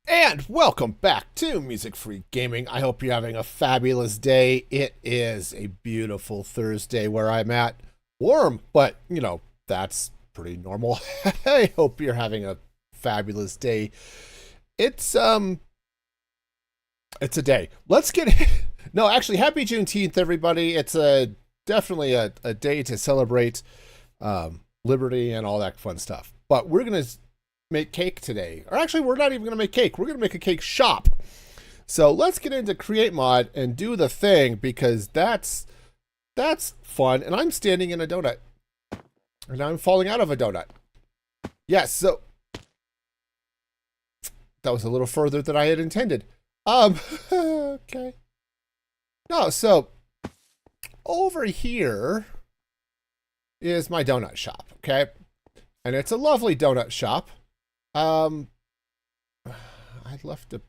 And welcome back to Music Free Gaming. I hope you're having a fabulous day. It is a beautiful Thursday where I'm at. Warm, but that's pretty normal. I hope you're having a fabulous day. It's it's a day. Let's get no, actually, happy Juneteenth, everybody. It's definitely a day to celebrate liberty and all that fun stuff. But we're gonna make cake today. Or actually, we're not even going to make cake. We're going to make a cake shop. So let's get into Create Mod and do the thing because that's fun. And I'm standing in a donut. And I'm falling out of a donut. Yes, so that was a little further than I had intended. Okay. No, so over here is my donut shop, okay? And it's a lovely donut shop. I left you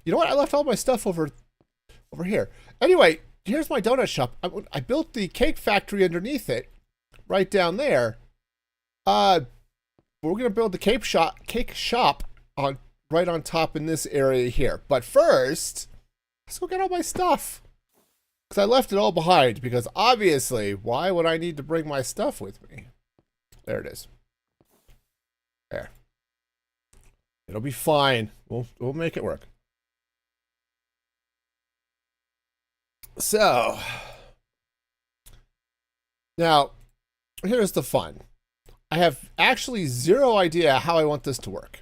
know what? I left all my stuff over here. Anyway, here's my donut shop. I built the cake factory underneath it, right down there. We're gonna build the cake shop on right on top in this area here. But first, let's go get all my stuff. Because I left it all behind. Because obviously, why would I need to bring my stuff with me? There it is. There. It'll be fine. We'll make it work. So, now, here's the fun. I have actually zero idea how I want this to work.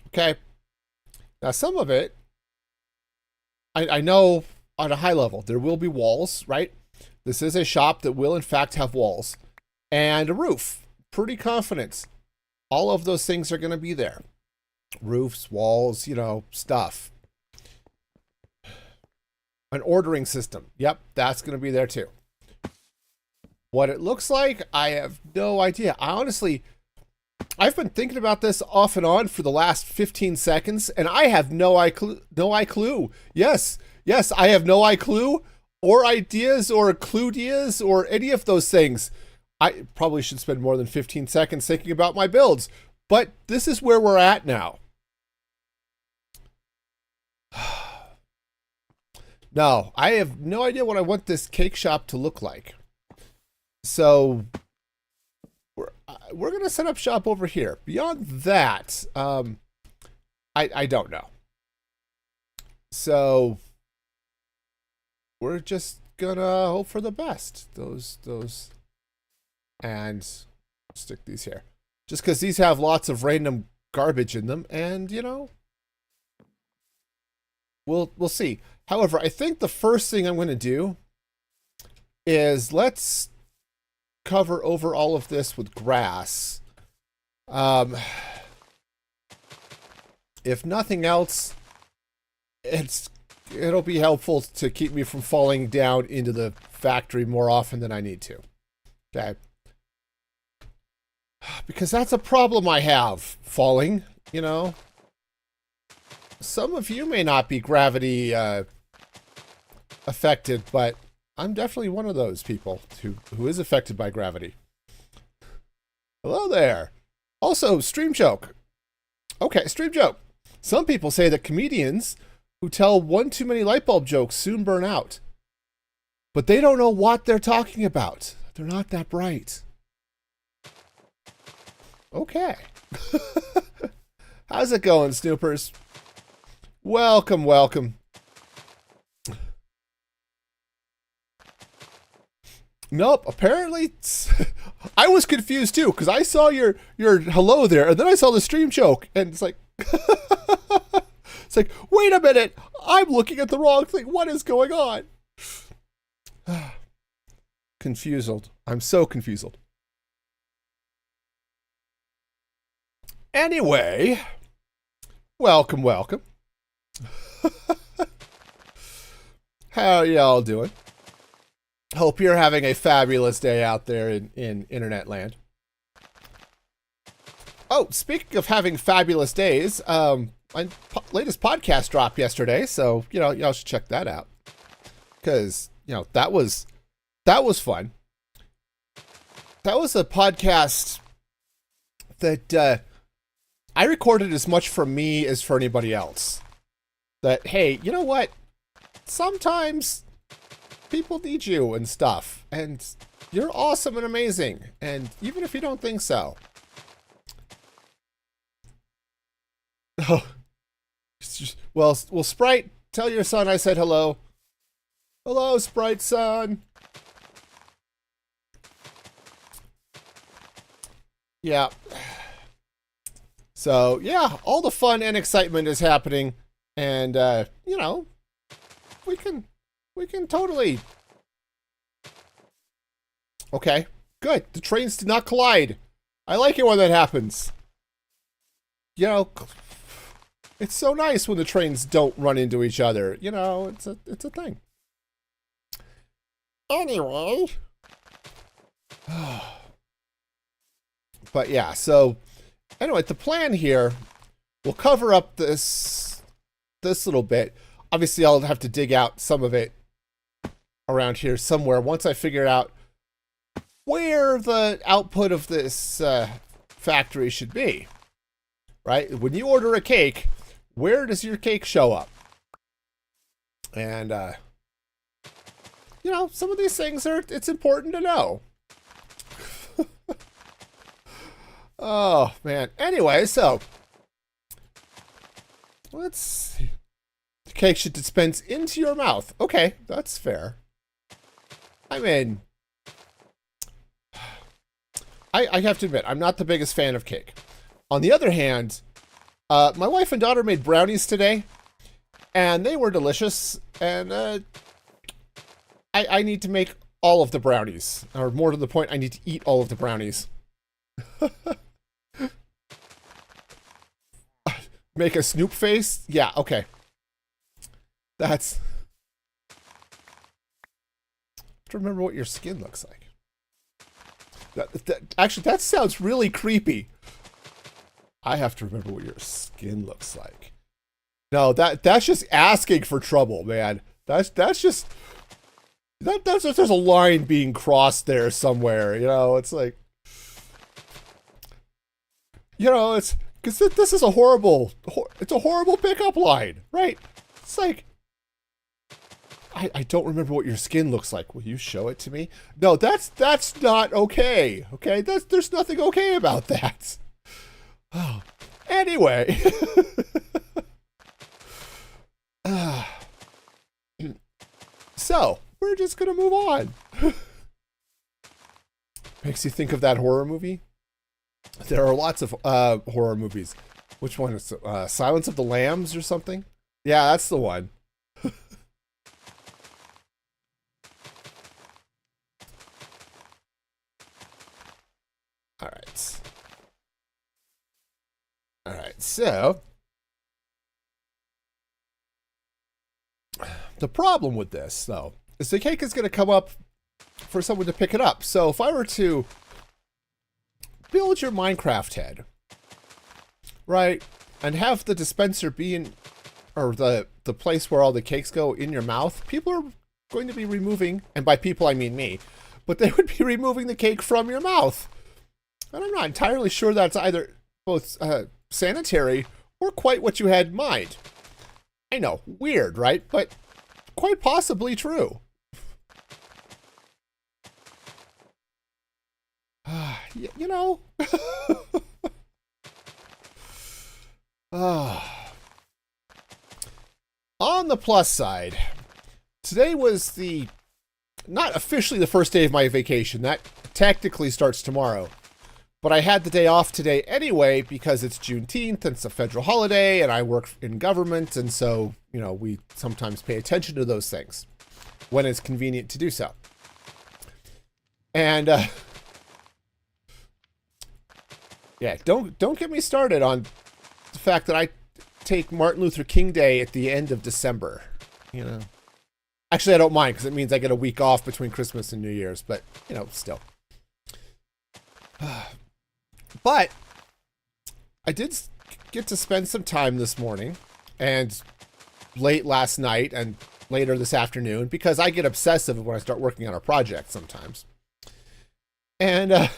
Okay? Now, some of it, I know on a high level. There will be walls, right? This is a shop that will, in fact, have walls. And a roof. Pretty confident. All of those things are going to be there. Roofs, walls, stuff. An ordering system. Yep, that's going to be there too. What it looks like, I have no idea. I've been thinking about this off and on for the last 15 seconds, and I have no clue. Yes, I have no clue or ideas or clue-ideas or any of those things. I probably should spend more than 15 seconds thinking about my builds, but this is where we're at now. No, I have no idea what I want this cake shop to look like. So we're going to set up shop over here. Beyond that, I don't know. So we're just going to hope for the best. Those and stick these here just because these have lots of random garbage in them, and we'll see. However, I think the first thing I'm going to do is let's cover over all of this with grass. If nothing else, it'll be helpful to keep me from falling down into the factory more often than I need to. Okay. Because that's a problem I have, falling, Some of you may not be gravity affected, but I'm definitely one of those people who is affected by gravity. Hello there. Also, stream joke. Okay, stream joke. Some people say that comedians who tell one too many light bulb jokes soon burn out. But they don't know what they're talking about. They're not that bright. Okay. How's it going, Snoopers? Welcome, welcome. Nope, apparently I was confused too, because I saw your hello there, and then I saw the stream joke, and it's like it's like, wait a minute, I'm looking at the wrong thing. What is going on? Confused. I'm so confused. Anyway, welcome. How are y'all doing? Hope you're having a fabulous day out there in internet land. Oh, speaking of having fabulous days, my latest podcast dropped yesterday, so y'all should check that out. Because that was fun. That was a podcast that I recorded as much for me as for anybody else. That, hey, you know what? Sometimes people need you and stuff. And you're awesome and amazing. And even if you don't think so. Oh. Well, Sprite, tell your son I said hello. Hello, Sprite son. Yeah. So, yeah, all the fun and excitement is happening. And, you know, we can totally... Okay, good. The trains did not collide. I like it when that happens. You know, it's so nice when the trains don't run into each other. You know, it's a thing. Anyway. But yeah, so anyway, the plan here, we'll cover up this little bit. Obviously, I'll have to dig out some of it around here somewhere once I figure out where the output of this factory should be. Right? When you order a cake, where does your cake show up? And, you know, some of these things it's important to know. Oh, man. Anyway, so let's see. The cake should dispense into your mouth. Okay, that's fair. I mean, I have to admit, I'm not the biggest fan of cake. On the other hand, my wife and daughter made brownies today, and they were delicious, and I need to make all of the brownies. Or more to the point, I need to eat all of the brownies. Make a Snoop face? Yeah, okay. That's... I have to remember what your skin looks like. Actually, that sounds really creepy. I have to remember what your skin looks like. No, that's just asking for trouble, man. That's just... That's just, there's a line being crossed there somewhere, you know? It's like... You know, it's... Because this is a horrible... It's a horrible pickup line, right? It's like... I don't remember what your skin looks like. Will you show it to me? No, that's not okay. Okay? There's nothing okay about that. Oh. Anyway. So, we're just gonna move on. Makes you think of that horror movie? There are lots of horror movies. Which one is it? Silence of the Lambs or something? Yeah, that's the one. Alright. Alright, so... The problem with this, though, is the cake is going to come up for someone to pick it up. So if I were to build your Minecraft head, right, and have the dispenser be in, or the place where all the cakes go in your mouth, people are going to be removing, and by people I mean me, but they would be removing the cake from your mouth. And I'm not entirely sure that's either both sanitary or quite what you had in mind. I know, weird, right? But quite possibly true. You know. On the plus side, today was not officially the first day of my vacation. That technically starts tomorrow. But I had the day off today anyway because it's Juneteenth and it's a federal holiday and I work in government, and so, you know, we sometimes pay attention to those things when it's convenient to do so. And yeah, don't get me started on the fact that I take Martin Luther King Day at the end of December. You know, actually I don't mind because it means I get a week off between Christmas and New Year's, but you know, still. But I did get to spend some time this morning and late last night and later this afternoon because I get obsessive when I start working on a project sometimes. And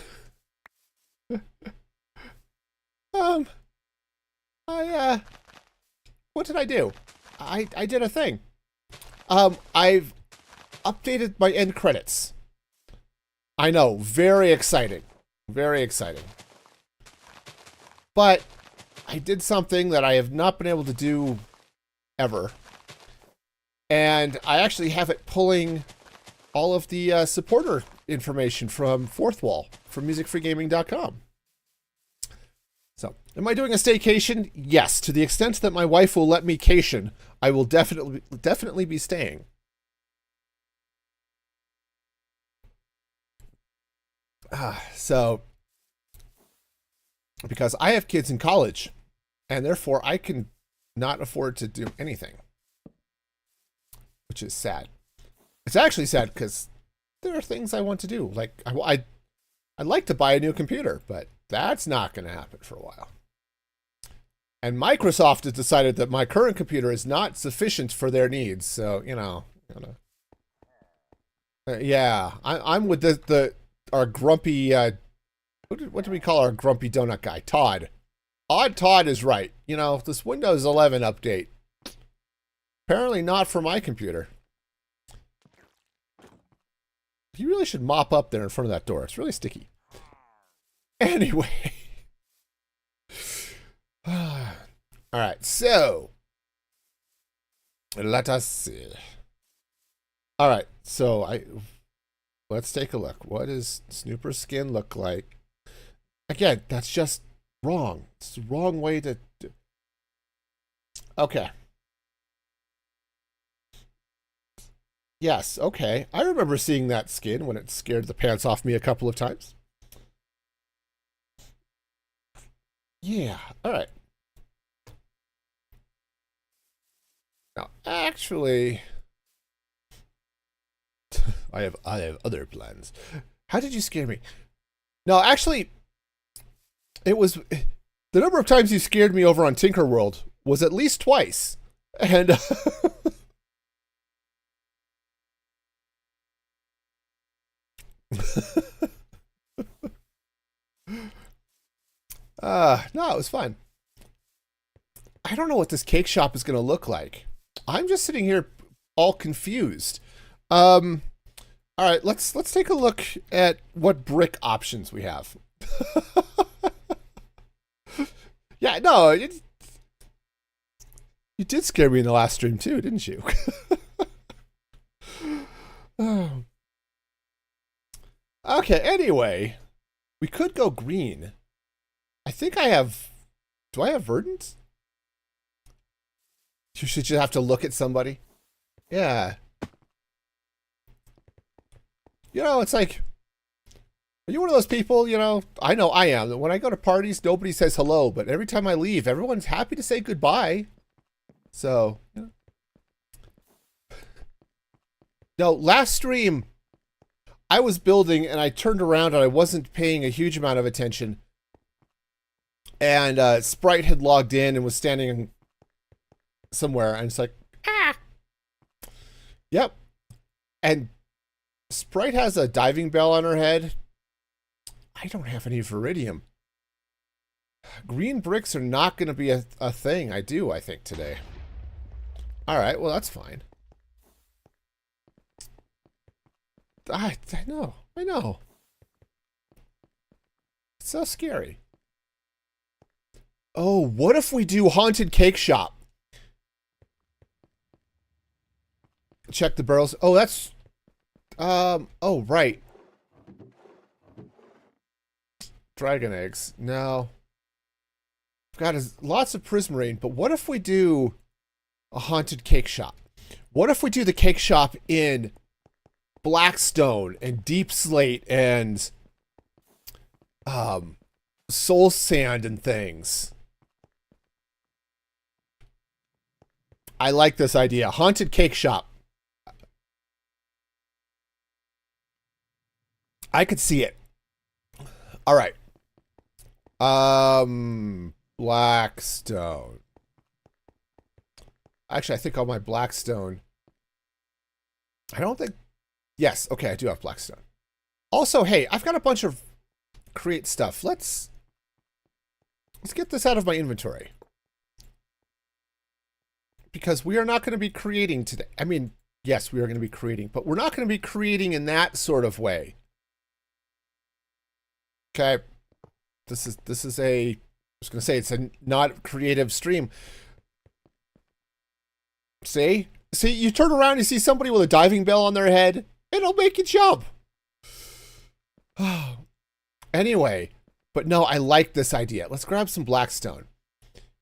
what did I do? I did a thing. I've updated my end credits. I know, very exciting. Very exciting. But I did something that I have not been able to do ever. And I actually have it pulling all of the supporter information from Fourth Wall, from musicfreegaming.com. So, am I doing a staycation? Yes. To the extent that my wife will let me cation, I will definitely be staying. So, because I have kids in college, and therefore I can not afford to do anything, which is sad. It's actually sad because there are things I want to do. Like, I'd like to buy a new computer, but that's not going to happen for a while. And Microsoft has decided that my current computer is not sufficient for their needs. So, you know. Yeah, I'm with our grumpy, what do we call our grumpy donut guy? Todd. Odd Todd is right. You know, this Windows 11 update, apparently not for my computer. You really should mop up there in front of that door. It's really sticky. Anyway. All right, so let us see. All right, so let's take a look. What does Snooper's skin look like? Again, that's just wrong. It's the wrong way to do. Okay. Yes, okay. I remember seeing that skin when it scared the pants off me a couple of times. Yeah, all right. Now, actually, I have other plans. How did you scare me? No, actually, it was the number of times you scared me over on Tinker World was at least twice, and no, it was fun. I don't know what this cake shop is going to look like. I'm just sitting here all confused. All right, let's take a look at what brick options we have. Yeah, no, you did scare me in the last stream too, didn't you? Okay, anyway, we could go green. I think I have. Do I have verdant? You should just have to look at somebody. Yeah. You know, it's like, are you one of those people, you know, I know I am, that when I go to parties, nobody says hello, but every time I leave, everyone's happy to say goodbye. So, you know. No, last stream, I was building and I turned around and I wasn't paying a huge amount of attention. And Sprite had logged in and was standing somewhere, and it's like, ah! Yep. And Sprite has a diving bell on her head. I don't have any Viridium. Green bricks are not going to be a thing. I think, today. All right, well, that's fine. I know. It's so scary. Oh, what if we do Haunted Cake Shop? Check the barrels. Oh, that's... oh, right. Dragon eggs. No. I've got lots of prismarine, but what if we do a Haunted Cake Shop? What if we do the cake shop in Blackstone and Deep Slate and Soul Sand and things? I like this idea. Haunted Cake Shop. I could see it. All right. Blackstone. Actually, I think on my Blackstone. I don't think. Yes, okay, I do have Blackstone. Also, hey, I've got a bunch of create stuff. Let's get this out of my inventory. because we are not going to be creating today. I mean, yes, we are going to be creating, but we're not going to be creating in that sort of way. Okay. This is a, I was going to say, it's a not creative stream. See, you turn around, you see somebody with a diving bell on their head, and it'll make you jump. Anyway, but no, I like this idea. Let's grab some blackstone.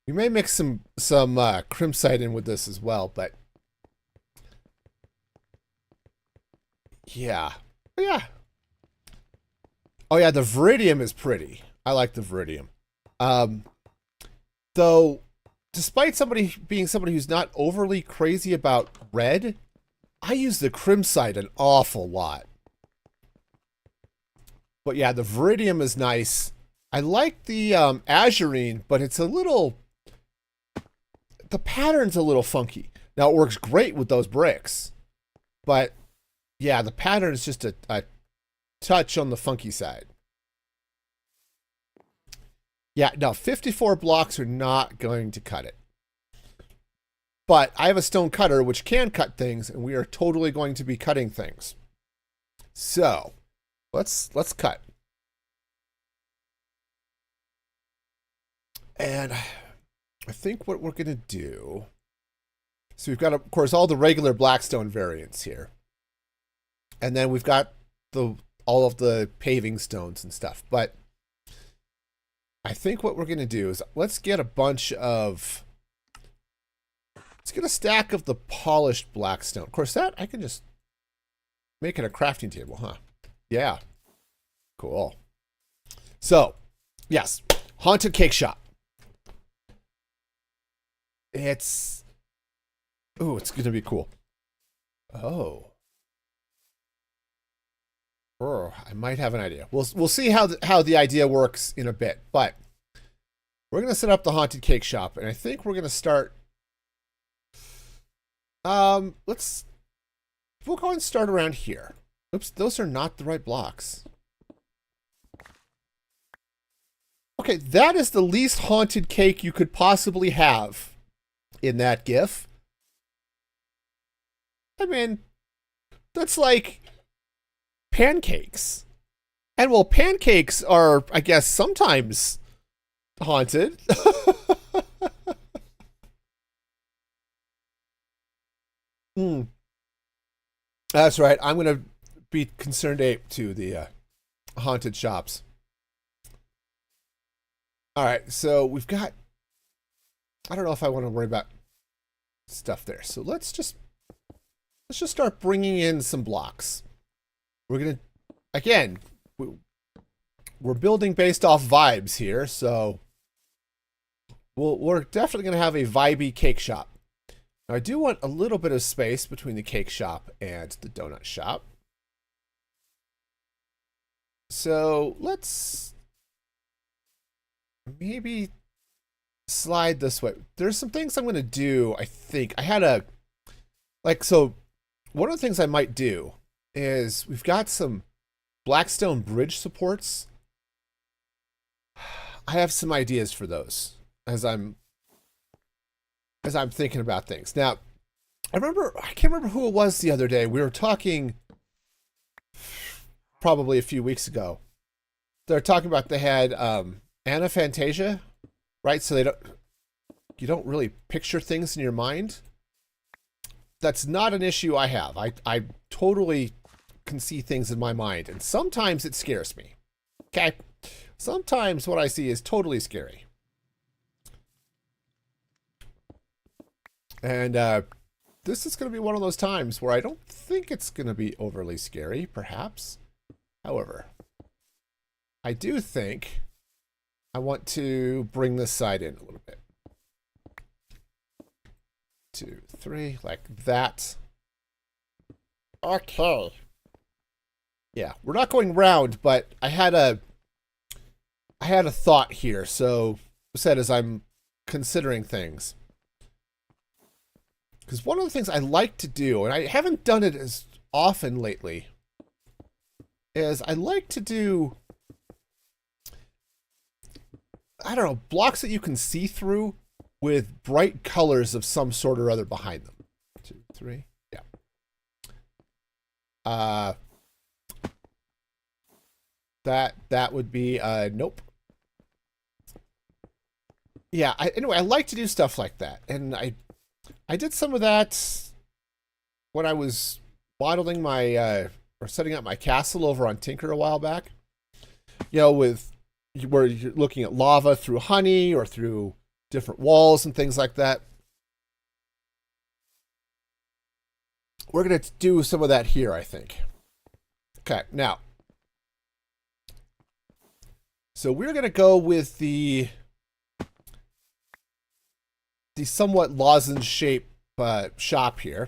We may mix some crimsite in with this as well, but yeah. Oh yeah, the viridium is pretty. I like the viridium. Though, despite being somebody who's not overly crazy about red, I use the crimsite an awful lot. But yeah, the viridium is nice. I like the azurine, but it's a little... The pattern's a little funky. Now, it works great with those bricks. But, yeah, the pattern is just a touch on the funky side. Yeah, no, 54 blocks are not going to cut it. But I have a stone cutter which can cut things, and we are totally going to be cutting things. So, let's cut. And I think what we're going to do... So we've got, of course, all the regular blackstone variants here. And then we've got all of the paving stones and stuff. But I think what we're going to do is let's get a stack of the polished blackstone. Of course, that I can just make it a crafting table, huh? Yeah. Cool. So, yes, haunted cake shop. It's going to be cool. Oh, I might have an idea. We'll see how the idea works in a bit. But we're going to set up the haunted cake shop, and I think we're going to start. We'll go and start around here. Oops, those are not the right blocks. Okay, that is the least haunted cake you could possibly have in that GIF. I mean, that's like pancakes. And well, pancakes are, I guess, sometimes haunted. That's right. I'm going to be concerned ape to the haunted shops. All right, so we've got... I don't know if I want to worry about stuff there. So let's just start bringing in some blocks. We're going to... Again, we're building based off vibes here, so we're definitely going to have a vibey cake shop. Now, I do want a little bit of space between the cake shop and the donut shop. So let's maybe slide this way. There's some things I'm going to do, I think. I had a... so one of the things I might do is we've got some Blackstone bridge supports. I have some ideas for those as I'm thinking about things. Now, I can't remember who it was the other day. We were talking probably a few weeks ago. They're talking about they had anaphantasia, right? So you don't really picture things in your mind. That's not an issue I have. I totally can see things in my mind, and sometimes it scares me. Okay? Sometimes what I see is totally scary. And this is going to be one of those times where I don't think it's going to be overly scary, perhaps. However, I do think I want to bring this side in a little bit. 2, 3, like that. Okay. Yeah, we're not going round, but I had a thought here. So, said as I'm considering things. Because one of the things I like to do, and I haven't done it as often lately, is I like to do, I don't know, blocks that you can see through with bright colors of some sort or other behind them. 2, 3, yeah. That would be nope. Yeah. Anyway, I like to do stuff like that, and I did some of that when I was modeling my or setting up my castle over on Tinker a while back. You know, with where you're looking at lava through honey or through different walls and things like that. We're going to do some of that here, I think. Okay, now. So we're going to go with the somewhat lozenge shape shop here.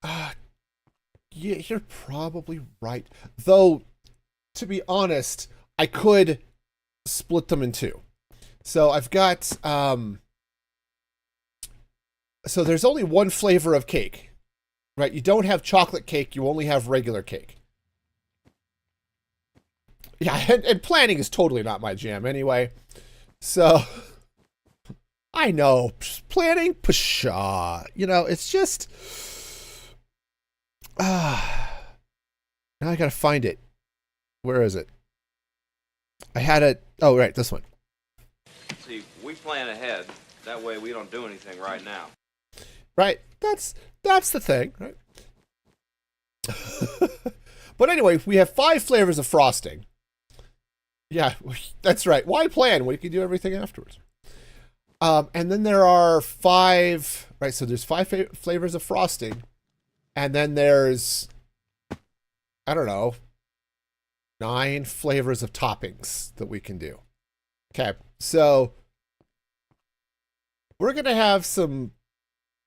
Yeah, you're probably right. Though, to be honest, I could split them in two. So I've got, so there's only one flavor of cake, right? You don't have chocolate cake, you only have regular cake. Yeah, and planning is totally not my jam anyway. So, I know, planning, pshaw. You know, it's just, now I gotta find it. Where is it? I had it. Oh, right, this one. See, we plan ahead. That way we don't do anything right now. Right. That's the thing, right? But anyway, we have 5 flavors of frosting. Yeah, that's right. Why plan when you can do everything afterwards? And then there are 5, right? So there's 5 flavors of frosting. And then there's, I don't know, 9 flavors of toppings that we can do. Okay, so we're going to have some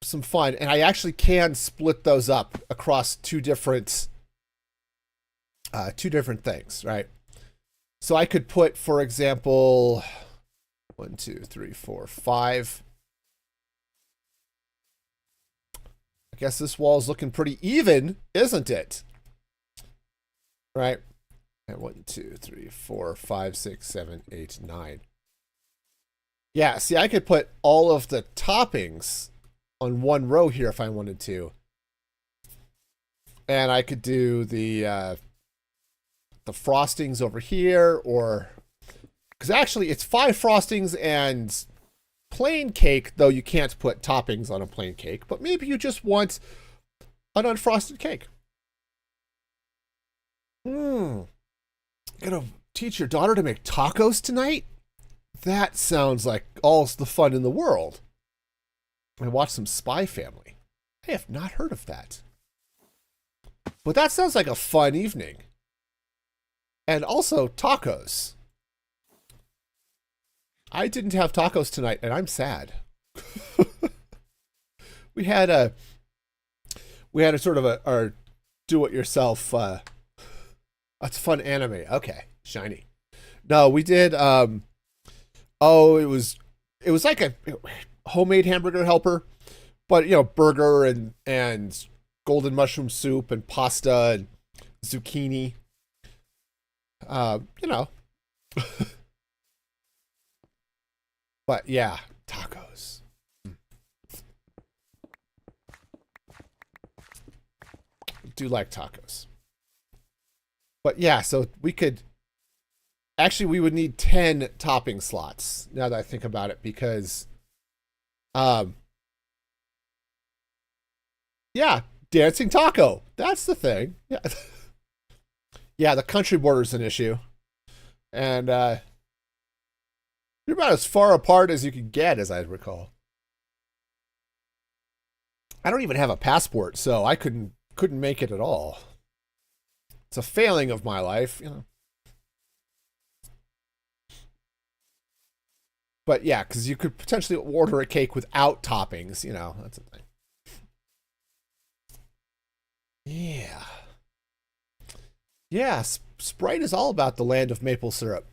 fun. And I actually can split those up across two different things, right? So I could put, for example, 1, 2, 3, 4, 5. I guess this wall is looking pretty even, isn't it? Right? And 1, 2, 3, 4, 5, 6, 7, 8, 9. Yeah, see, I could put all of the toppings on one row here if I wanted to. And I could do the frostings over here, or because actually it's 5 frostings and plain cake, though you can't put toppings on a plain cake, but maybe you just want an unfrosted cake. Gonna teach your daughter to make tacos tonight? That sounds like all the fun in the world. I watched some Spy Family. I have not heard of that. But that sounds like a fun evening. And also tacos. I didn't have tacos tonight, and I'm sad. we had a sort of a do-it-yourself. That's fun anime. Okay, shiny. No, we did. It was like a homemade hamburger helper, but burger and golden mushroom soup and pasta and zucchini. But yeah, tacos. Do like tacos. But yeah, so we would need 10 topping slots now that I think about it, because yeah, dancing taco. That's the thing. Yeah. Yeah, the country border's an issue. And you're about as far apart as you can get, as I recall. I don't even have a passport, so I couldn't make it at all. It's a failing of my life, But yeah, because you could potentially order a cake without toppings, that's a thing. Yeah. Yeah, Sprite is all about the land of maple syrup.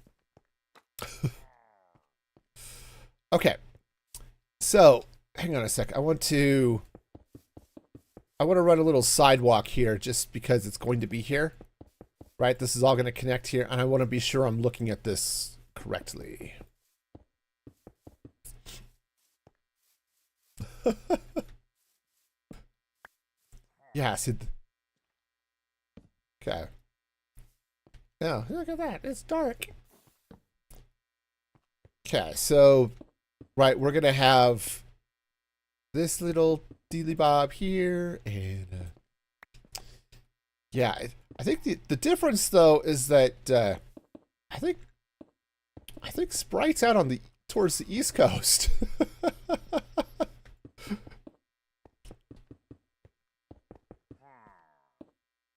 Okay. So, hang on a sec. I want to run a little sidewalk here just because it's going to be here. Right? This is all going to connect here, and I want to be sure I'm looking at this correctly. Yeah, see. Okay. Yeah, look at that. It's dark. Okay, so, right, we're going to have this little dealy bob here, and yeah, I think the difference though is that I think Sprite's out on the towards the East Coast.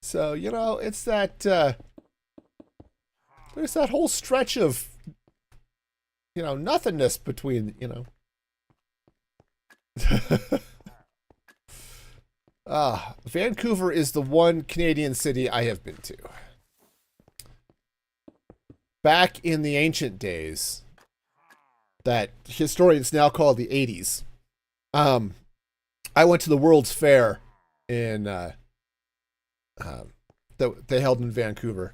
So, you know, it's that there's that whole stretch of, you know, nothingness between, you know. Vancouver is the one Canadian city I have been to. Back in the ancient days, that historians now call the 80s. I went to the World's Fair in that they held in Vancouver.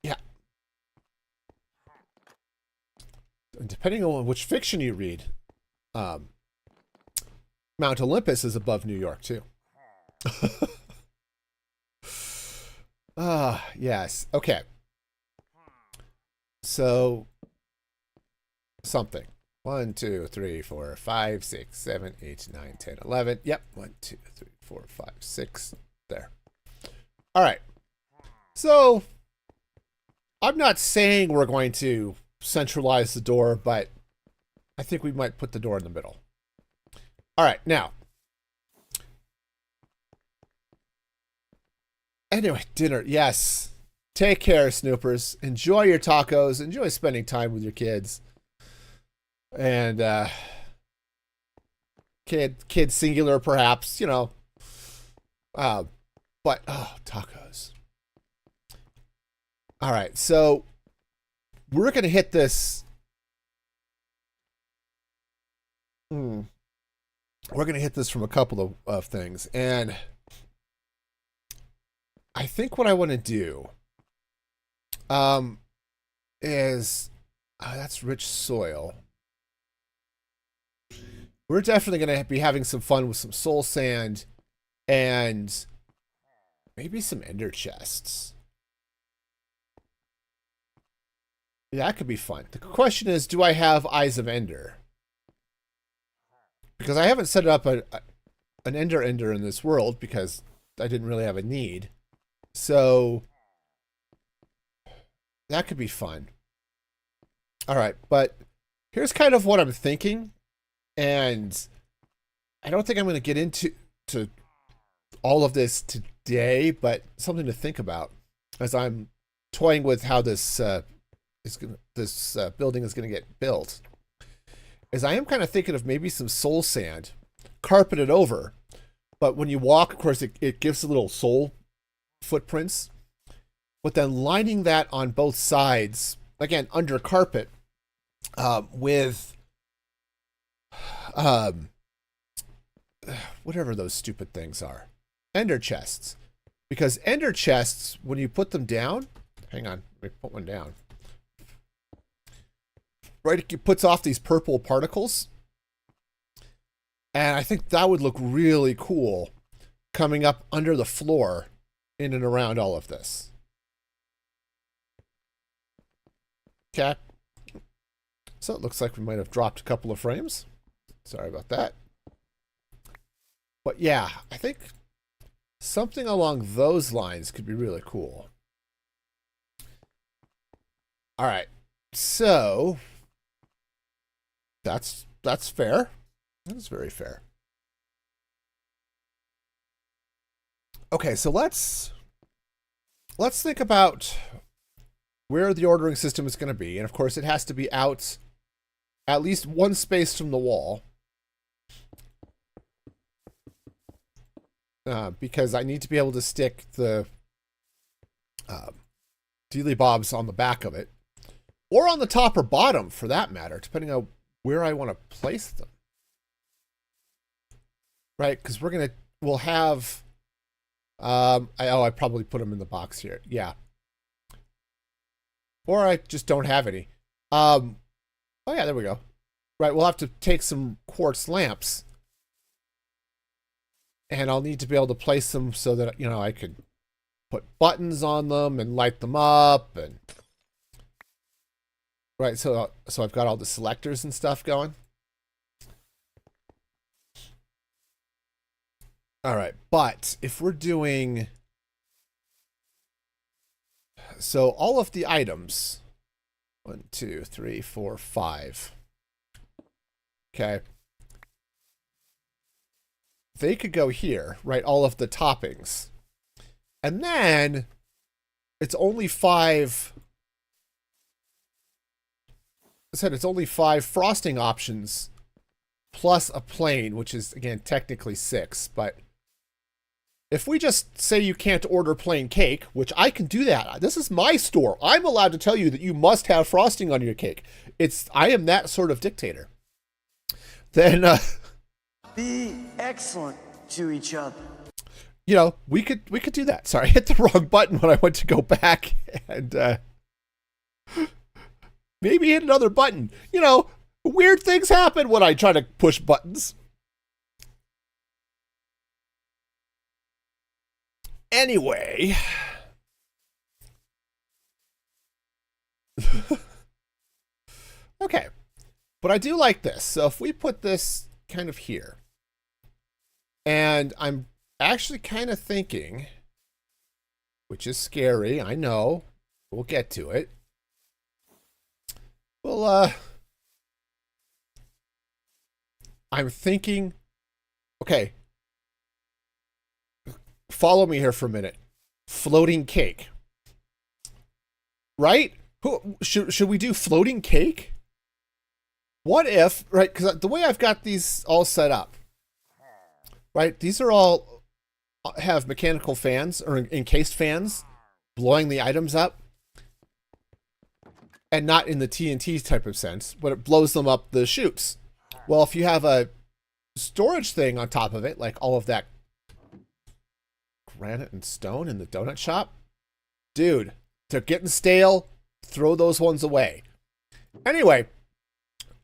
Yeah. And depending on which fiction you read, um, Mount Olympus is above New York too. Yes. Okay. So, something. 1, 2, 3, 4, 5, 6, 7, 8, 9, 10, 11. Yep. 1, 2, 3, 4, 5, 6. There. All right. So, I'm not saying we're going to centralize the door, but I think we might put the door in the middle. All right. Now, anyway, dinner. Yes. Take care, Snoopers. Enjoy your tacos. Enjoy spending time with your kids. And kid singular, perhaps, you know. But tacos. All right, so we're gonna hit this. We're gonna hit this from a couple of things, and I think what I want to do, is that's rich soil. We're definitely going to be having some fun with some soul sand and maybe some ender chests. Yeah, that could be fun. The question is, do I have Eyes of Ender? Because I haven't set up an ender in this world because I didn't really have a need. So that could be fun. All right, but here's kind of what I'm thinking. And I don't think I'm going to get into all of this today, but something to think about as I'm toying with how this building is going to get built. Is I am kind of thinking of maybe some soul sand, carpeted over, but when you walk, of course, it gives a little soul footprints, but then lining that on both sides, again, under carpet, with whatever those stupid things are, ender chests, because ender chests, when you put them down, hang on, let me put one down, right, it puts off these purple particles, and I think that would look really cool coming up under the floor in and around all of this. Okay, so it looks like we might have dropped a couple of frames. Sorry about that. But yeah, I think something along those lines could be really cool. All right. So that's fair. That's very fair. Okay, so let's think about where the ordering system is going to be. And of course, it has to be out at least one space from the wall. Because I need to be able to stick the dealy bobs on the back of it, or on the top or bottom for that matter, depending on where I want to place them. Right, because we'll have. I probably put them in the box here. Yeah. Or I just don't have any. Oh yeah, there we go. Right, we'll have to take some quartz lamps. And I'll need to be able to place them so that, you know, I could put buttons on them and light them up. And right, so I've got all the selectors and stuff going. All right, but if we're doing... So all of the items... 1, 2, 3, 4, 5. Okay. They could go here, right? All of the toppings. And then it's only 5... I said it's only 5 frosting options plus a plain, which is, again, technically 6. But if we just say you can't order plain cake, which I can do that. This is my store. I'm allowed to tell you that you must have frosting on your cake. I am that sort of dictator. Then... Be excellent to each other. You know, we could do that. Sorry, I hit the wrong button when I went to go back and maybe hit another button. You know, weird things happen when I try to push buttons. Anyway. Okay. But I do like this. So if we put this kind of here, and I'm actually kind of thinking, which is scary, I know, we'll get to it. Well, I'm thinking, okay, follow me here for a minute. Floating cake, right? Should we do floating cake? What if, right, because the way I've got these all set up, right, these are all have mechanical fans or encased fans blowing the items up, and not in the TNT type of sense, but it blows them up the chutes. Well, if you have a storage thing on top of it, like all of that granite and stone in the donut shop, dude, they're getting stale. Throw those ones away. Anyway,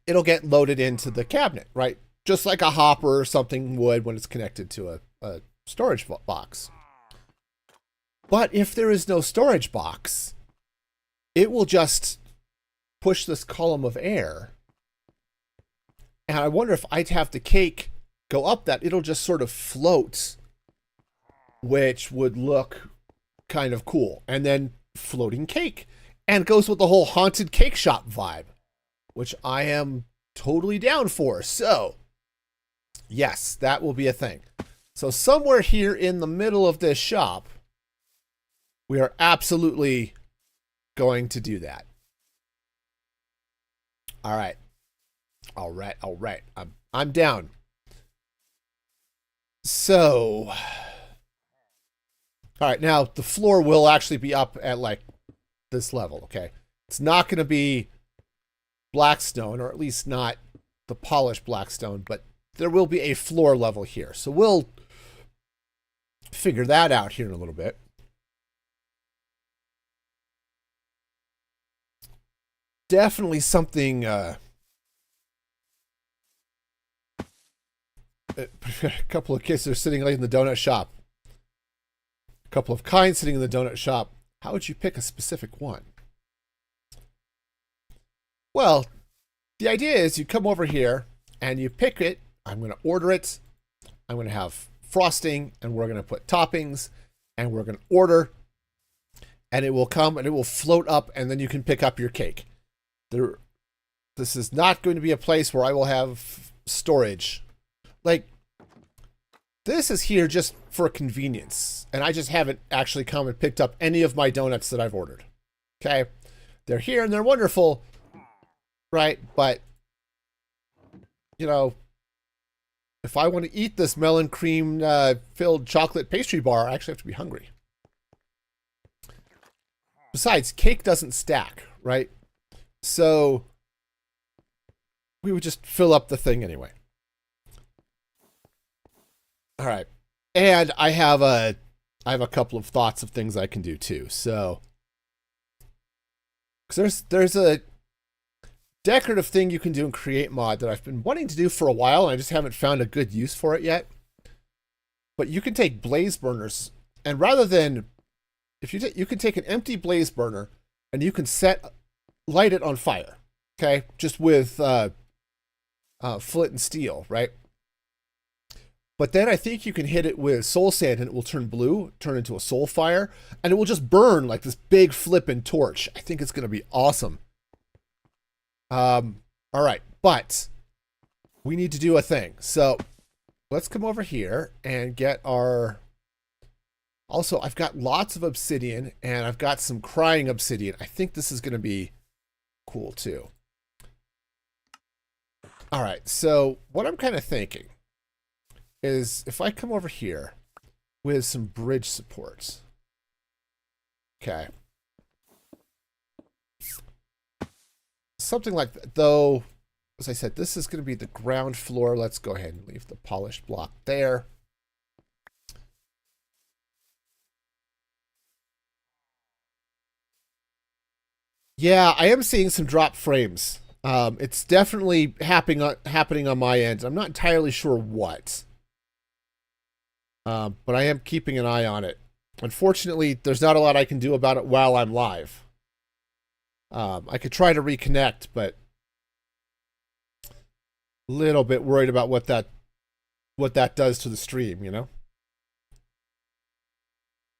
it'll get loaded into the cabinet, right? Just like a hopper or something would when it's connected to a storage box. But if there is no storage box, it will just push this column of air. And I wonder if I'd have the cake go up that, it'll just sort of float, which would look kind of cool. And then floating cake. And it goes with the whole haunted cake shop vibe, which I am totally down for. So, yes, that will be a thing. So somewhere here in the middle of this shop, we are absolutely going to do that. All right. All right. All right. I'm down. So, all right. Now the floor will actually be up at like this level. Okay. It's not going to be blackstone, or at least not the polished blackstone, but there will be a floor level here. So we'll figure that out here in a little bit. Definitely something a couple of kids are sitting like in the donut shop. A couple of kinds sitting in the donut shop. How would you pick a specific one? Well, the idea is you come over here and you pick it. I'm going to order it. I'm going to have frosting, and we're going to put toppings, and we're going to order, and it will come and it will float up, and then you can pick up your cake. This is not going to be a place where I will have storage. Like, this is here just for convenience, and I just haven't actually come and picked up any of my donuts that I've ordered. Okay? They're here and they're wonderful, right? But, you know, if I want to eat this melon cream filled chocolate pastry bar, I actually have to be hungry. Besides, cake doesn't stack, right? So we would just fill up the thing anyway. All right. And I have a couple of thoughts of things I can do too. So Because there's a decorative thing you can do in Create Mod that I've been wanting to do for a while, and I just haven't found a good use for it yet. But you can take blaze burners, and rather than, if you can take an empty blaze burner, and you can light it on fire, okay? Just with flint and steel, right? But then I think you can hit it with soul sand, and it will turn blue, turn into a soul fire, and it will just burn like this big flippin' torch. I think it's going to be awesome. All right, but we need to do a thing. So let's come over here and get our... Also, I've got lots of obsidian, and I've got some crying obsidian. I think this is going to be cool, too. All right, so what I'm kind of thinking is if I come over here with some bridge supports. Okay. Something like that, though, as I said, this is going to be the ground floor. Let's go ahead and leave the polished block there. Yeah, I am seeing some drop frames. It's definitely happening on my end. I'm not entirely sure what. But I am keeping an eye on it. Unfortunately, there's not a lot I can do about it while I'm live. I could try to reconnect, but a little bit worried about what that does to the stream, you know?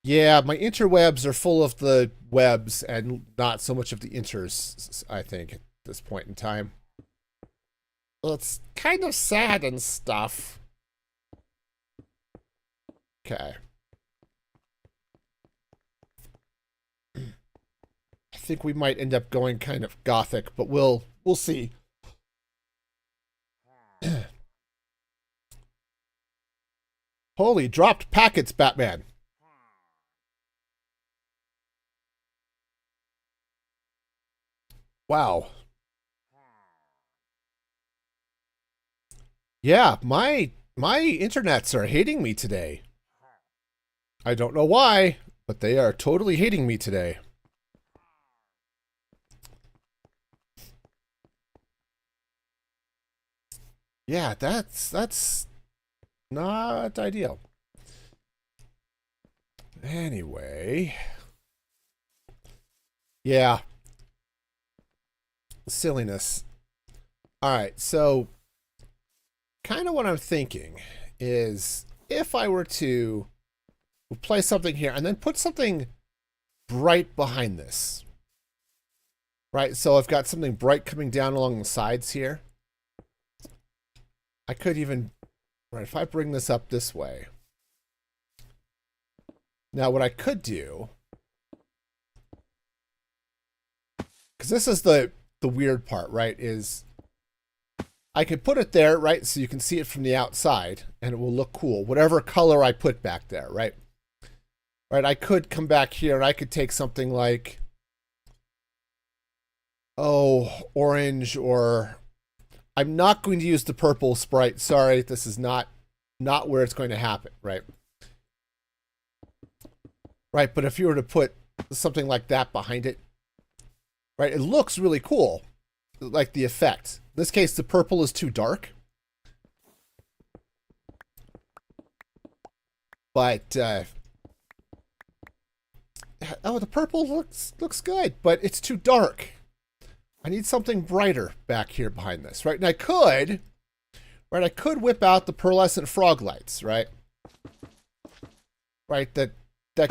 Yeah, my interwebs are full of the webs and not so much of the inters, I think, at this point in time. Well, it's kind of sad and stuff. Okay. I think we might end up going kind of gothic, but we'll see. Holy, dropped packets, Batman. Wow. Yeah, my internets are hating me today. I don't know why, but they are totally hating me today. Yeah, that's not ideal. Anyway. Yeah. Silliness. All right, so kind of what I'm thinking is if I were to place something here and then put something bright behind this. Right, so I've got something bright coming down along the sides here. I could even, right, if I bring this up this way. Now what I could do, because this is the weird part, right, is I could put it there, right, so you can see it from the outside and it will look cool, whatever color I put back there, right? Right, I could come back here and I could take something like, oh, orange, or I'm not going to use the purple sprite. Sorry, this is not where it's going to happen, right? Right, but if you were to put something like that behind it, right, it looks really cool, like the effect. In this case, the purple is too dark. But, oh, the purple looks good, but it's too dark. I need something brighter back here behind this, right? And I could whip out the pearlescent frog lights, right? Right, that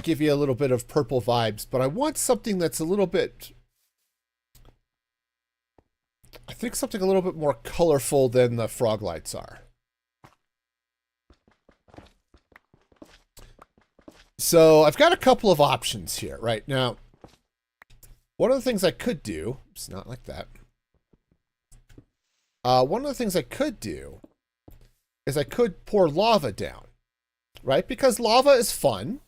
give you a little bit of purple vibes, but I want something that's a little bit, I think something a little bit more colorful than the frog lights are. So I've got a couple of options here right now. One of the things I could do, it's not like that. One of the things I could do is I could pour lava down, right? Because lava is fun.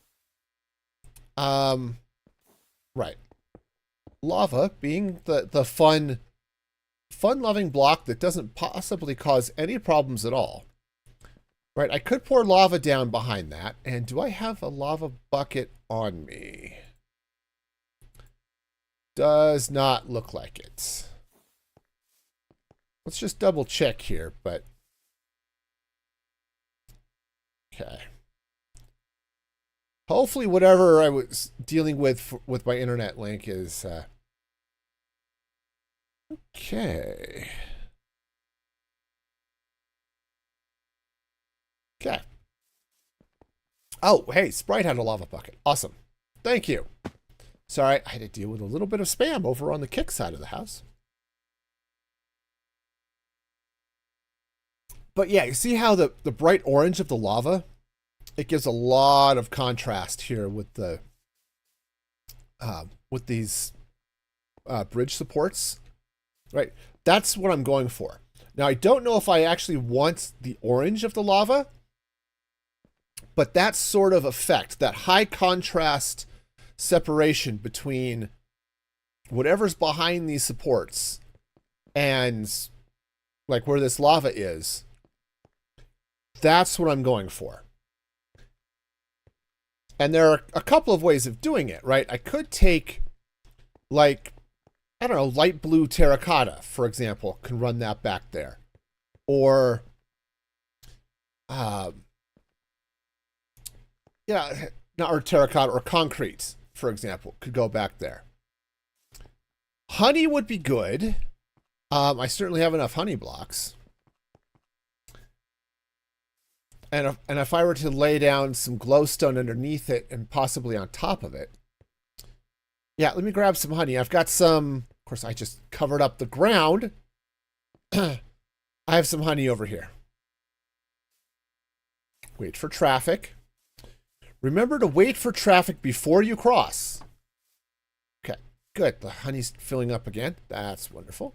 Right. Lava being the fun-loving block that doesn't possibly cause any problems at all. Right, I could pour lava down behind that. And do I have a lava bucket on me? Does not look like it. Let's just double check here, but okay. Hopefully whatever I was dealing with my internet link is okay. Okay. Oh, hey, Sprite had a lava bucket. Awesome. Thank you. Sorry, I had to deal with a little bit of spam over on the Kick side of the house. But yeah, you see how the bright orange of the lava, it gives a lot of contrast here with the with these bridge supports, right? That's what I'm going for. Now, I don't know if I actually want the orange of the lava, but that sort of effect, that high contrast separation between whatever's behind these supports and like where this lava is, that's what I'm going for. And there are a couple of ways of doing it, right? I could take, like, I don't know, light blue terracotta, for example, can run that back there. Or, yeah, not or terracotta, or concrete, for example, could go back there. Honey would be good. I certainly have enough honey blocks. And if I were to lay down some glowstone underneath it and possibly on top of it. Yeah, let me grab some honey. I've got some, of course, I just covered up the ground. I have some honey over here. Wait for traffic. Remember to wait for traffic before you cross. Okay, good. The honey's filling up again. That's wonderful.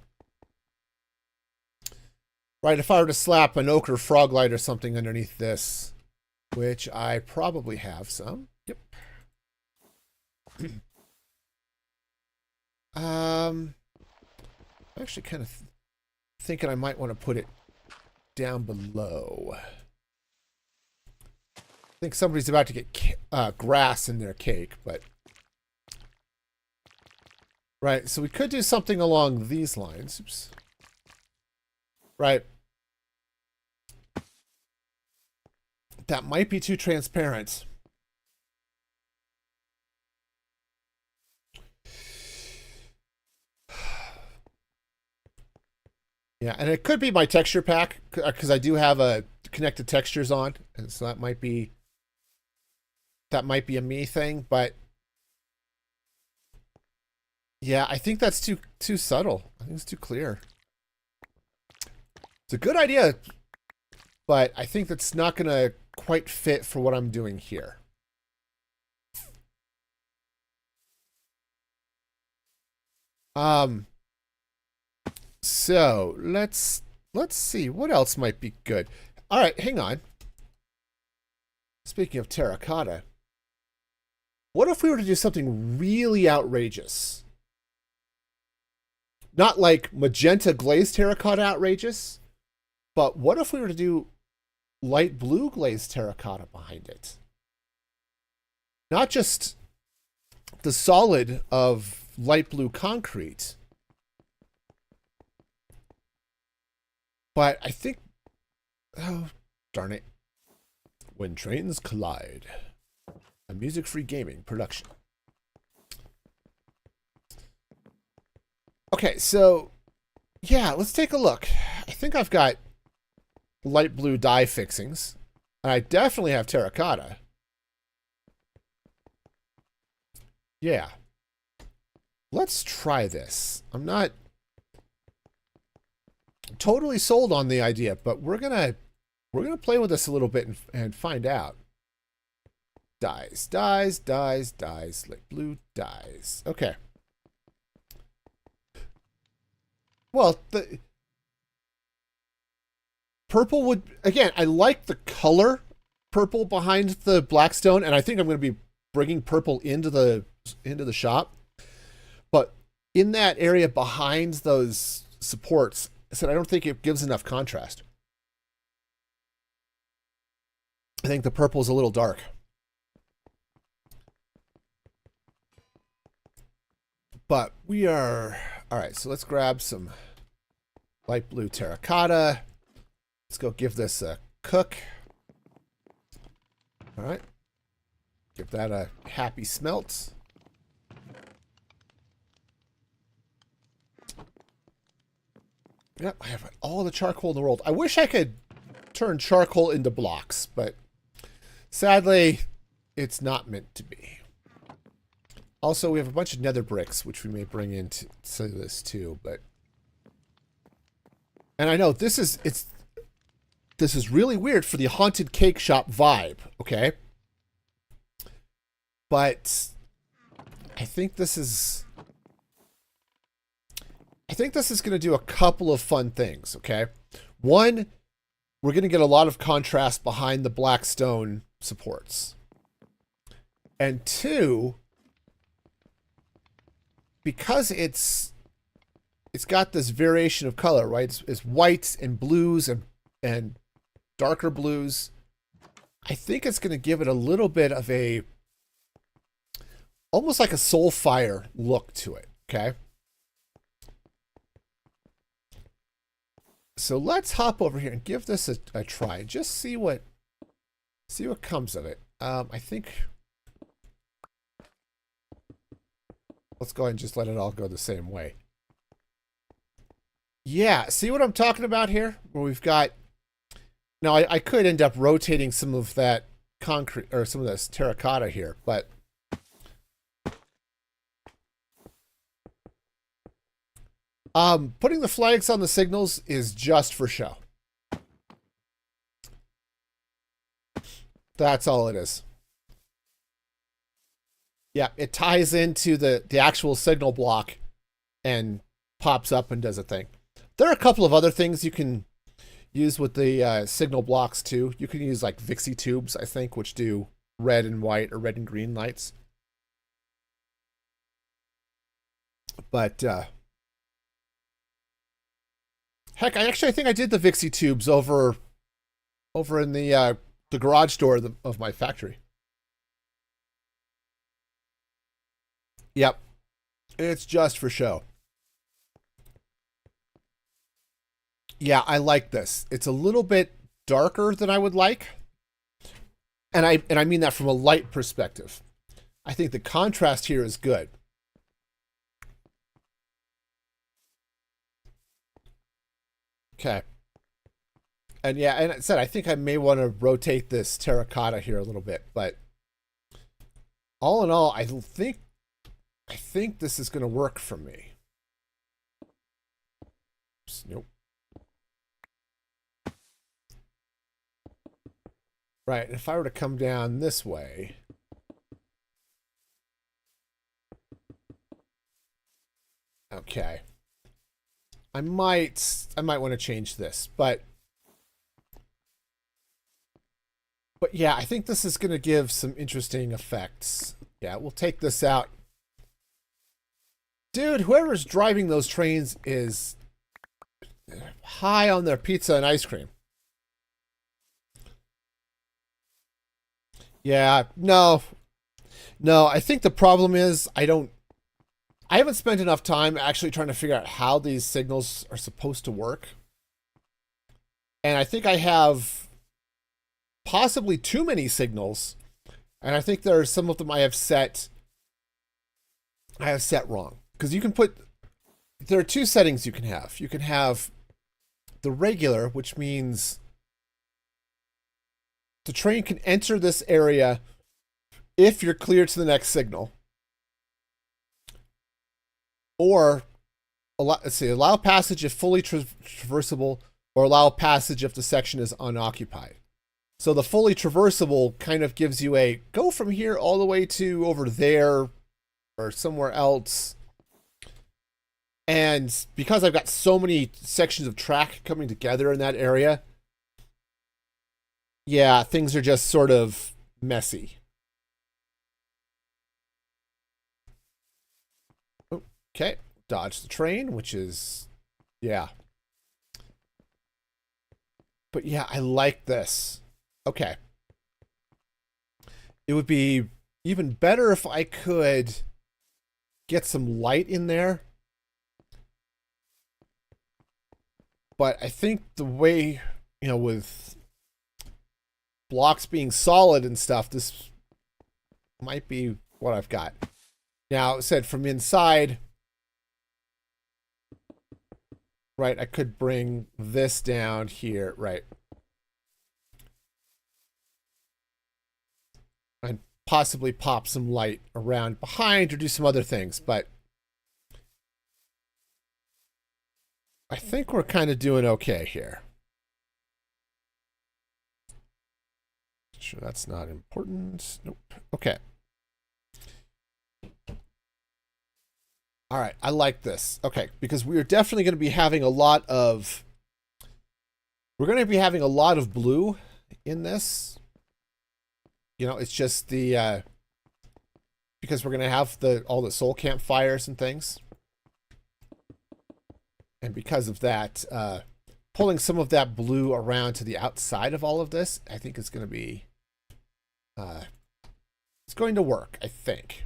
Right, if I were to slap an ochre frog light or something underneath this, which I probably have some. Yep. I'm actually kind of thinking I might want to put it down below. I think somebody's about to get grass in their cake, but... Right, so we could do something along these lines. Oops. Right. That might be too transparent. Yeah, and it could be my texture pack, because I do have a connected textures on, and so that might be a me thing, but yeah, I think that's too subtle. I think it's too clear. It's a good idea, but I think that's not going to quite fit for what I'm doing here. So let's see what else might be good. All right, hang on. Speaking of terracotta, what if we were to do something really outrageous? Not like magenta glazed terracotta outrageous, but what if we were to do light blue glazed terracotta behind it? Not just the solid of light blue concrete, but I think, oh, darn it. When Trains Collide, a music-free gaming production. Okay, so, yeah, let's take a look. I think I've got light blue dye fixings. And I definitely have terracotta. Yeah. Let's try this. I'm not totally sold on the idea, but we're gonna play with this a little bit and find out. Dyes, dyes, dyes, dyes, light blue dyes. Okay. Well, the purple would, again, I like the color purple behind the blackstone, and I think I'm going to be bringing purple into the shop. But in that area behind those supports, I said I don't think it gives enough contrast. I think the purple is a little dark. But we are... All right, so let's grab some light blue terracotta. Let's go give this a cook. All right. Give that a happy smelt. Yep, I have all the charcoal in the world. I wish I could turn charcoal into blocks, but sadly, it's not meant to be. Also, we have a bunch of nether bricks, which we may bring into this too, but... And I know this is really weird for the haunted cake shop vibe, okay? But I think this is going to do a couple of fun things, okay? One, we're going to get a lot of contrast behind the black stone supports. And two, because it's got this variation of color, right? It's whites and blues and darker blues. I think it's going to give it a little bit of a, almost like a Soulfire look to it, okay? So let's hop over here and give this a try. Just see what comes of it. I think... Let's go ahead and just let it all go the same way. Yeah, see what I'm talking about here? Where we've got... Now, I could end up rotating some of that concrete, or some of this terracotta here, but... Putting the flags on the signals is just for show. That's all it is. Yeah, it ties into the actual signal block and pops up and does a thing. There are a couple of other things you can use with the signal blocks too. You can use like Vixie tubes, I think, which do red and white or red and green lights. But heck, I think I did the Vixie tubes over in the garage door of my factory. Yep. It's just for show. Yeah, I like this. It's a little bit darker than I would like. And I mean that from a light perspective. I think the contrast here is good. Okay. And yeah, and I said I think I may want to rotate this terracotta here a little bit, but all in all, I think this is going to work for me. Oops, nope. Right, if I were to come down this way. Okay. I might want to change this, but yeah, I think this is going to give some interesting effects. Yeah, we'll take this out. Dude, whoever's driving those trains is high on their pizza and ice cream. Yeah, no, I think the problem is I haven't spent enough time actually trying to figure out how these signals are supposed to work. And I think I have possibly too many signals. And I think there are some of them I have set wrong. Because you can there are two settings you can have. You can have the regular, which means the train can enter this area if you're clear to the next signal. Or, let's see, allow passage if fully traversable, or allow passage if the section is unoccupied. So the fully traversable kind of gives you a go from here all the way to over there or somewhere else. And because I've got so many sections of track coming together in that area, yeah, things are just sort of messy. Okay, dodge the train, which is, yeah. But yeah, I like this. Okay. It would be even better if I could get some light in there. But I think the way, you know, with blocks being solid and stuff, this might be what I've got. Now, it said from inside, right, I could bring this down here, right. And possibly pop some light around behind or do some other things, but I think we're kind of doing okay here. Sure, that's not important. Nope. Okay. All right, I like this. Okay, because we are definitely going to be having a lot of... We're going to be having a lot of blue in this. You know, it's just the... because we're going to have all the soul campfires and things. And because of that, pulling some of that blue around to the outside of all of this, I think is going to be... it's going to work, I think.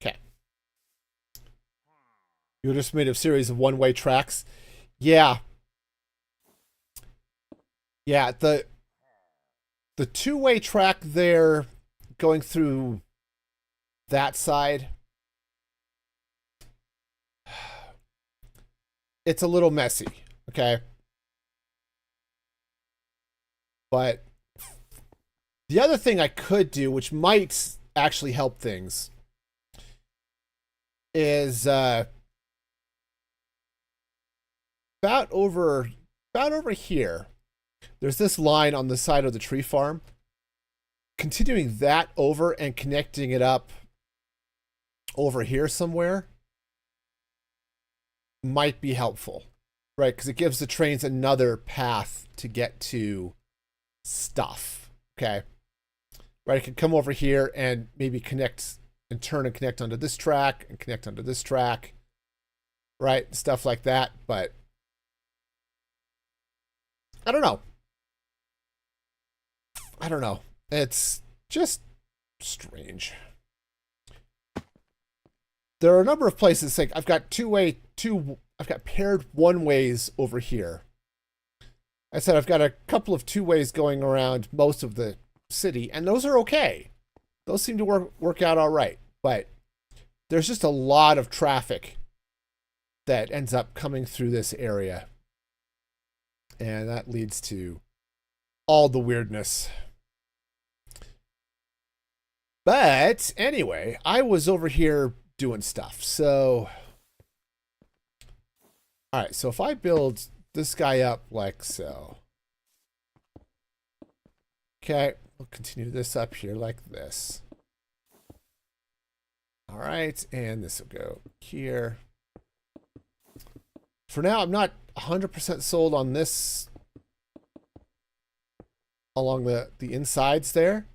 Okay. You just made a series of one-way tracks. Yeah. Yeah, the two-way track there going through that side, it's a little messy, okay? But the other thing I could do, which might actually help things, is about over here. There's this line on the side of the tree farm. Continuing that over and connecting it up over here somewhere might be helpful, right? Because it gives the trains another path to get to stuff, okay? Right, it can come over here and maybe connect and turn and connect onto this track and connect onto this track, right? Stuff like that, but I don't know. I don't know. It's just strange. There are a number of places, like I've got I've got paired one ways over here. I said I've got a couple of two ways going around most of the city, and those are okay. Those seem to work out all right. But there's just a lot of traffic that ends up coming through this area. And that leads to all the weirdness. But anyway, I was over here doing stuff. So, all right, so if I build this guy up like so. Okay, we'll continue this up here like this. All right, and this will go here. For now, I'm not 100% sold on this along the insides there.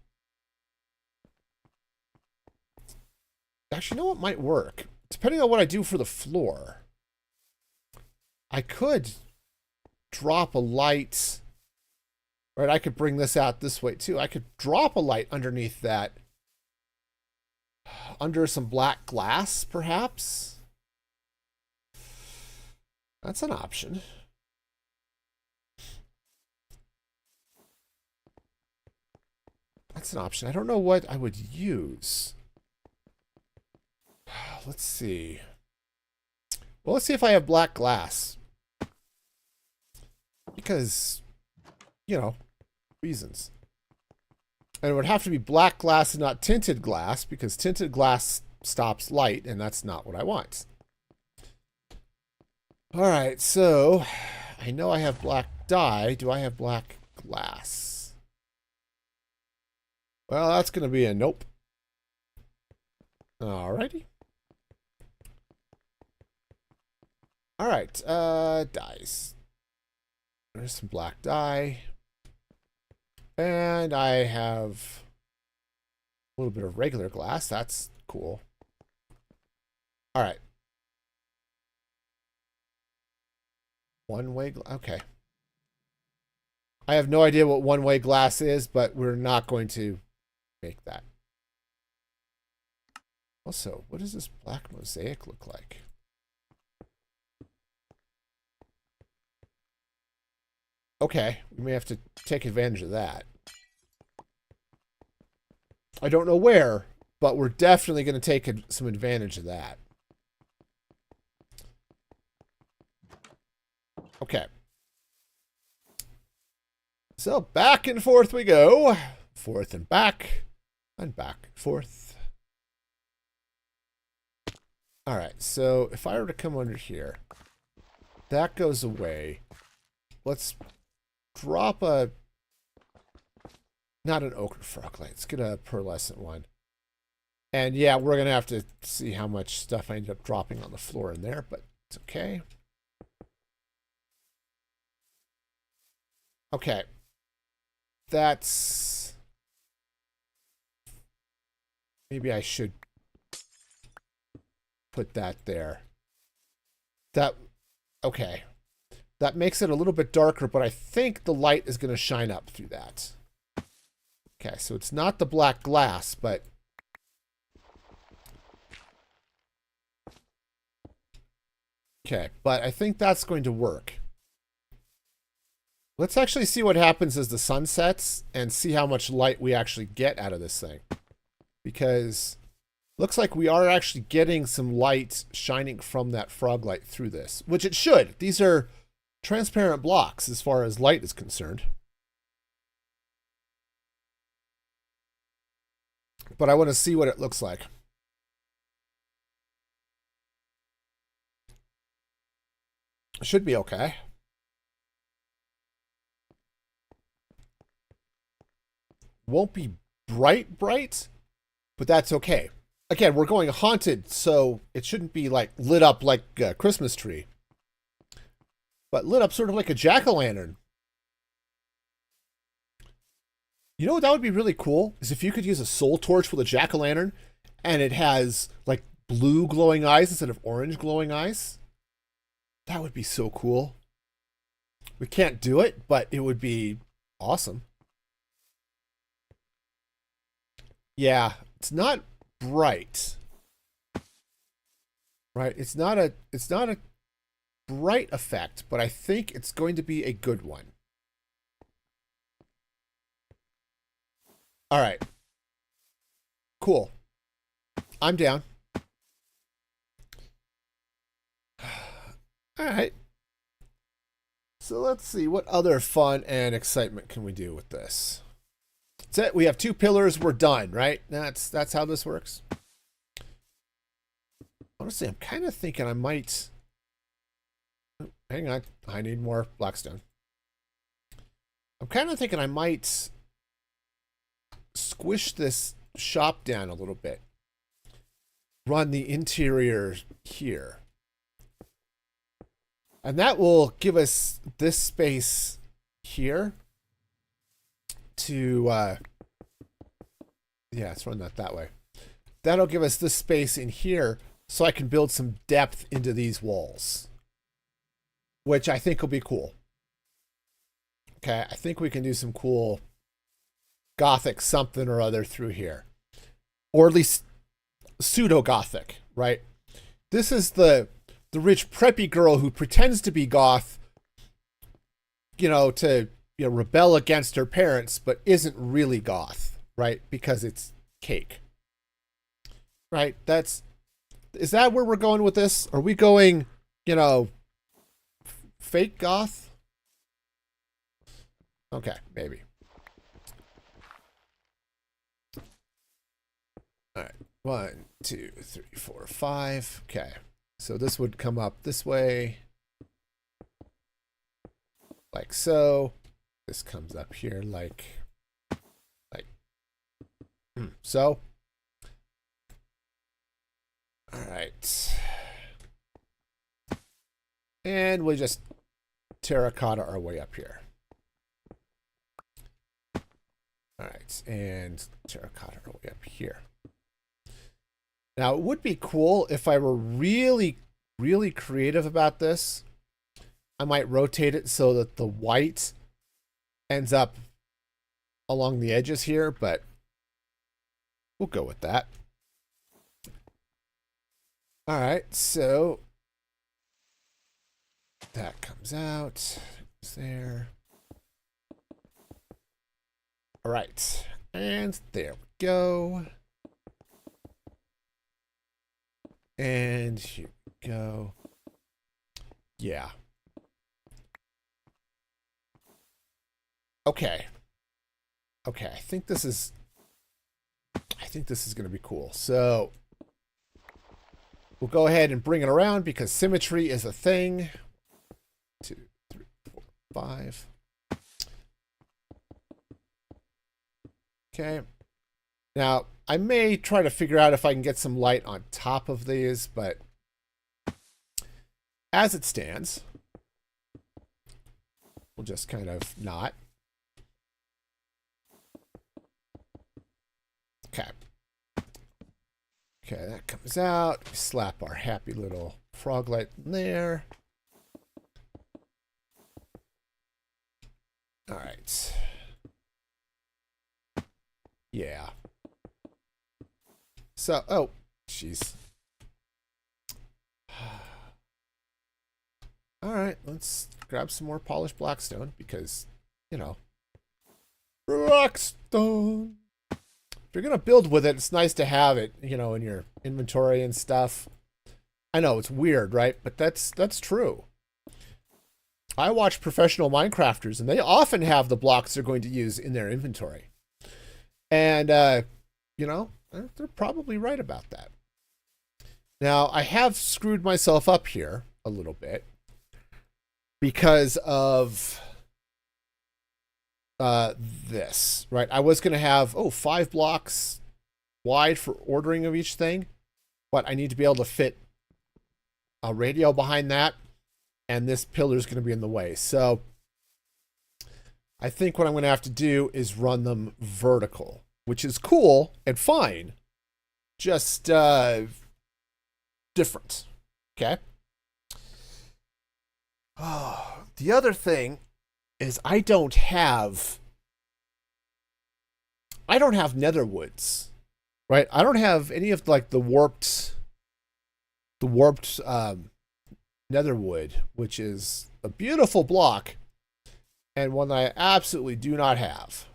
Actually, you know what might work? Depending on what I do for the floor, I could drop a light. Right, I could bring this out this way too. I could drop a light underneath that. Under some black glass, perhaps? That's an option. That's an option. I don't know what I would use. Let's see. Well, let's see if I have black glass. Because, you know, reasons. And it would have to be black glass and not tinted glass, because tinted glass stops light, and that's not what I want. All right, so I know I have black dye. Do I have black glass? Well, that's going to be a nope. All righty. All right, dyes. There's some black dye. And I have a little bit of regular glass. That's cool. All right. One-way glass. Okay. I have no idea what one-way glass is, but we're not going to make that. Also, what does this black mosaic look like? Okay, we may have to take advantage of that. I don't know where, but we're definitely going to take some advantage of that. Okay. So back and forth we go. Forth and back and forth. All right, so if I were to come under here, that goes away. Let's drop a, not an ochre frog light. Let's get a pearlescent one. And yeah, we're going to have to see how much stuff I end up dropping on the floor in there, but it's okay. Okay. That's... Maybe I should put that there. That... Okay. That makes it a little bit darker, but I think the light is going to shine up through that. Okay, so it's not the black glass, but... Okay, but I think that's going to work. Let's actually see what happens as the sun sets and see how much light we actually get out of this thing. Because looks like we are actually getting some light shining from that frog light through this, which it should. These are transparent blocks as far as light is concerned. But I want to see what it looks like. Should be okay. Won't be bright, but that's okay. Again, we're going haunted, so it shouldn't be like lit up like a Christmas tree, but lit up sort of like a jack-o'-lantern. You know what that would be really cool is if you could use a soul torch with a jack-o'-lantern and it has like blue glowing eyes instead of orange glowing eyes. That would be so cool. We can't do it, but it would be awesome. Yeah, it's not bright. Right? It's not a bright effect, but I think it's going to be a good one. All right. Cool. I'm down. All right. So let's see, what other fun and excitement can we do with this? That's it. We have 2 pillars. We're done, right? That's how this works. Honestly, I'm kind of thinking I might... Oh, hang on. I need more blackstone. I'm kind of thinking I might squish this shop down a little bit. Run the interior here. And that will give us this space here to, yeah, let's run that way. That'll give us this space in here so I can build some depth into these walls, which I think will be cool. Okay, I think we can do some cool Gothic something or other through here. Or at least pseudo-Gothic, right? This is the rich preppy girl who pretends to be goth, you know, to rebel against her parents, but isn't really goth, right? Because it's cake, right? Is that where we're going with this? Are we going, fake goth? Okay, maybe. All right, 1, 2, 3, 4, 5. Okay. So this would come up this way, like so. This comes up here like so. All right. And we just terracotta our way up here. All right, and terracotta our way up here. Now, it would be cool if I were really, really creative about this. I might rotate it so that the white ends up along the edges here, but we'll go with that. All right, so that comes out. It's there. All right, and there we go. And here we go. Yeah. Okay. Okay, I think this is going to be cool. So we'll go ahead and bring it around because symmetry is a thing. 2, 3, 4, 5. Okay. Now, I may try to figure out if I can get some light on top of these, but as it stands, we'll just kind of not. Okay. Okay, that comes out. We slap our happy little frog light in there. All right. Yeah. So, oh, jeez. All right, let's grab some more polished blackstone because, you know, blackstone. If you're gonna build with it, it's nice to have it, you know, in your inventory and stuff. I know it's weird, right? But that's true. I watch professional Minecrafters, and they often have the blocks they're going to use in their inventory. And, you know, they're probably right about that. Now, I have screwed myself up here a little bit because of this, right? I was going to have, 5 blocks wide for ordering of each thing, but I need to be able to fit a radio behind that, and this pillar is going to be in the way. So I think what I'm going to have to do is run them vertical, which is cool and fine, just different. Okay. Oh, the other thing is I don't have netherwoods, right? I don't have any of like the warped netherwood, which is a beautiful block and one that I absolutely do not have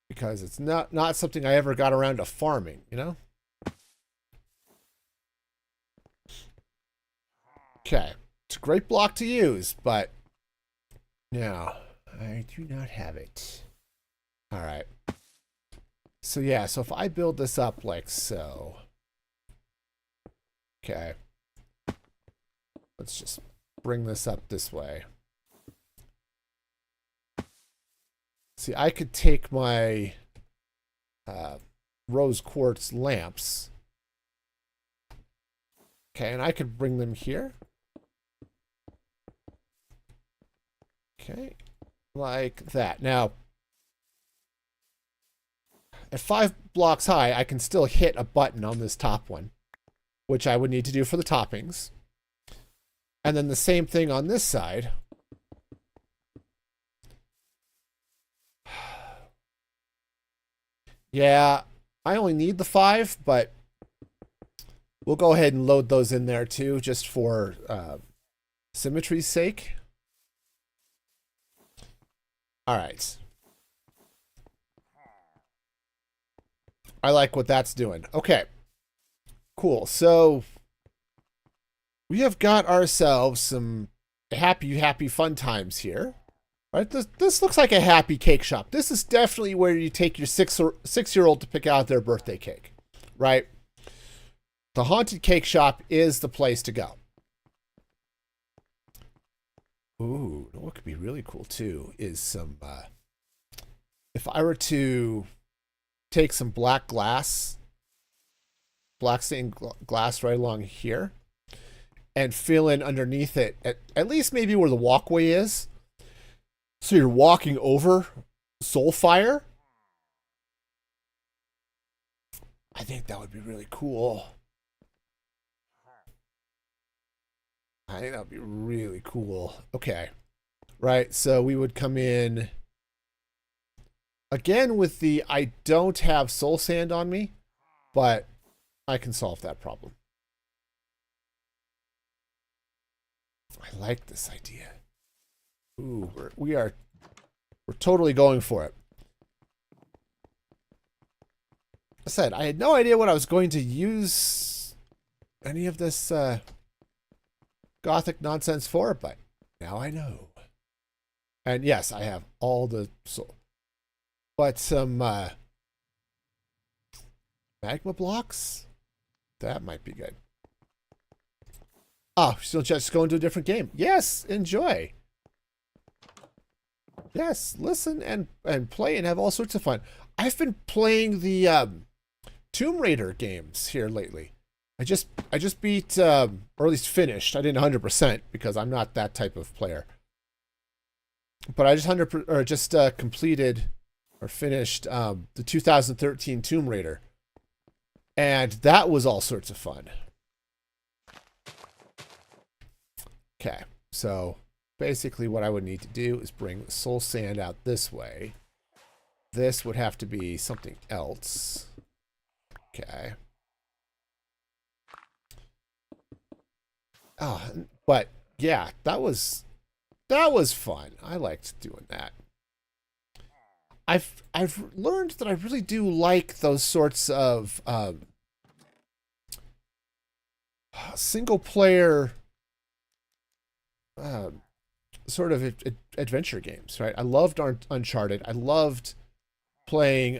because it's not something I ever got around to farming, you know? Okay. It's a great block to use, but no, I do not have it. All right. So yeah, so if I build this up like so. Okay. Let's just bring this up this way. See, I could take my rose quartz lamps. Okay, and I could bring them here. Okay, like that. Now, at 5 blocks high, I can still hit a button on this top one, which I would need to do for the toppings. And then the same thing on this side. Yeah, I only need the 5, but we'll go ahead and load those in there too, just for symmetry's sake. All right. I like what that's doing. Okay. Cool. So we have got ourselves some happy fun times here. Right? This looks like a happy cake shop. This is definitely where you take your 6-year-old to pick out their birthday cake. Right? The haunted cake shop is the place to go. Ooh, what could be really cool too is some, if I were to take some black stained glass right along here and fill in underneath it, at least maybe where the walkway is. So you're walking over Soulfire. I think that would be really cool. I think that would be really cool. Okay. Right. So we would come in again with the, I don't have soul sand on me, but I can solve that problem. I like this idea. Ooh, we're totally going for it. I said I had no idea what I was going to use any of this Gothic nonsense for, but now I know. And yes, I have all the but some magma blocks. That might be good. Oh, so just go into a different game. Yes, enjoy. Yes, listen and play and have all sorts of fun. I've been playing the Tomb Raider games here lately. I just beat or at least finished. I didn't 100% because I'm not that type of player. But I just completed or finished the 2013 Tomb Raider. And that was all sorts of fun. Okay, so basically what I would need to do is bring the soul sand out this way. This would have to be something else. Okay. Oh, but yeah, that was fun. I liked doing that. I've learned that I really do like those sorts of single player sort of adventure games, right? I loved Uncharted. I loved playing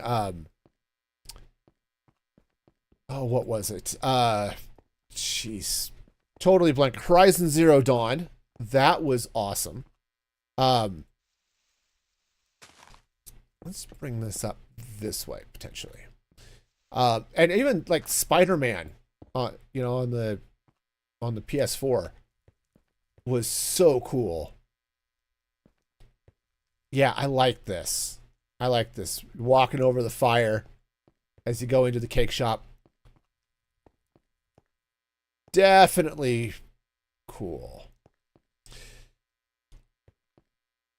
what was it? Jeez. Totally blank. Horizon Zero Dawn. That was awesome. Let's bring this up this way, potentially. And even like Spider-Man, you know, on the PS4 was so cool. Yeah, I like this. I like this. Walking over the fire as you go into the cake shop. Definitely cool.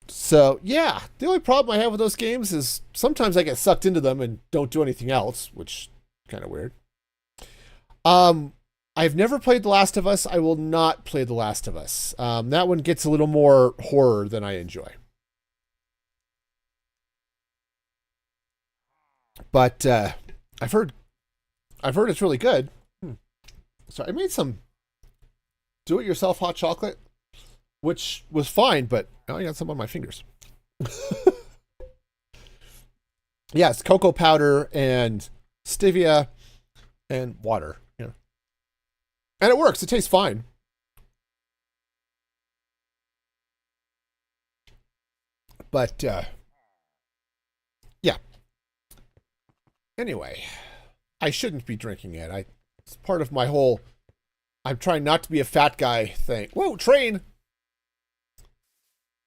So, yeah, the only problem I have with those games is sometimes I get sucked into them and don't do anything else, which is kind of weird. I've never played The Last of Us. I will not play The Last of Us. That one gets a little more horror than I enjoy. But I've heard it's really good. So I made some do-it-yourself hot chocolate, which was fine, but I got some on my fingers. Yes, cocoa powder and stevia and water. Yeah, and it works. It tastes fine. But yeah. Anyway, I shouldn't be drinking it. It's part of my whole I'm trying not to be a fat guy thing. Whoa, train!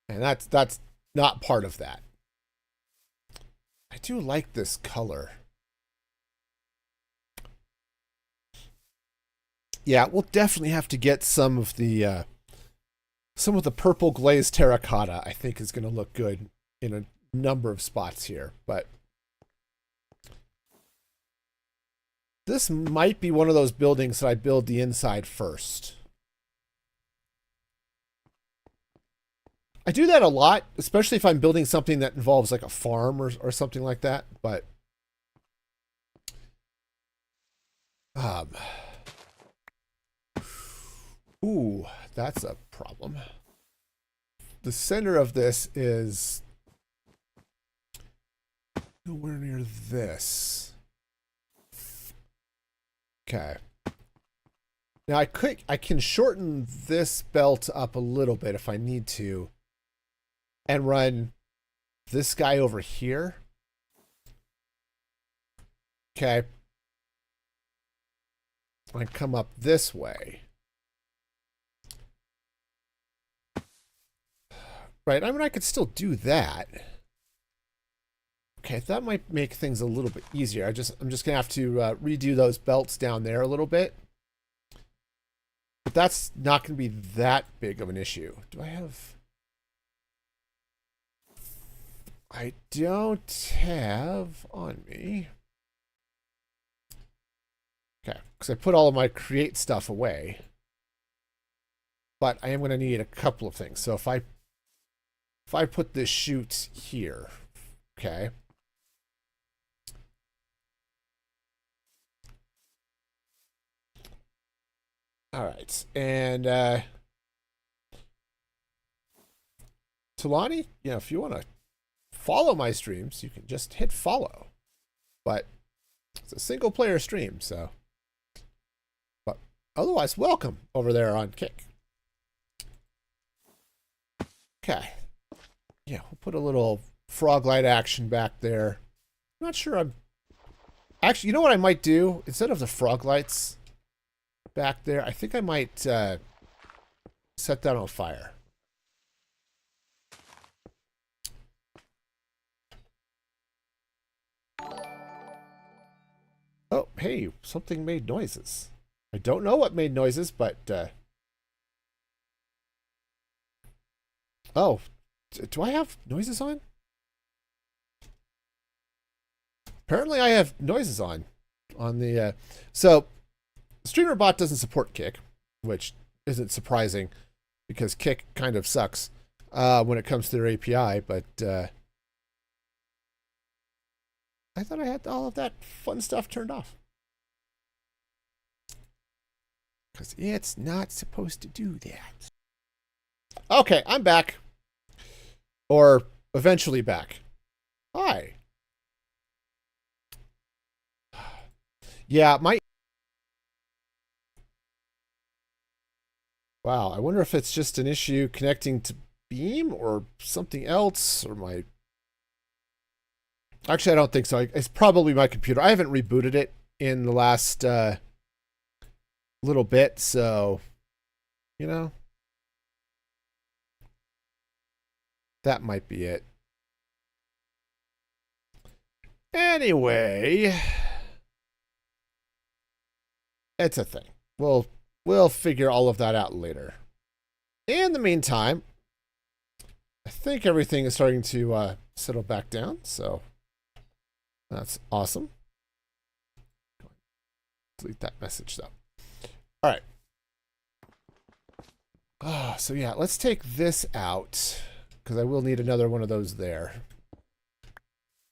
And that's not part of that. I do like this color. Yeah, we'll definitely have to get some of the purple glazed terracotta. I think is going to look good in a number of spots here, but this might be one of those buildings that I build the inside first. I do that a lot, especially if I'm building something that involves like a farm or something like that, but ooh, that's a problem. The center of this is nowhere near this. Okay. Now I can shorten this belt up a little bit if I need to and run this guy over here. Okay. I come up this way. Right, I mean I could still do that. Okay, that might make things a little bit easier. I'm just gonna have to redo those belts down there a little bit. But that's not gonna be that big of an issue. Do I have? I don't have on me. Okay, because I put all of my create stuff away. But I am going to need a couple of things. So if I put this chute here, okay. All right, and Tulani, if you want to follow my streams, you can just hit follow. But it's a single player stream, so. But otherwise, welcome over there on Kick. Okay. Yeah, we'll put a little frog light action back there. I'm not sure I'm... Actually, you know what I might do? Instead of the frog lights back there, I think I might set that on fire. Oh, hey, something made noises. I don't know what made noises, but... Oh, do I have noises on? Apparently I have noises on the... So, StreamerBot doesn't support Kick, which isn't surprising because Kick kind of sucks when it comes to their API, but I thought I had all of that fun stuff turned off. Because it's not supposed to do that. Okay, I'm back. Or eventually back. Hi. Yeah, Wow, I wonder if it's just an issue connecting to Beam or something else, or my... Actually, I don't think so. It's probably my computer. I haven't rebooted it in the last little bit, so, that might be it. Anyway, it's a thing. We'll figure all of that out later. In the meantime, I think everything is starting to settle back down, so that's awesome. Delete that message though. All right. So yeah, let's take this out because I will need another one of those there.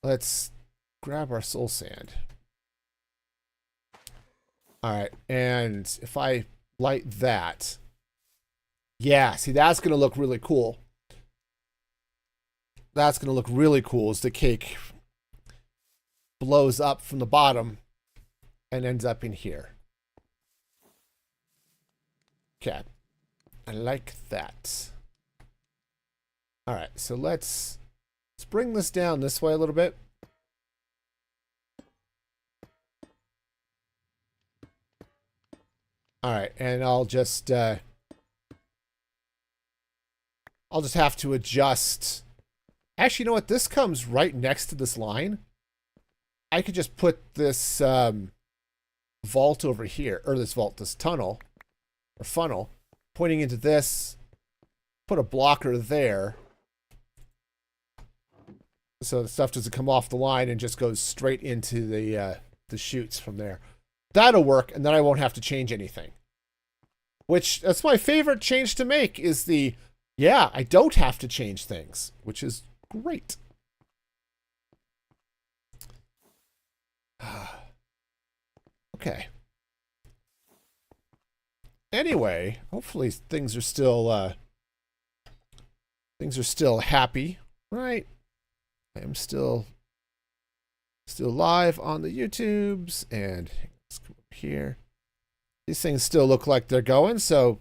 Let's grab our soul sand. All right, and if I light that, yeah, see, that's going to look really cool. That's going to look really cool as the cake blows up from the bottom and ends up in here. Okay, I like that. All right, so let's bring this down this way a little bit. All right, and I'll just have to adjust. Actually, you know what? This comes right next to this line. I could just put this vault over here, or this tunnel, or funnel, pointing into this, put a blocker there, so the stuff doesn't come off the line and just goes straight into the chutes from there. That'll work, and then I won't have to change anything. Which, that's my favorite change to make, is I don't have to change things, which is great. Okay. Anyway, hopefully things are still happy, right? I am still live on the YouTubes, and let's come over here. These things still look like they're going, so,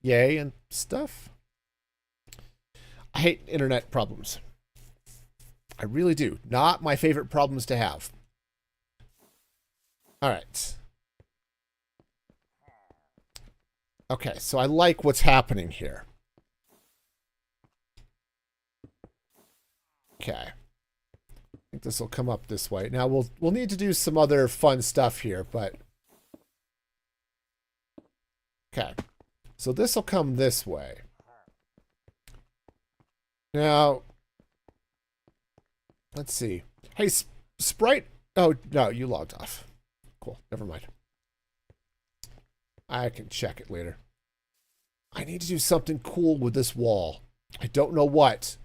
yay and stuff. I hate internet problems. I really do. Not my favorite problems to have. All right. Okay, so I like what's happening here. Okay. I think this will come up this way. Now we'll need to do some other fun stuff here, but okay. So this will come this way. Now let's see. Hey, Sprite. Oh, no, you logged off. Cool. Never mind. I can check it later. I need to do something cool with this wall. I don't know what,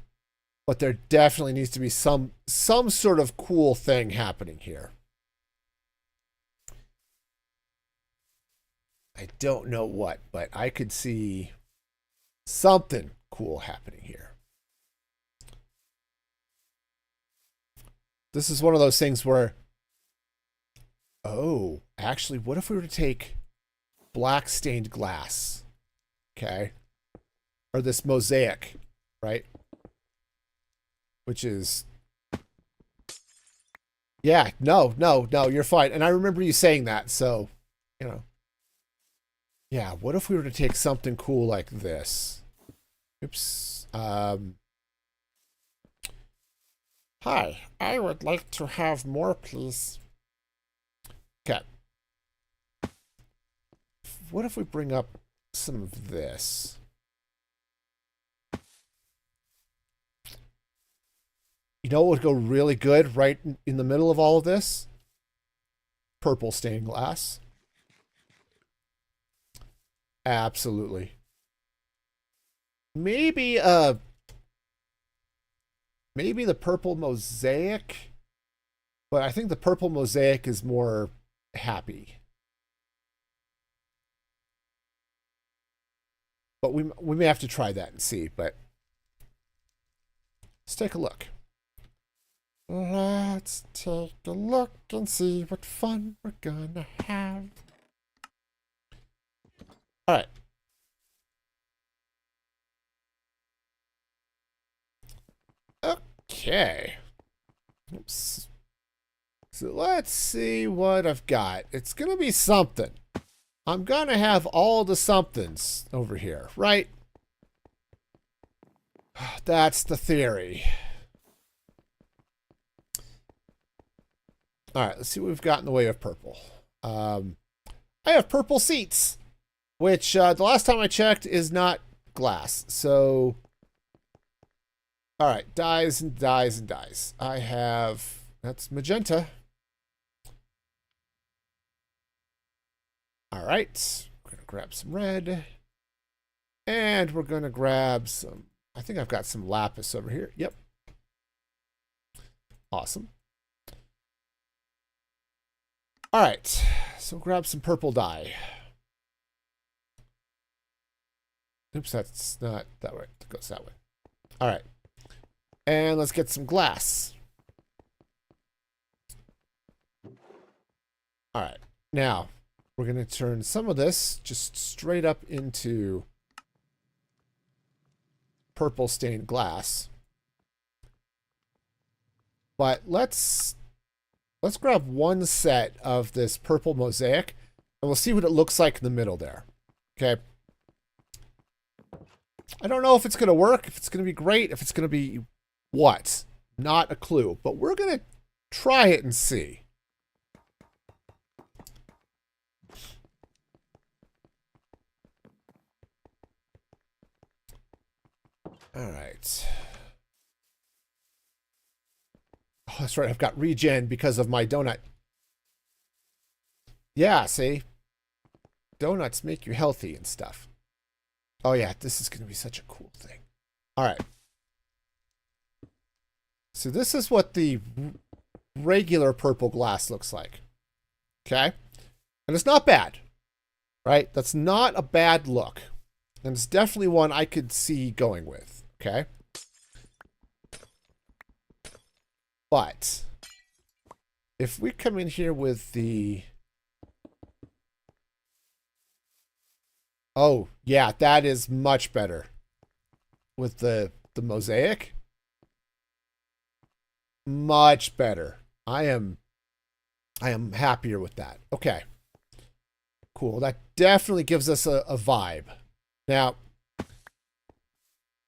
but there definitely needs to be some sort of cool thing happening here. I don't know what, but I could see something cool happening here. This is one of those things where, oh, actually, what if we were to take black stained glass? Okay. Or this mosaic, right? Which is, yeah, no, you're fine. And I remember you saying that, so, you know. Yeah, what if we were to take something cool like this? Oops. Hi, I would like to have more, please. Okay. What if we bring up some of this? You know what would go really good right in the middle of all of this? Purple stained glass. Absolutely. Maybe the purple mosaic, but I think the purple mosaic is more happy. But we may have to try that and see, but let's take a look. Let's take a look and see what fun we're gonna have. All right. Okay. Oops. So let's see what I've got. It's going to be something. I'm going to have all the somethings over here, right? That's the theory. All right, let's see what we've got in the way of purple. I have purple seats, which the last time I checked is not glass. So, all right, dyes and dyes and dyes. I have, that's magenta. All right, we're going to grab some red. And we're going to grab some, I think I've got some lapis over here. Yep. Awesome. All right, so grab some purple dye. Oops, that's not that way. It goes that way. All right. And let's get some glass. All right. Now, we're going to turn some of this just straight up into purple stained glass. But let's grab one set of this purple mosaic, and we'll see what it looks like in the middle there. Okay. I don't know if it's going to work, if it's going to be great, if it's going to be what. Not a clue. But we're going to try it and see. All right. Oh, that's right. I've got regen because of my donut. Yeah, see? Donuts make you healthy and stuff. Oh, yeah. This is going to be such a cool thing. All right. So this is what the regular purple glass looks like. Okay? And it's not bad. Right? That's not a bad look. And it's definitely one I could see going with. Okay? But if we come in here with the... Oh, yeah, that is much better. With the mosaic. Much better. I am happier with that. Okay. Cool. That definitely gives us a vibe. Now,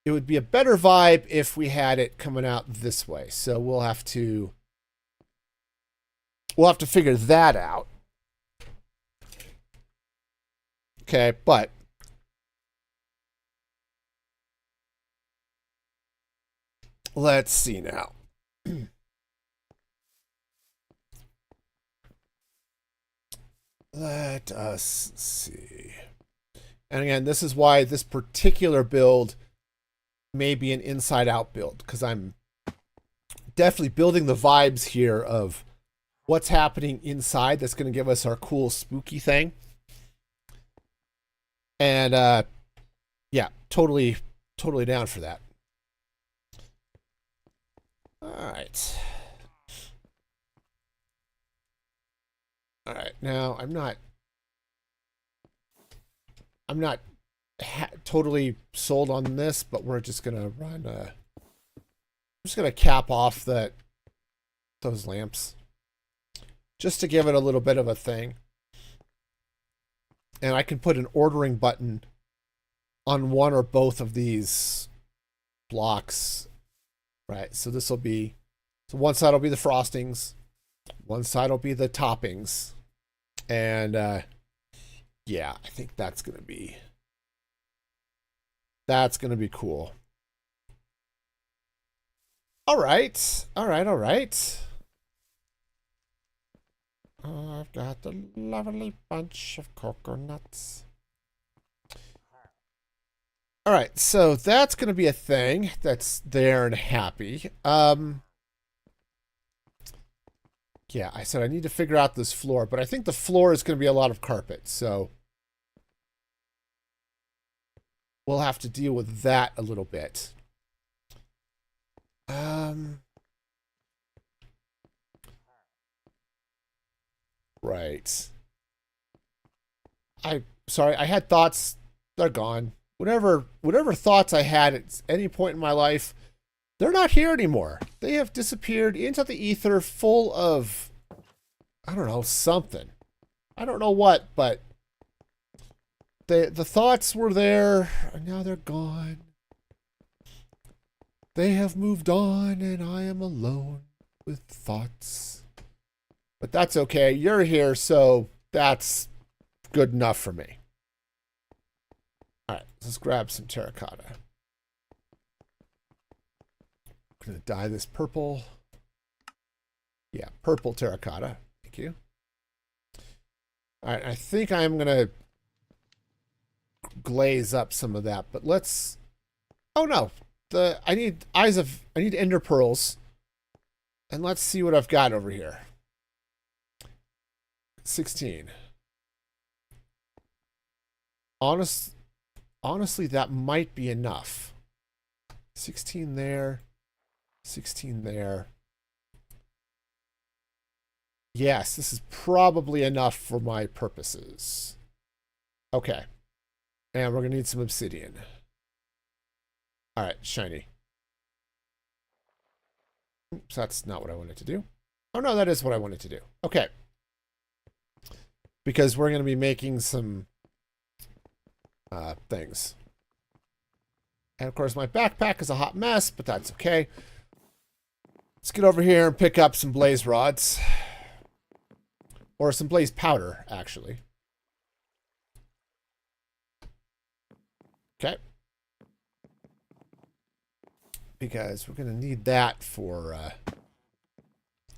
it would be a better vibe if we had it coming out this way. So we'll have to figure that out. Okay, but let's see now. Let us see. And again, this is why this particular build may be an inside-out build, because I'm definitely building the vibes here of what's happening inside that's going to give us our cool spooky thing. And yeah, totally down for that. All right, now I'm not totally sold on this, but we're just gonna run. I'm just gonna cap off those lamps, just to give it a little bit of a thing. And I can put an ordering button on one or both of these blocks, right? So this will be, so one side will be the frostings, one side will be the toppings, and yeah, I think that's gonna be cool. All right. I've got a lovely bunch of coconuts. All right, so that's going to be a thing that's there and happy. Yeah, I said I need to figure out this floor, but I think the floor is going to be a lot of carpet, so we'll have to deal with that a little bit. Right. Sorry, I had thoughts. They're gone. Whatever thoughts I had at any point in my life, they're not here anymore. They have disappeared into the ether full of, I don't know, something. I don't know what, but the thoughts were there, and now they're gone. They have moved on, and I am alone with thoughts. But that's okay. You're here, so that's good enough for me. All right, let's grab some terracotta. I'm going to dye this purple. Yeah, purple terracotta. Thank you. All right, I think I'm going to glaze up some of that, but let's... Oh, no. I need ender pearls. And let's see what I've got over here. 16. Honestly, that might be enough. 16 there. 16 there. Yes, this is probably enough for my purposes. Okay. And we're going to need some obsidian. All right, shiny. Oops, that's not what I wanted to do. Oh, no, that is what I wanted to do. Okay. Because we're going to be making some things. And, of course, my backpack is a hot mess, but that's okay. Let's get over here and pick up some blaze rods. Or some blaze powder, actually. Okay. Because we're going to need that for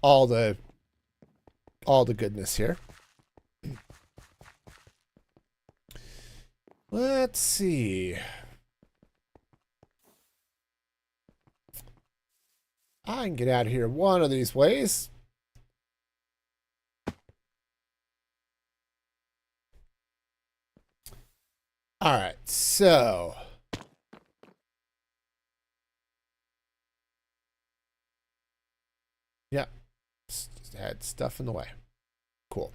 all the goodness here. Let's see. I can get out of here one of these ways. All right, so yeah, just had stuff in the way. Cool.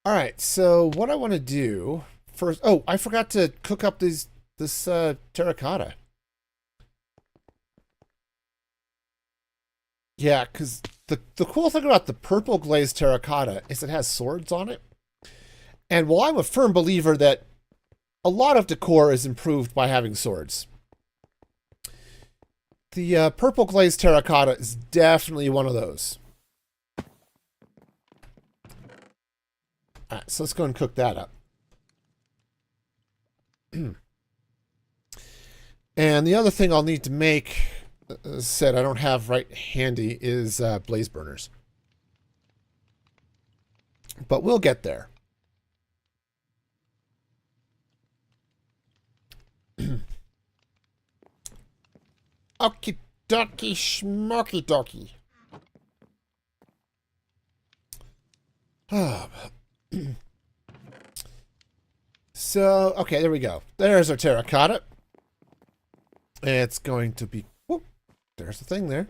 All right, so what I want to do first, oh, I forgot to cook up this terracotta. Yeah, because the cool thing about the purple glazed terracotta is it has swords on it. And while I'm a firm believer that a lot of decor is improved by having swords, the purple glazed terracotta is definitely one of those. All right, so let's go and cook that up. And the other thing I'll need to make, as I said, I don't have right handy, is blaze burners. But we'll get there. Okie dokie schmoky dokie. So, okay, there we go. There's our terracotta. It's going to be... Whoop, there's the thing there.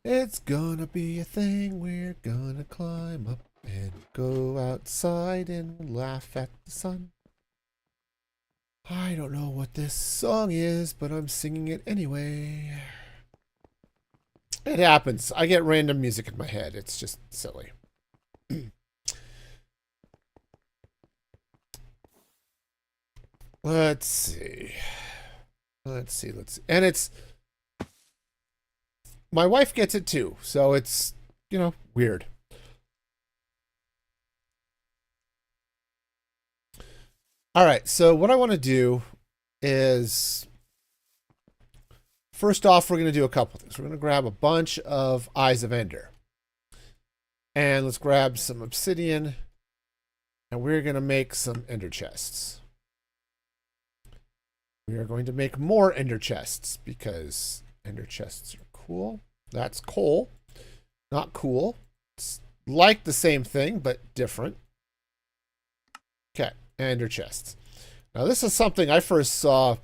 It's gonna be a thing. We're gonna climb up and go outside and laugh at the sun. I don't know what this song is, but I'm singing it anyway. It happens. I get random music in my head. It's just silly. Let's see. Let's see. And it's... My wife gets it too, so it's, you know, weird. All right, so what I want to do is... First off, we're going to do a couple things. We're going to grab a bunch of Eyes of Ender. And let's grab some obsidian. And we're going to make some ender chests. We are going to make more ender chests because ender chests are cool. That's coal. Not cool. It's like the same thing, but different. Okay, ender chests. Now this is something I first saw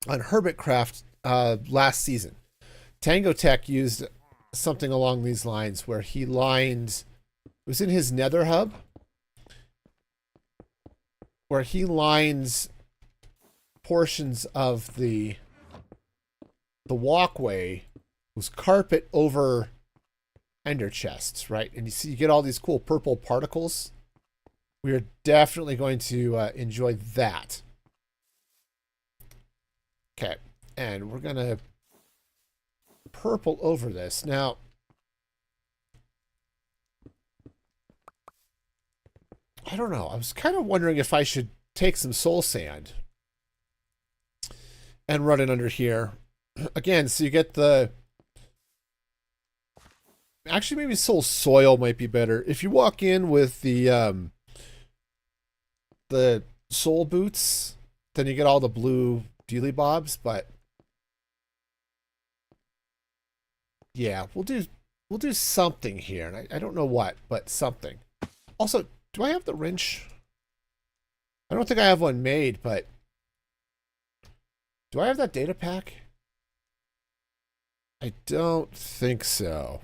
on Hermitcraft last season. Tango Tech used something along these lines where he lined, it was in his nether hub, where he lines portions of the walkway was carpet over ender chests, right? And you see, you get all these cool purple particles. We are definitely going to enjoy that. Okay, and we're gonna purple over this. Now, I don't know. I was kind of wondering if I should take some soul sand and run it under here. Again, so you get the... Actually, maybe soul soil might be better. If you walk in with the soul boots, then you get all the blue dealy bobs, but yeah, we'll do something here. And I don't know what, but something. Also, do I have the wrench? I don't think I have one made, but do I have that data pack? I don't think so.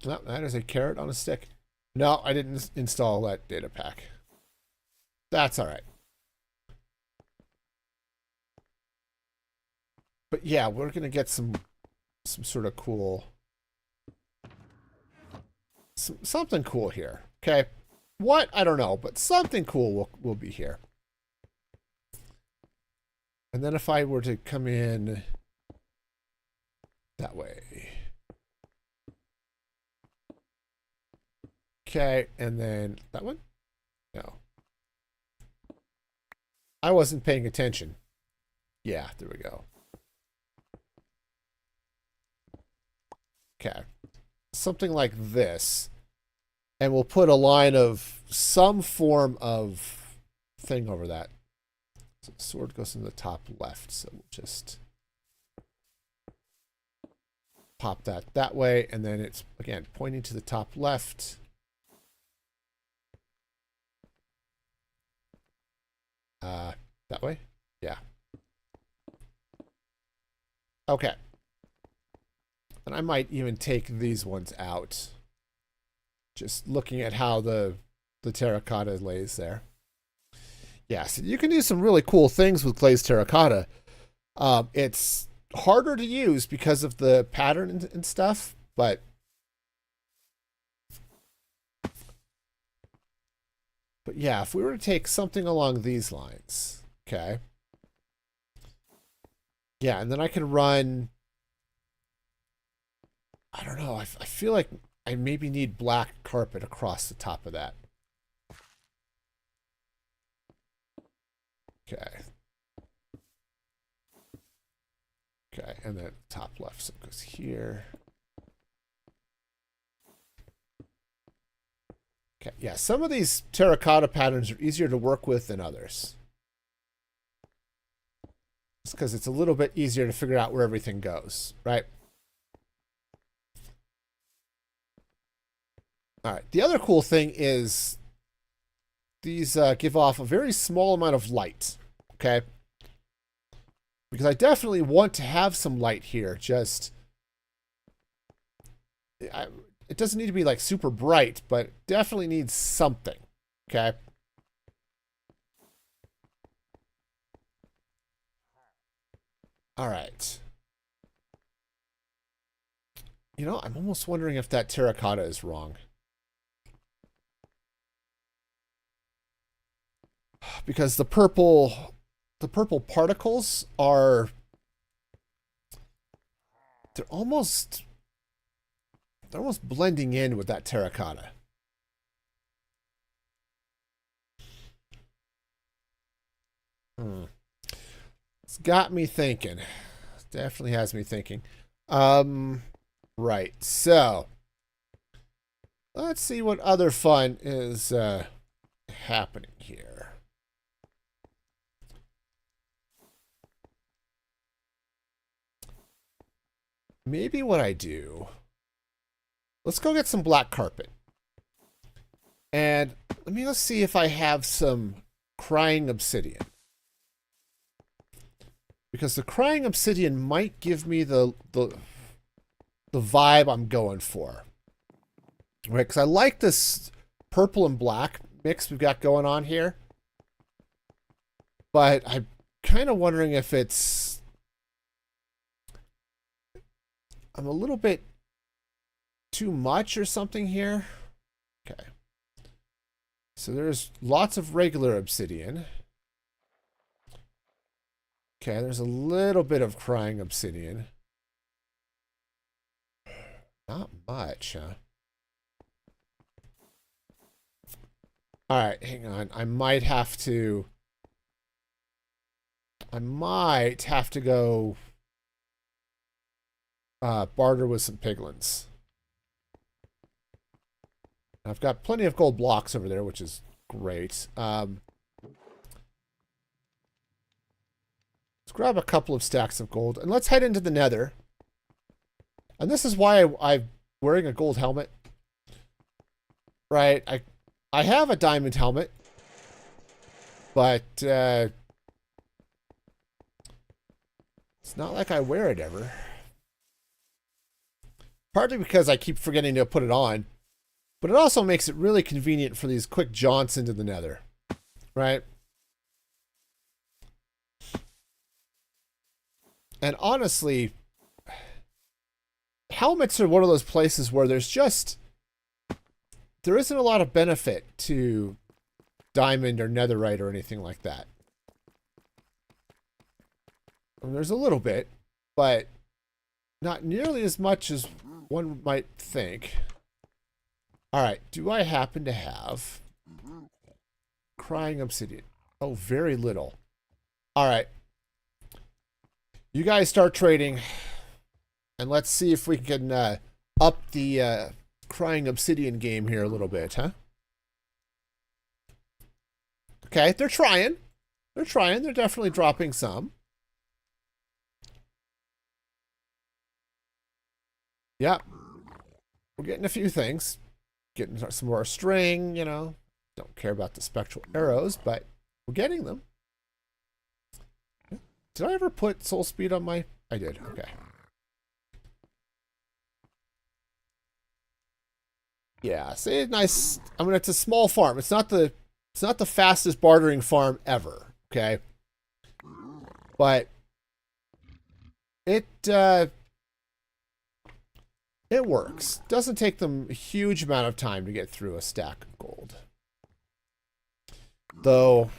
No, that is a carrot on a stick. No, I didn't install that data pack. That's all right. But yeah, we're gonna get some sort of cool, something cool here. Okay, what? I don't know, but something cool will be here. And then if I were to come in that way. Okay, and then that one? No. I wasn't paying attention. Yeah, there we go. Okay. Something like this. And we'll put a line of some form of thing over that. So the sword goes in the top left, so we'll just pop that way, and then it's, again, pointing to the top left. That way? Yeah. Okay. And I might even take these ones out. Just looking at how the terracotta lays there. Yeah, so you can do some really cool things with glazed terracotta. It's harder to use because of the pattern and stuff, but yeah, if we were to take something along these lines, okay. Yeah, and then I can run, I don't know, I feel like I maybe need black carpet across the top of that. Okay. Okay, and then top left, so it goes here. Okay. yeah, some of these terracotta patterns are easier to work with than others. It's because it's a little bit easier to figure out where everything goes, right? All right, the other cool thing is these give off a very small amount of light, okay? Because I definitely want to have some light here, just... it doesn't need to be like super bright, but it definitely needs something, okay? All right. You know, I'm almost wondering if that terracotta is wrong. Because the purple particles are... They're almost blending in with that terracotta. It's got me thinking. Definitely has me thinking. Right. So, let's see what other fun is happening here. Maybe what I do... Let's go get some black carpet. And let me go see if I have some crying obsidian. Because the crying obsidian might give me the vibe I'm going for. Right? Because I like this purple and black mix we've got going on here. But I'm kind of wondering if it's... I'm a little bit... too much or something here. Okay. So there's lots of regular obsidian. Okay, there's a little bit of crying obsidian. Not much, huh? Alright, hang on. I might have to go barter with some piglins. I've got plenty of gold blocks over there, which is great. Let's grab a couple of stacks of gold, and let's head into the nether. And this is why I'm wearing a gold helmet. Right, I have a diamond helmet, but it's not like I wear it ever. Partly because I keep forgetting to put it on. But it also makes it really convenient for these quick jaunts into the nether. Right? And honestly, helmets are one of those places where there isn't a lot of benefit to diamond or netherite or anything like that. I mean, there's a little bit, but not nearly as much as one might think. All right, do I happen to have crying obsidian? Oh, very little. All right. You guys start trading, and let's see if we can up the crying obsidian game here a little bit, huh? Okay, they're trying. They're trying. They're definitely dropping some. Yeah. We're getting a few things. Getting some more string, you know. Don't care about the spectral arrows, but we're getting them. Did I ever put soul speed on my... I did, okay. Yeah, see, nice. I mean, it's a small farm. It's not the fastest bartering farm ever, okay? But it works. Doesn't take them a huge amount of time to get through a stack of gold. Though,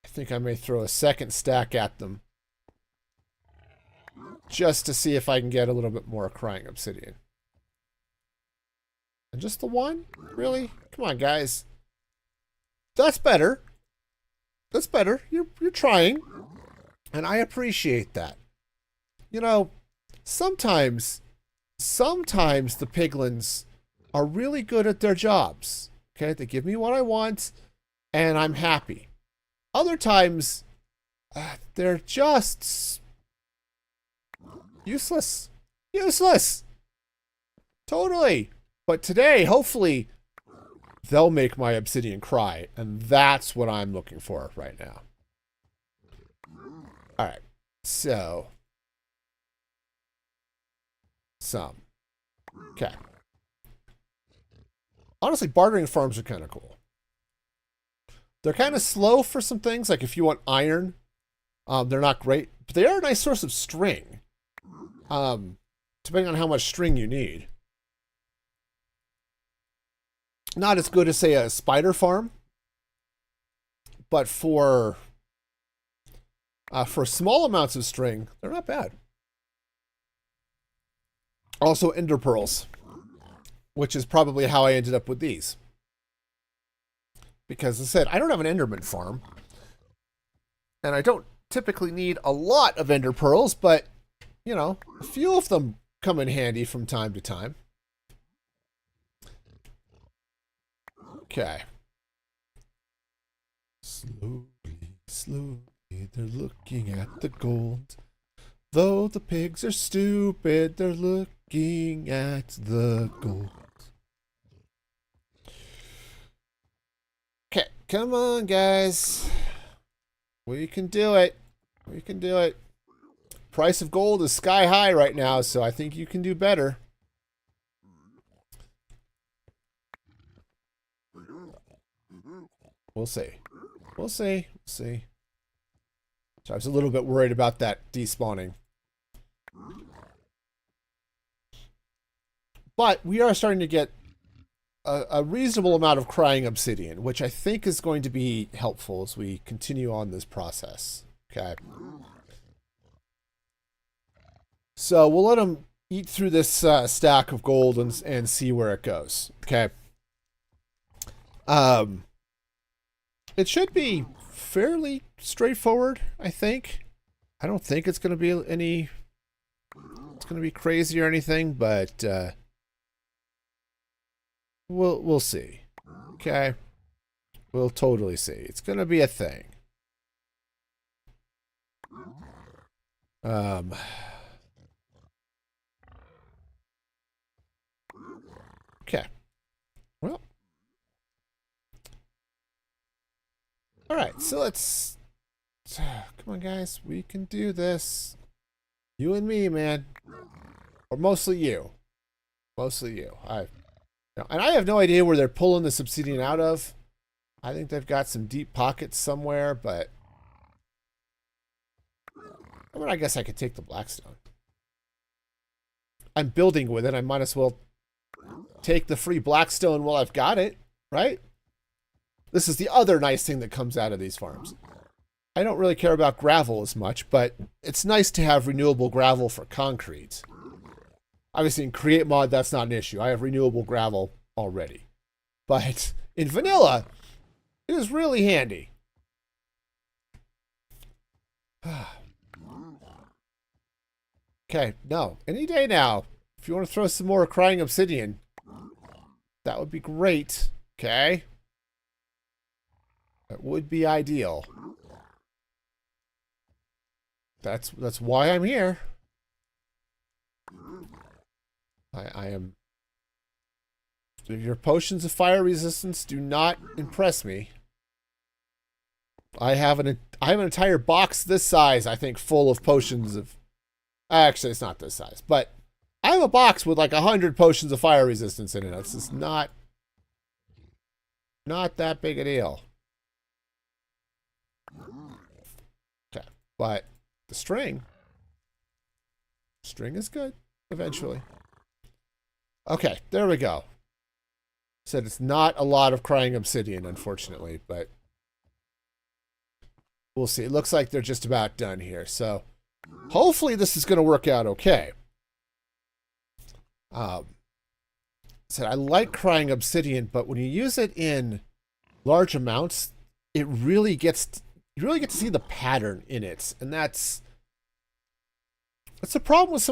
I think I may throw a second stack at them just to see if I can get a little bit more crying obsidian. And just the one? Really? Come on, guys. That's better. That's better. You're trying. And I appreciate that. You know, sometimes the piglins are really good at their jobs. Okay, they give me what I want, and I'm happy. Other times, they're just useless. Useless! Totally. But today, hopefully, they'll make my obsidian cry, and that's what I'm looking for right now. All right, so some. Okay. Honestly, bartering farms are kind of cool. They're kind of slow for some things, like if you want iron, they're not great, but they are a nice source of string, depending on how much string you need. Not as good as, say, a spider farm, but for small amounts of string, they're not bad. Also, ender pearls, which is probably how I ended up with these. Because, as I said, I don't have an enderman farm, and I don't typically need a lot of ender pearls, but, you know, a few of them come in handy from time to time. Okay. Slowly, slowly, they're looking at the gold. Though the pigs are stupid, they're looking at the gold. Okay, come on, guys. We can do it. We can do it. Price of gold is sky high right now, so I think you can do better. We'll see. We'll see. We'll see. So I was a little bit worried about that despawning. But we are starting to get a reasonable amount of crying obsidian, which I think is going to be helpful as we continue on this process. Okay. So we'll let them eat through this stack of gold and see where it goes. Okay. It should be fairly straightforward, I think. I don't think it's going to be it's going to be crazy or anything, but we'll see. Okay? We'll totally see. It's going to be a thing. Okay. Well. All right, so let's... Come on, guys. We can do this. You and me, man. Or mostly you. Mostly you. And I have no idea where they're pulling this obsidian out of. I think they've got some deep pockets somewhere, but... I mean, I guess I could take the blackstone. I'm building with it. I might as well take the free blackstone while I've got it, right? This is the other nice thing that comes out of these farms. I don't really care about gravel as much, but it's nice to have renewable gravel for concrete. Obviously, in Create Mod, that's not an issue. I have renewable gravel already. But in vanilla, it is really handy. Okay, no. Any day now. If you want to throw some more crying obsidian, that would be great. Okay? That would be ideal. That's why I'm here. I am... Your potions of fire resistance do not impress me. I have an entire box this size, I think, full of potions of... Actually, it's not this size, but I have a box with like 100 potions of fire resistance in it. It's just not that big a deal. Okay, but the string is good eventually. Okay, there we go. Said it's not a lot of crying obsidian, unfortunately, but we'll see. It looks like they're just about done here, so hopefully this is going to work out okay. Said I like crying obsidian, but when you use it in large amounts, it really gets you really get to see the pattern in it, and that's the problem with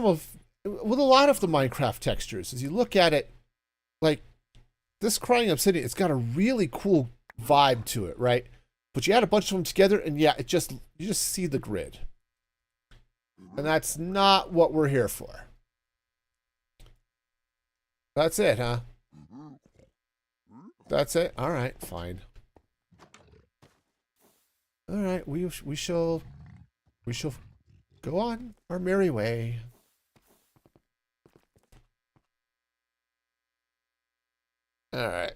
a lot of the Minecraft textures. As you look at it, like this crying obsidian, it's got a really cool vibe to it, right? But you add a bunch of them together, and yeah, you just see the grid. And that's not what we're here for. That's it, huh? That's it? All right, fine. All right, we shall go on our merry way. All right.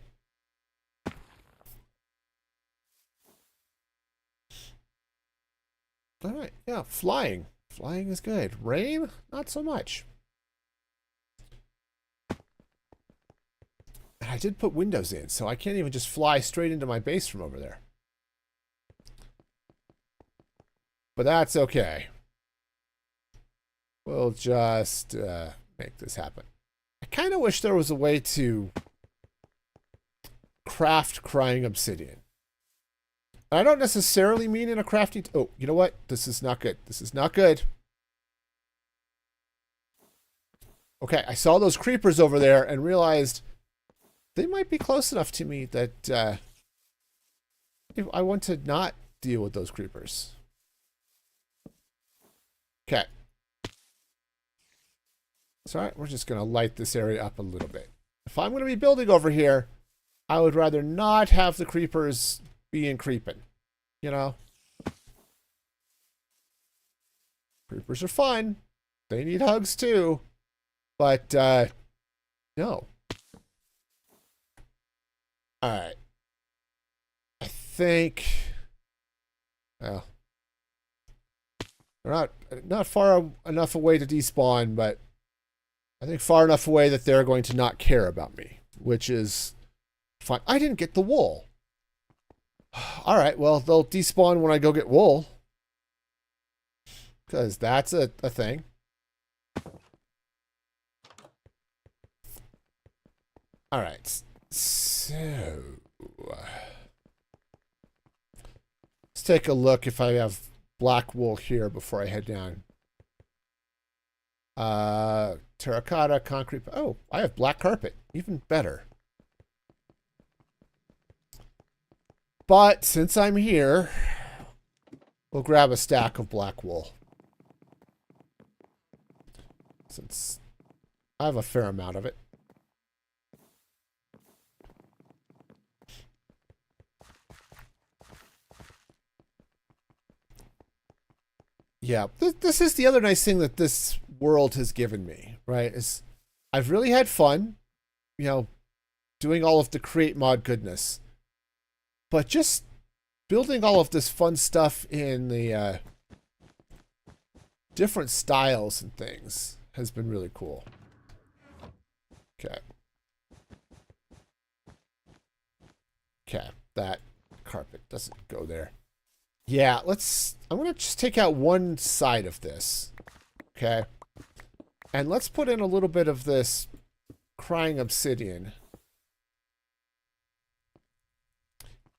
All right, yeah, flying. Flying is good. Rain, not so much. And I did put windows in, so I can't even just fly straight into my base from over there. But that's okay. We'll just make this happen. I kind of wish there was a way to craft crying obsidian. I don't necessarily mean in a crafting... Oh, you know what? This is not good. This is not good. Okay, I saw those creepers over there and realized they might be close enough to me that I want to not deal with those creepers. Okay. It's all right. We're just going to light this area up a little bit. If I'm going to be building over here, I would rather not have the creepers being creeping. You know? Creepers are fun. They need hugs too. But, no. Alright. I think... Well... They're not far enough away to despawn, but I think far enough away that they're going to not care about me, which is fine. I didn't get the wool. All right, well, they'll despawn when I go get wool, because that's a thing. All right, so let's take a look if I have black wool here before I head down. Terracotta, concrete. Oh, I have black carpet. Even better. But since I'm here, we'll grab a stack of black wool. Since I have a fair amount of it. Yeah, this is the other nice thing that this world has given me, right? Is I've really had fun, you know, doing all of the create mod goodness. But just building all of this fun stuff in the different styles and things has been really cool. Okay. Okay, that carpet doesn't go there. Yeah, I'm going to just take out one side of this. Okay. And let's put in a little bit of this crying obsidian.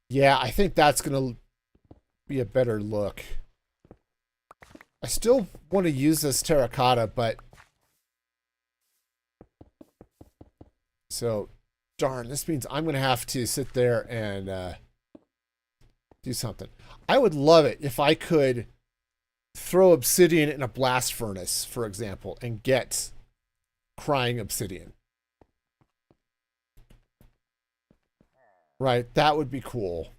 Yeah, I think that's going to be a better look. I still want to use this terracotta, but... So, darn, this means I'm going to have to sit there and do something. I would love it if I could throw obsidian in a blast furnace, for example, and get crying obsidian. Right, that would be cool.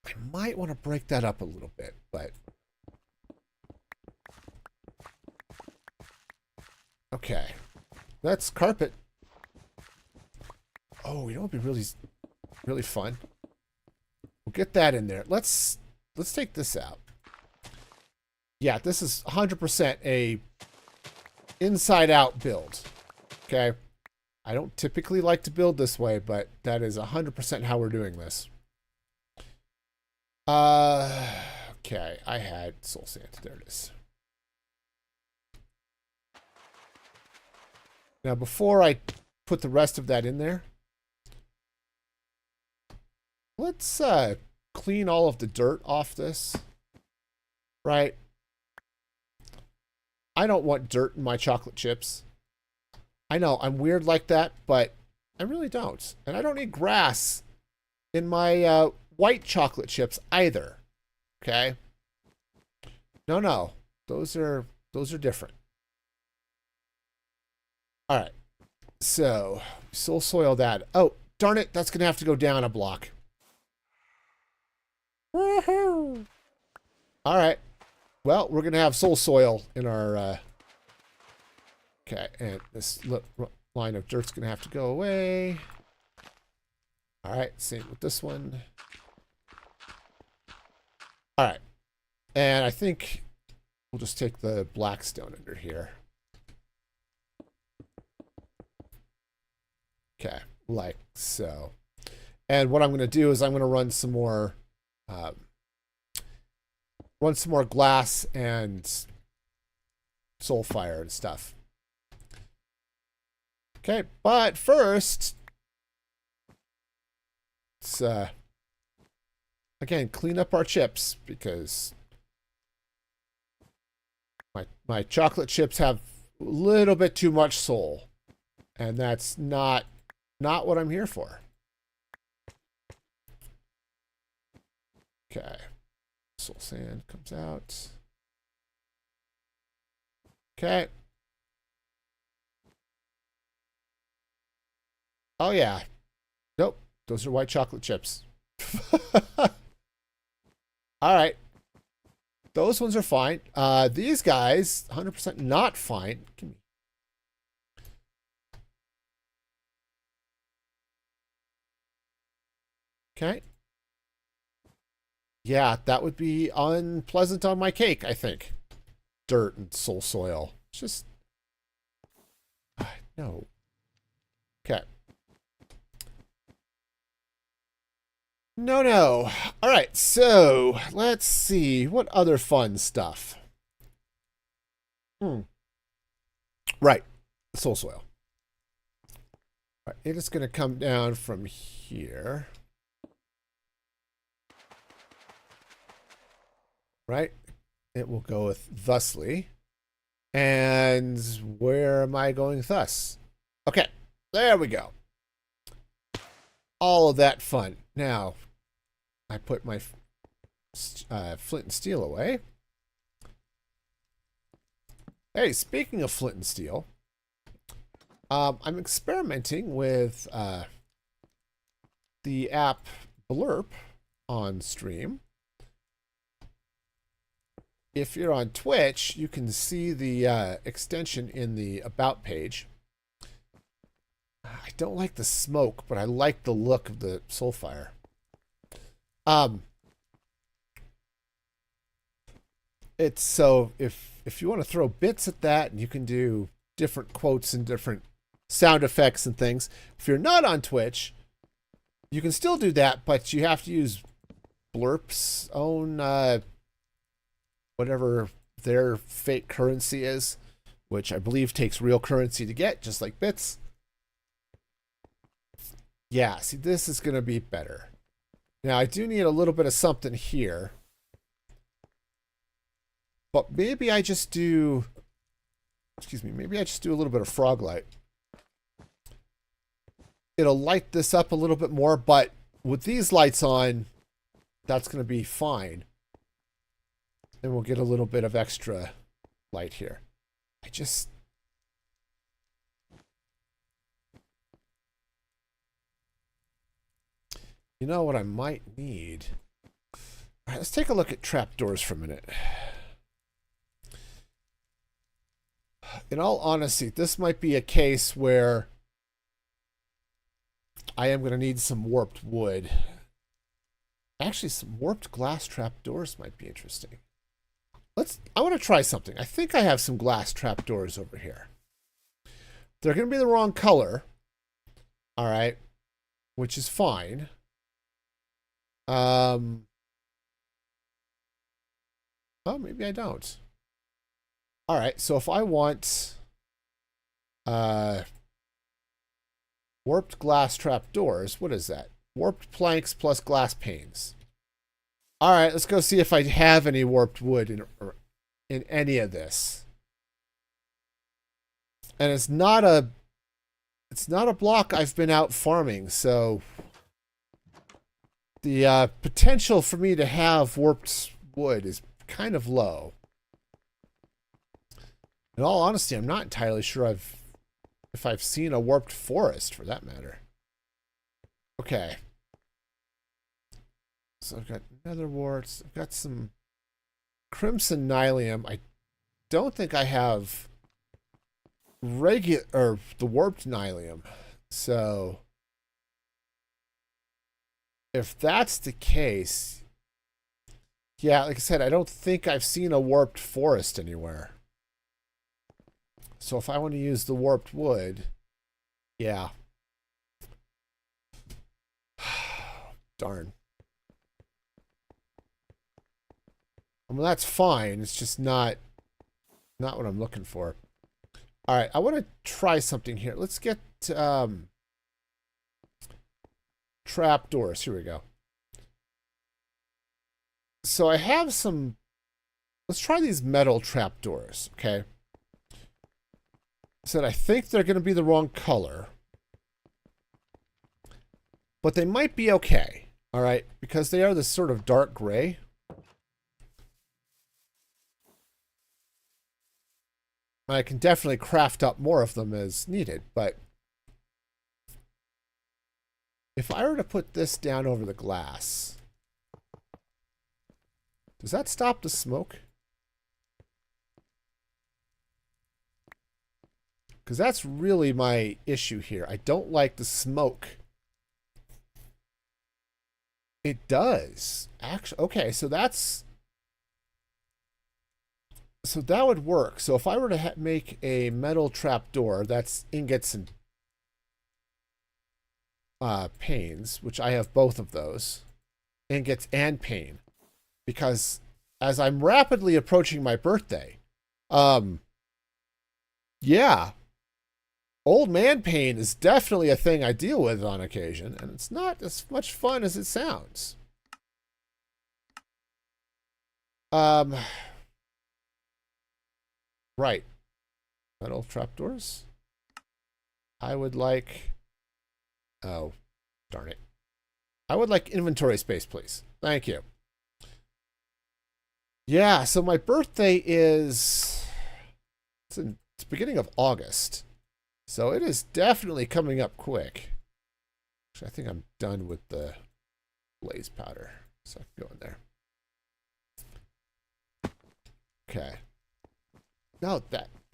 I might want to break that up a little bit, but... Okay. That's carpet. Oh, you know what would be really, really fun? We'll get that in there. Let's take this out. Yeah, this is 100% a inside-out build. Okay? I don't typically like to build this way, but that is 100% how we're doing this. Okay, I had soul sand. There it is. Now, before I put the rest of that in there, let's clean all of the dirt off this. Right? I don't want dirt in my chocolate chips. I know, I'm weird like that, but I really don't. And I don't need grass in my white chocolate chips either. Okay? No, no. Those are different. All right. So, soul soil that. Oh, darn it. That's going to have to go down a block. Woohoo! All right. Well, we're going to have soul soil in our... Okay, and this line of dirt's going to have to go away. All right, same with this one. All right. And I think we'll just take the black stone under here. Okay, like so. And what I'm going to do is I'm going to run some more glass and soul fire and stuff. Okay, but first, let's again clean up our chips because my chocolate chips have a little bit too much soul, and that's not what I'm here for. Okay, soul sand comes out. Okay. Oh, yeah. Nope. Those are white chocolate chips. All right. Those ones are fine. These guys, 100% not fine. Give me. Okay. Yeah, that would be unpleasant on my cake, I think. Dirt and soul soil. It's just... no. Okay. No, no. All right, so let's see. What other fun stuff? Right, soul soil. All right, it is going to come down from here. Right? It will go with thusly. And where am I going thus? Okay, there we go. All of that fun. Now, I put my flint and steel away. Hey, speaking of flint and steel, I'm experimenting with the app Blurp on stream. If you're on Twitch, you can see the extension in the About page. I don't like the smoke, but I like the look of the soulfire. It's so if you want to throw bits at that, and you can do different quotes and different sound effects and things. If you're not on Twitch, you can still do that, but you have to use Blurp's own whatever their fake currency is, which I believe takes real currency to get, just like bits. Yeah, see, this is going to be better. Now, I do need a little bit of something here. But maybe I just do... Excuse me, maybe I just do a little bit of frog light. It'll light this up a little bit more, but with these lights on, that's going to be fine. And we'll get a little bit of extra light here. I just... You know what I might need? All right, let's take a look at trapdoors for a minute. In all honesty, this might be a case where I am going to need some warped wood. Actually, some warped glass trapdoors might be interesting. I want to try something. I think I have some glass trapdoors over here. They're going to be the wrong color. All right. Which is fine. Oh, maybe I don't. All right, so if I want warped glass trapdoors, what is that? Warped planks plus glass panes. All right, let's go see if I have any warped wood in any of this. And it's not It's not a block I've been out farming, so the potential for me to have warped wood is kind of low. In all honesty, I'm not entirely sure if I've seen a warped forest, for that matter. Okay. So I've got nether warts. I've got some crimson nylium. I don't think I have the warped nylium. So if that's the case, yeah, like I said, I don't think I've seen a warped forest anywhere. So if I want to use the warped wood, yeah. Darn. I mean, that's fine. It's just not what I'm looking for. All right, I want to try something here. Let's get trapdoors. Here we go. So I have some. Let's try these metal trapdoors, okay? Said I think they're going to be the wrong color, but they might be okay. All right, because they are this sort of dark gray. I can definitely craft up more of them as needed, but if I were to put this down over the glass, does that stop the smoke? Because that's really my issue here. I don't like the smoke. It does. Actually, okay, so that's... So that would work. So if I were to make a metal trapdoor, that's ingots and panes, which I have both of those. Ingots and pane. Because as I'm rapidly approaching my birthday, yeah, old man pain is definitely a thing I deal with on occasion, and it's not as much fun as it sounds. Right. Metal trapdoors. I would like... Oh, darn it. I would like inventory space, please. Thank you. Yeah, so my birthday is... It's the beginning of August. So it is definitely coming up quick. Actually, I think I'm done with the blaze powder. So I can go in there. Okay. No,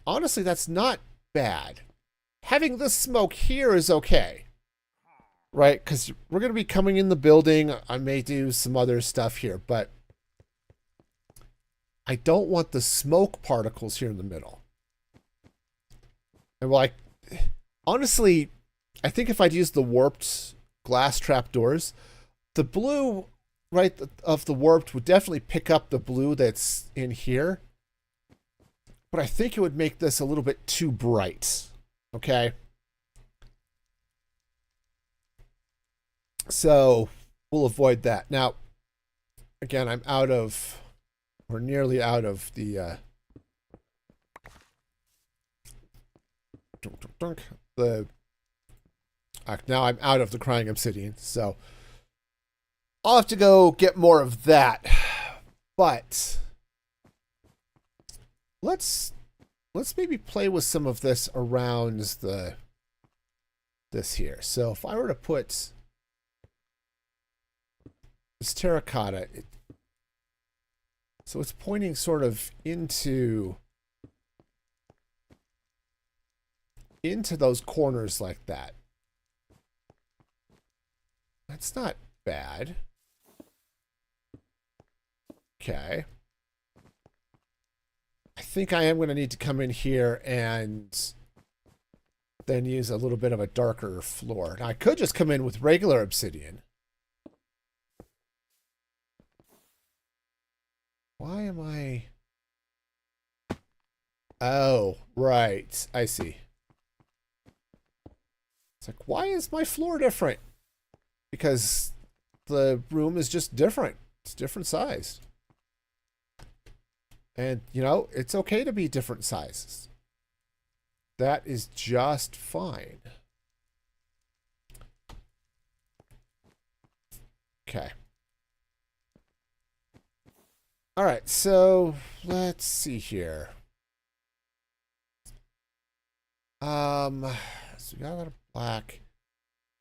honestly, that's not bad. Having the smoke here is okay. Right? Because we're going to be coming in the building. I may do some other stuff here, but I don't want the smoke particles here in the middle. And well, honestly, I think if I'd use the warped glass trapdoors, the blue, right, of the warped would definitely pick up the blue that's in here. But I think it would make this a little bit too bright. Okay? So we'll avoid that. Now, again, we're nearly out of the now I'm out of the crying obsidian, so I'll have to go get more of that. But let's maybe play with some of this around this here. So if I were to put this terracotta, so it's pointing sort of into those corners like that. That's not bad. Okay. I think I am going to need to come in here and then use a little bit of a darker floor. Now, I could just come in with regular obsidian. Why am I... Oh, right. I see. It's like, why is my floor different? Because the room is just different. It's different size. And, you know, it's okay to be different sizes. That is just fine. Okay. All right, so let's see here. So we got a lot of black.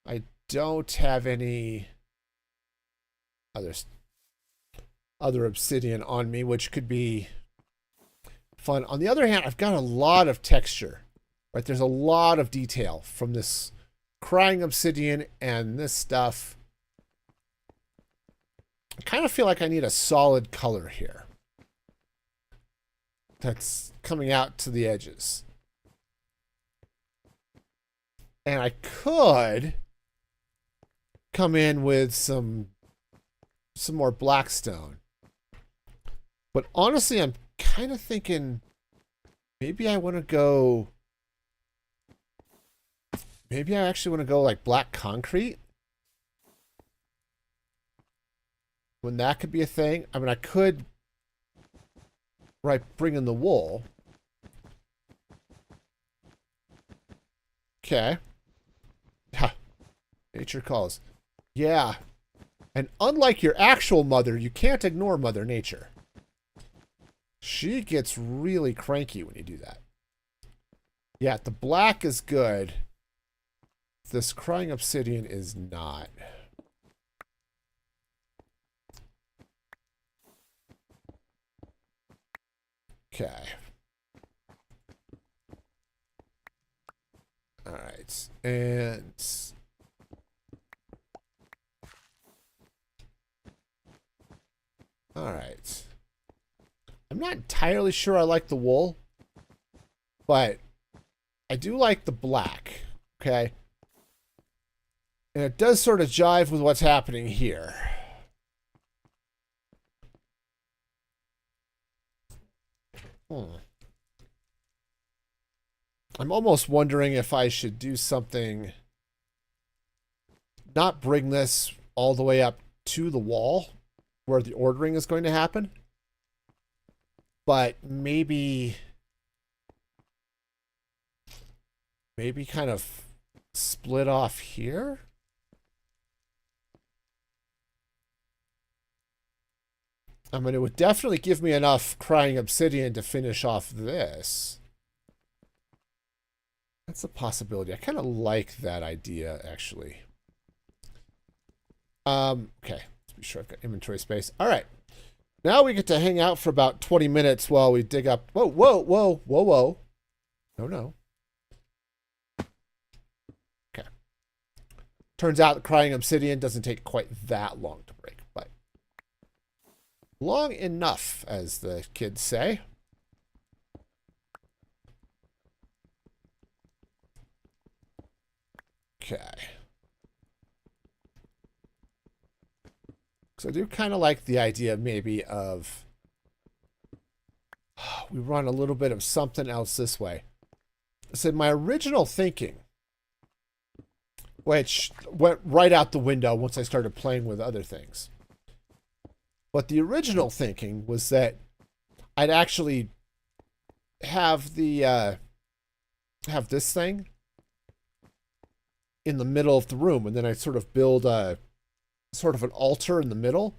I don't have any other obsidian on me, which could be fun. On the other hand, I've got a lot of texture. Right? There's a lot of detail from this crying obsidian and this stuff. I kind of feel like I need a solid color here that's coming out to the edges. And I could come in with some more blackstone. But honestly, I'm kind of thinking maybe I want to go... Maybe I actually want to go like black concrete. When that could be a thing. I mean, I could, right, bring in the wool. Okay. Ha. Nature calls. Yeah. And unlike your actual mother, you can't ignore Mother Nature. She gets really cranky when you do that. Yeah, the black is good. This crying obsidian is not. Okay. All right. And all right. I'm not entirely sure I like the wool, but I do like the black. Okay. And it does sort of jive with what's happening here. I'm almost wondering if I should do something, not bring this all the way up to the wall where the ordering is going to happen, but maybe kind of split off here. I mean, it would definitely give me enough crying obsidian to finish off this. That's a possibility. I kind of like that idea, actually. Okay. Let's be sure I've got inventory space. All right. Now we get to hang out for about 20 minutes while we dig up... Whoa, whoa, whoa, whoa, whoa. No, no. Okay. Turns out the crying obsidian doesn't take quite that long to break, but... long enough, as the kids say. Okay. So I do kind of like the idea maybe of we run a little bit of something else this way. So my original thinking, which went right out the window once I started playing with other things. But the original thinking was that I'd actually have the have this thing in the middle of the room, and then I'd sort of build a sort of an altar in the middle.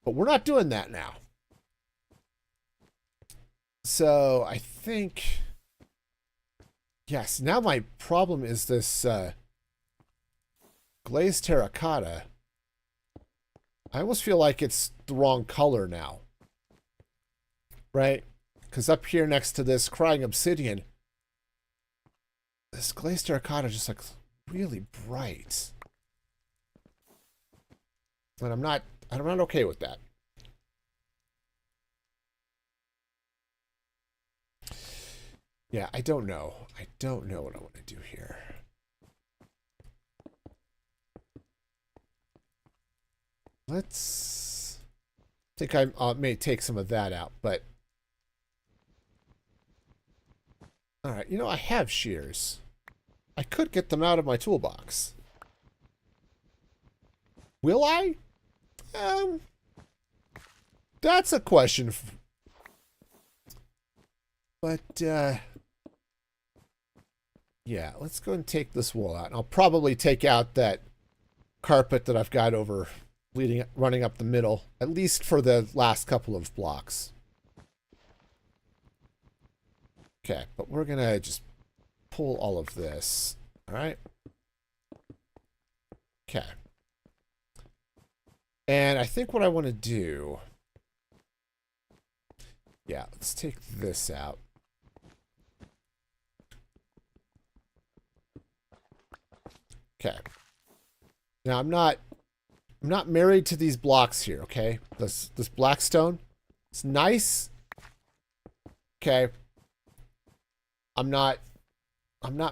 But we're not doing that now. So I think, yes, now my problem is this glazed terracotta. I almost feel like it's the wrong color now. Right? Because up here next to this crying obsidian, this glazed terracotta just looks really bright. And I'm not okay with that. Yeah, I don't know. I don't know what I want to do here. Let's... I think I may take some of that out, but... Alright, you know, I have shears. I could get them out of my toolbox. Will I? That's a question. But, yeah, let's go and take this wool out. And I'll probably take out that carpet that I've got over running up the middle, at least for the last couple of blocks. Okay, but we're going to just pull all of this. All right. Okay. And I think what I want to do... Yeah, let's take this out. Okay. Now I'm not married to these blocks here, okay? This black stone, it's nice. Okay. I'm not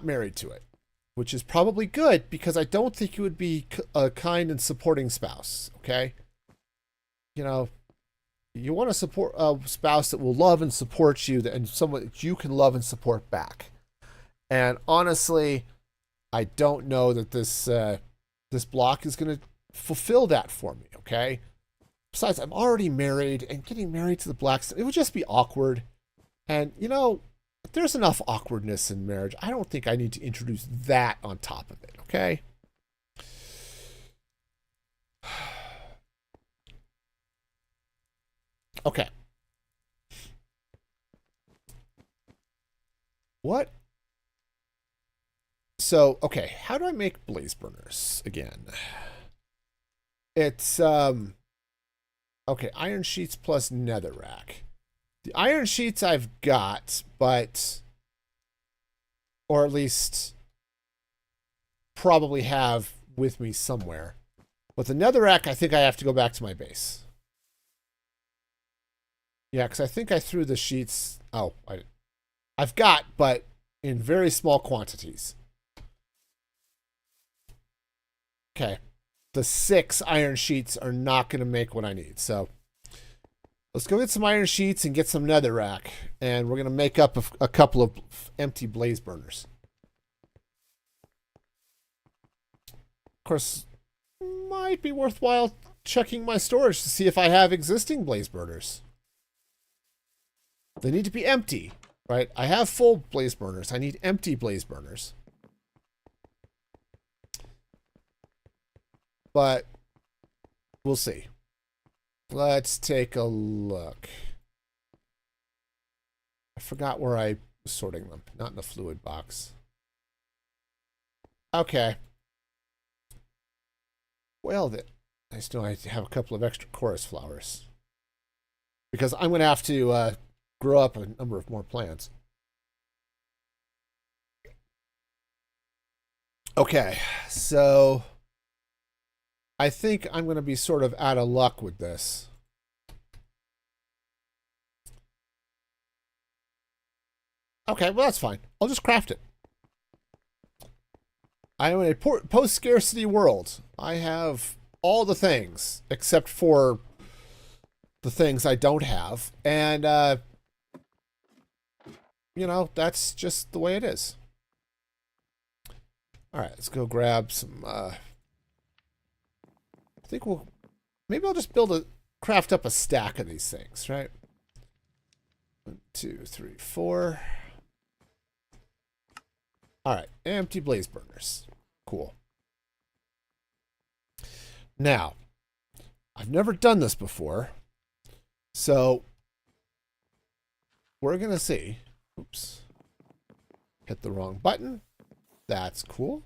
married to it, which is probably good because I don't think you would be a kind and supporting spouse, okay? You know, you want to support a spouse that will love and support you, and someone that you can love and support back. And honestly, I don't know that this block is going to fulfill that for me, okay? Besides, I'm already married, and getting married to the blacks, it would just be awkward. And, you know, there's enough awkwardness in marriage. I don't think I need to introduce that on top of it, okay? Okay. What? So, okay, how do I make blaze burners again? It's, okay, iron sheets plus netherrack. The iron sheets I've got, but, or at least probably have with me somewhere. But the netherrack, I think I have to go back to my base. Yeah, because I think I threw the sheets. Oh, I've got, but in very small quantities. Okay. The 6 iron sheets are not going to make what I need. So let's go get some iron sheets and get some netherrack. And we're going to make up a couple of empty blaze burners. Of course, might be worthwhile checking my storage to see if I have existing blaze burners. They need to be empty, right? I have full blaze burners. I need empty blaze burners. But we'll see. Let's take a look. I forgot where I was sorting them. Not in the fluid box. Okay. Well, then. I still have a couple of extra chorus flowers. Because I'm going to have to grow up a number of more plants. Okay, so I think I'm going to be sort of out of luck with this. Okay, well, that's fine. I'll just craft it. I am in a post-scarcity world. I have all the things, except for the things I don't have. And, you know, that's just the way it is. All right, let's go grab some, I think maybe I'll just craft up a stack of these things, right? 1, 2, 3, 4. All right, empty blaze burners. Cool. Now, I've never done this before, so we're going to see. Oops. Hit the wrong button. That's cool.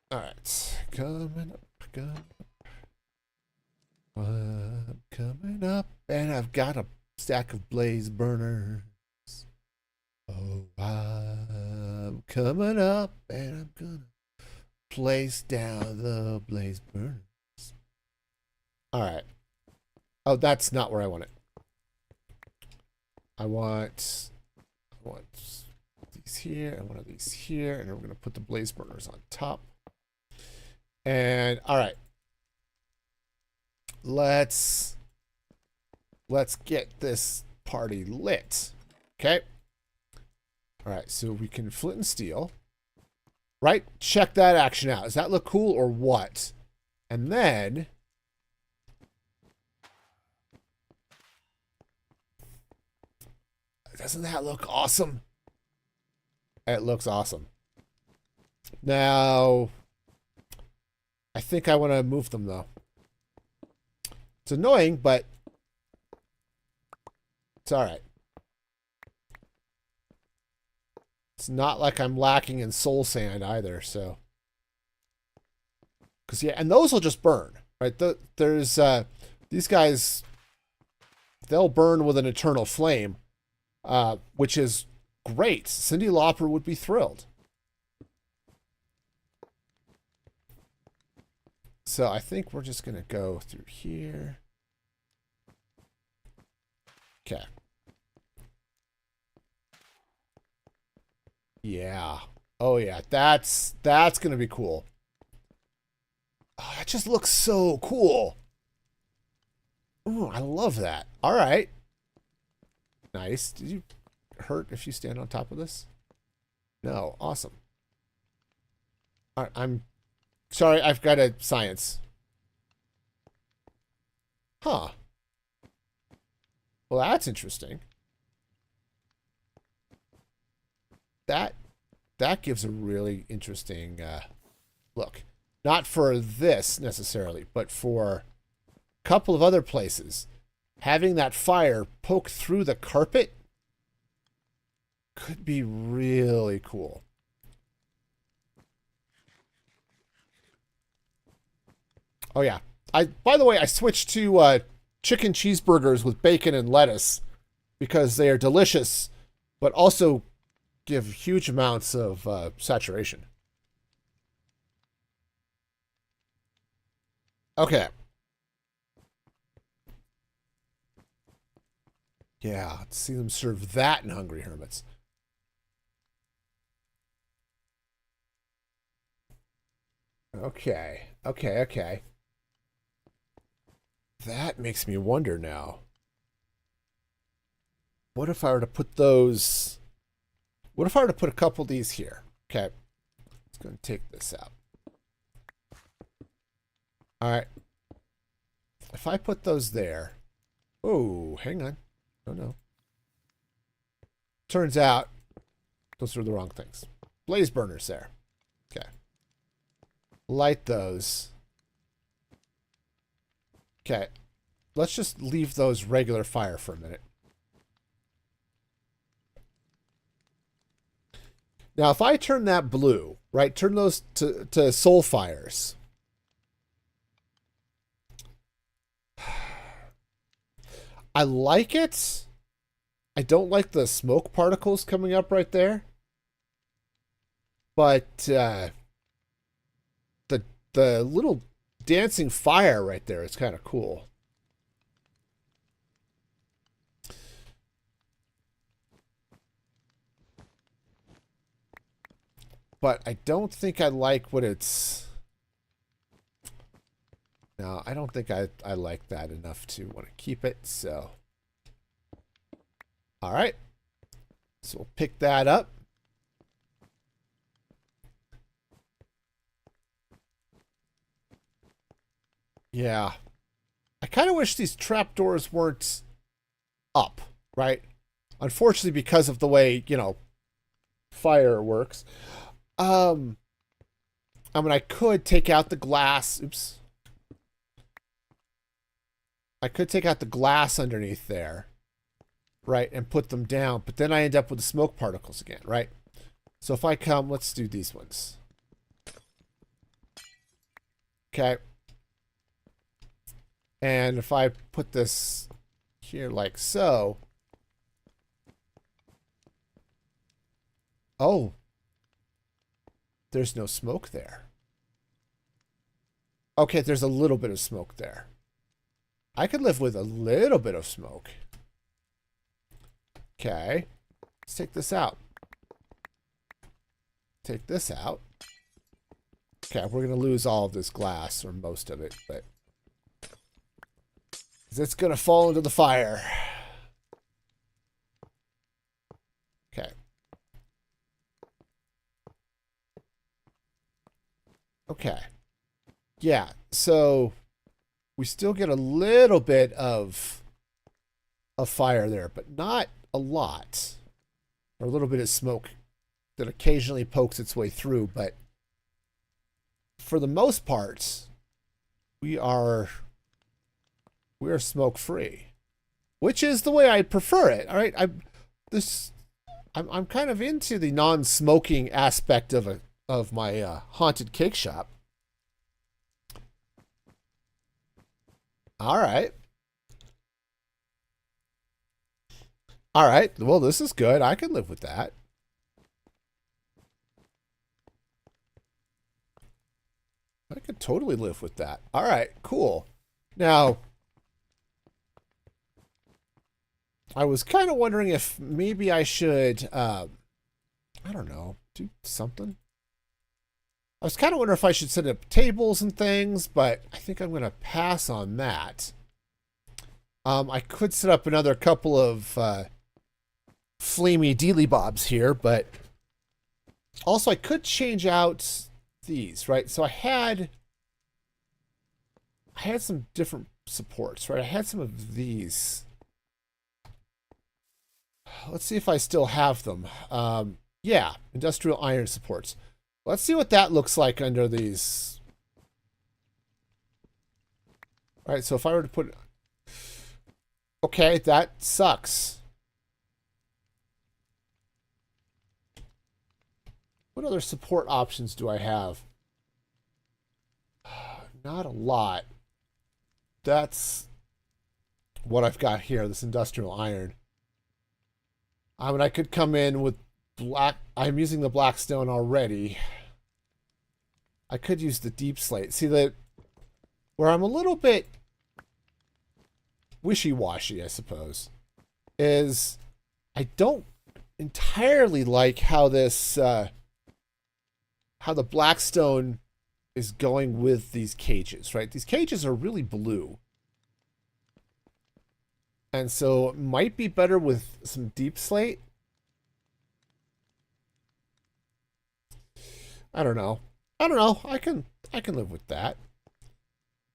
All right. Coming up, and I've got a stack of blaze burners. Oh, I'm coming up, and I'm gonna place down the blaze burners. All right. Oh, that's not where I want it. I want these here, and one of these here, and we're going to put the blaze burners on top. And all right, let's get this party lit. Okay. All right, so we can flint and steel. Right? Check that action out. Does that look cool or what? And then doesn't that look awesome? It looks awesome. Now, I think I want to move them, though. It's annoying, but it's all right. It's not like I'm lacking in soul sand either, so. Because, yeah, and those will just burn, right? There's, these guys, they'll burn with an eternal flame, which is great. Cyndi Lauper would be thrilled. So I think we're just going to go through here. Okay. Yeah. Oh, yeah. That's going to be cool. Oh, that just looks so cool. Ooh, I love that. All right. Nice. Did you hurt if you stand on top of this? No. Awesome. All right, I'm sorry. I've got a science. Huh. Well, that's interesting. That gives a really interesting look. Not for this necessarily, but for a couple of other places. Having that fire poke through the carpet could be really cool. Oh yeah. By the way, I switched to chicken cheeseburgers with bacon and lettuce because they are delicious, but also give huge amounts of saturation. Okay. Yeah, let's see them serve that in Hungry Hermits. Okay. Okay. That makes me wonder now. What if I were to put those... What if I were to put a couple of these here? Okay. Let's go and take this out. All right. If I put those there... Oh, hang on. Oh, no. Turns out, those are the wrong things. Blaze burners there. Okay. Light those. Okay. Let's just leave those regular fire for a minute. Now, if I turn that blue, right, turn those to soul fires. I like it. I don't like the smoke particles coming up right there. But the little dancing fire right there is kind of cool. But I don't think I like what it's... No, I don't think I like that enough to want to keep it, so... All right. So we'll pick that up. Yeah. I kind of wish these trapdoors weren't up, right? Unfortunately, because of the way, you know, fire works. I mean, I could take out the glass. Oops. I could take out the glass underneath there, right, and put them down, but then I end up with the smoke particles again, right? So if I come, let's do these ones. Okay. And if I put this here like so. Oh. There's no smoke there. Okay, there's a little bit of smoke there. I could live with a little bit of smoke. Okay. Let's take this out. Take this out. Okay, we're going to lose all of this glass, or most of it, but... it's going to fall into the fire. Okay. Okay. Yeah, so we still get a little bit of fire there, but not a lot. Or a little bit of smoke that occasionally pokes its way through, but for the most part, we are smoke free, which is the way I prefer it. All right, I'm kind of into the non-smoking aspect of my haunted cake shop. All right. All right. Well, this is good. I can live with that. I could totally live with that. All right, cool. Now, I was kind of wondering if maybe I should, I don't know, do something. I was kind of wondering if I should set up tables and things, but I think I'm going to pass on that. I could set up another couple of fleamy dealy bobs here, but also I could change out these, right? So I had some different supports, right? I had some of these. Let's see if I still have them. Yeah, industrial iron supports. Let's see what that looks like under these. All right, so if I were to put... Okay, that sucks. What other support options do I have? Not a lot. That's what I've got here, this industrial iron. I mean, I could come in with black... I'm using the black stone already. I could use the deep slate. See, where I'm a little bit wishy-washy, I suppose, is I don't entirely like how this... how the black stone is going with these cages, right? These cages are really blue. And so it might be better with some deep slate. I don't know. I can live with that.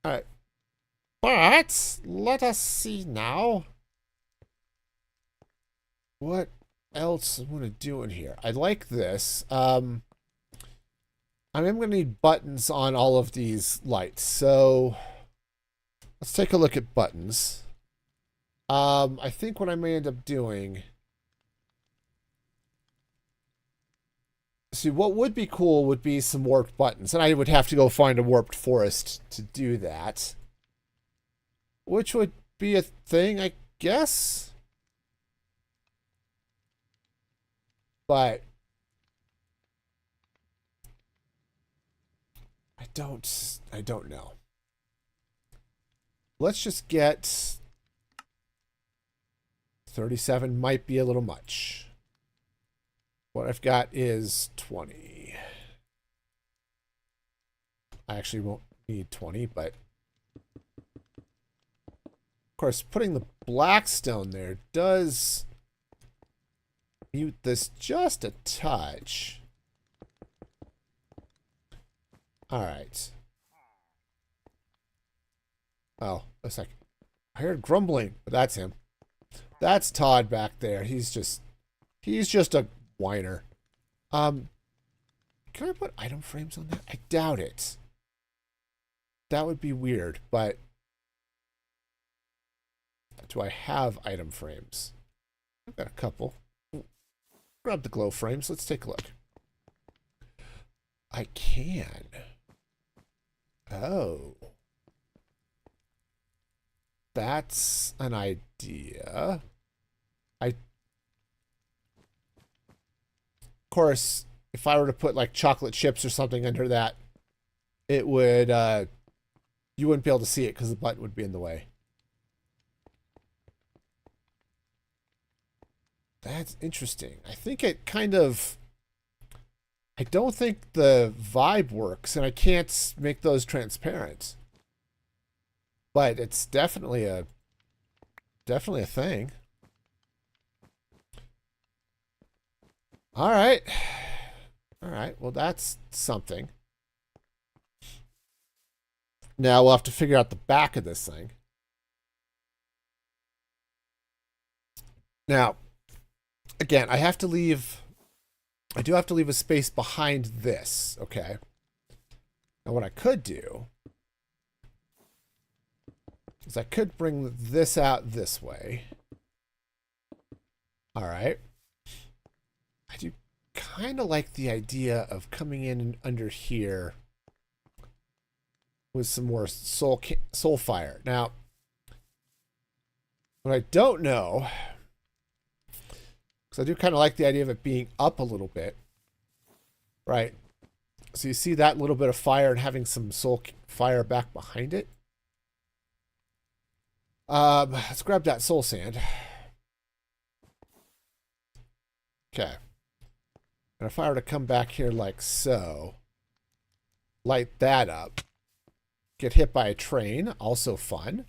All right. But let us see now. What else I'm going to do in here? I like this. I am going to need buttons on all of these lights. So let's take a look at buttons. I think what I may end up doing... See, what would be cool would be some warped buttons. And I would have to go find a warped forest to do that. Which would be a thing, I guess. But... I don't know. Let's just get 37 might be a little much. What I've got is 20. I actually won't need 20, but of course putting the black stone there does mute this just a touch. All right. Oh, a second. I heard grumbling, but that's him. That's Todd back there. He's just a whiner. Can I put item frames on that? I doubt it. That would be weird, but do I have item frames? I've got a couple. Grab the glow frames. Let's take a look. I can. Oh. That's an idea. Of course, if I were to put like chocolate chips or something under that, it would, you wouldn't be able to see it because the button would be in the way. That's interesting. I think it kind of... I don't think the vibe works, and I can't make those transparent. But it's definitely a thing. All right. All right. Well, that's something. Now we'll have to figure out the back of this thing. Now, again, I have to leave I do have to leave a space behind this, okay? Now what I could do is I could bring this out this way. All right. I do kind of like the idea of coming in under here with some more soul fire. Now, what I don't know, because I do kind of like the idea of it being up a little bit, right? So you see that little bit of fire and having some soul fire back behind it. Let's grab that soul sand. Okay. And if I were to come back here like so, light that up, get hit by a train, also fun.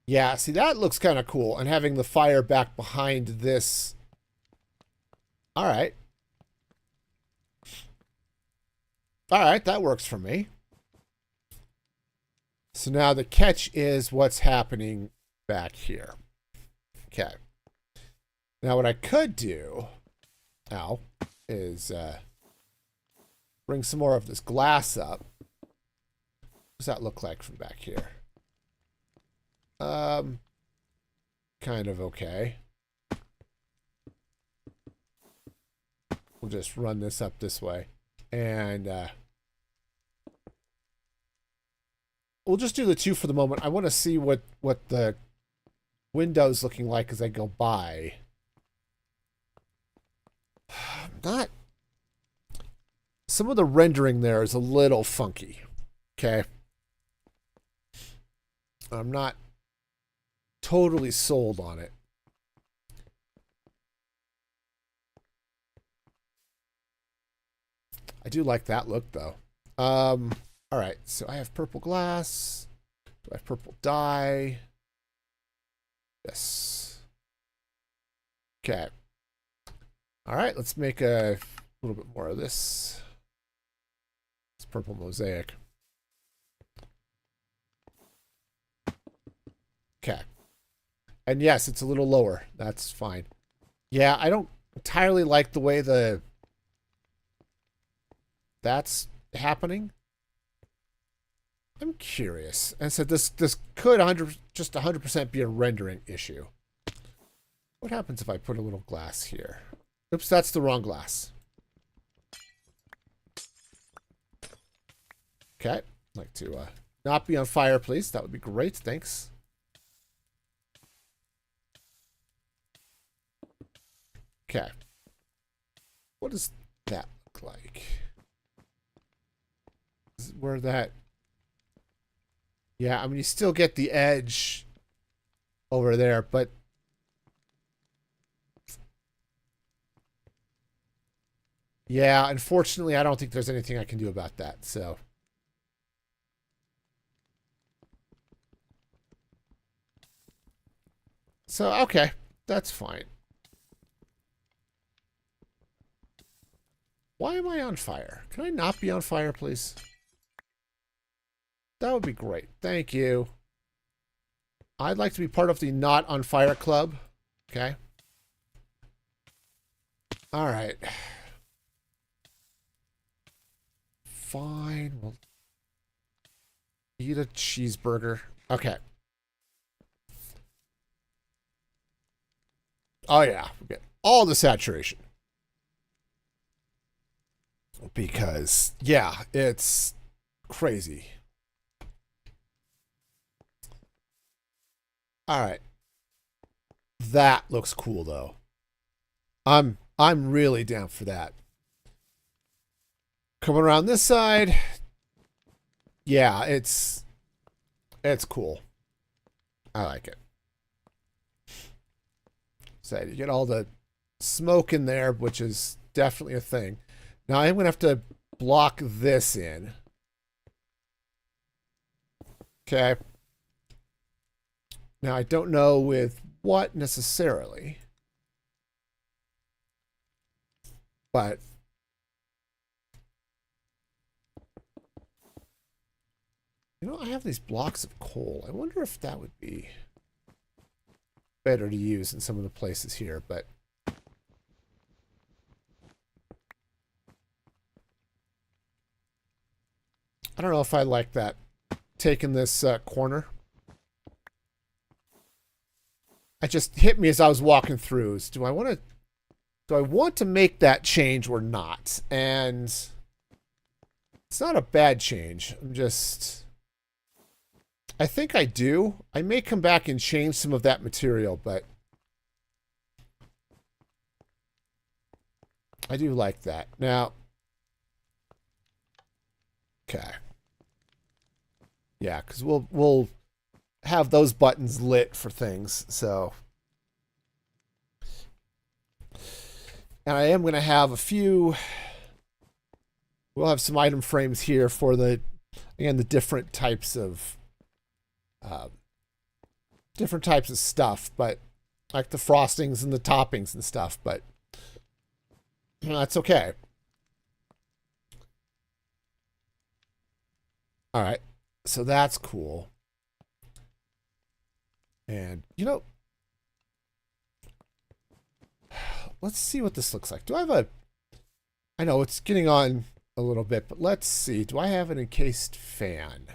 Yeah, see, that looks kind of cool. And having the fire back behind this. All right. All right, that works for me. So now the catch is what's happening back here. Okay. Now what I could do now is bring some more of this glass up. What does that look like from back here? Kind of okay. We'll just run this up this way. And we'll just do the two for the moment. I want to see what the window's looking like as I go by. Not... Some of the rendering there is a little funky. Okay. I'm not totally sold on it. I do like that look, though. All right, so I have purple glass. Do I have purple dye? Yes. Okay. All right, let's make a little bit more of this. It's purple mosaic. Okay. And yes, it's a little lower. That's fine. Yeah, I don't entirely like the way that's happening. I'm curious. And so this could just 100% be a rendering issue. What happens if I put a little glass here? Oops, that's the wrong glass. Okay. I'd like to not be on fire, please. That would be great. Thanks. Okay. What does that look like? Is it where that... Yeah, I mean, you still get the edge over there, but... Yeah, unfortunately, I don't think there's anything I can do about that, so... So, okay, that's fine. Why am I on fire? Can I not be on fire, please? That would be great. Thank you. I'd like to be part of the Not on Fire Club. Okay. All right. Fine. We'll eat a cheeseburger. Okay. Oh, yeah. We get all the saturation. Because, yeah, it's crazy. All right. That looks cool, though. I'm really down for that. Coming around this side. Yeah, it's cool. I like it. So you get all the smoke in there, which is definitely a thing. Now I'm going to have to block this in. Okay. Now I don't know with what necessarily. But you know, I have these blocks of coal. I wonder if that would be better to use in some of the places here, but I don't know if I like that. Taking this corner. It just hit me as I was walking through. Do I want to make that change or not? And it's not a bad change. I think I do. I may come back and change some of that material, but I do like that. Now, okay. Yeah, because we'll have those buttons lit for things, so. And I am going to have we'll have some item frames here for the different types of stuff, but like the frostings and the toppings and stuff, but that's okay. All right. So that's cool. And, let's see what this looks like. Do I have I know it's getting on a little bit, but let's see. Do I have an encased fan?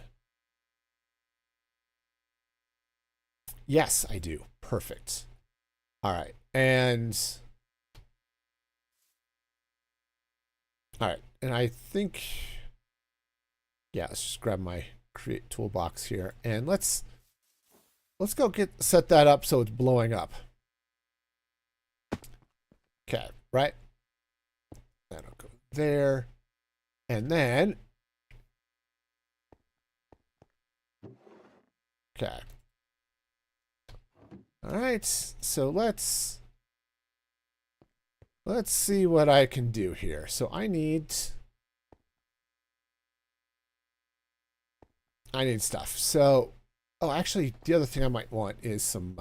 Yes, I do. Perfect. All right. And I think, yeah, let's just grab my create toolbox here and let's go set that up so it's blowing up. Okay, right? That'll go there. And then, okay. All right, so let's see what I can do here. So I need stuff. So, oh, actually, the other thing I might want is some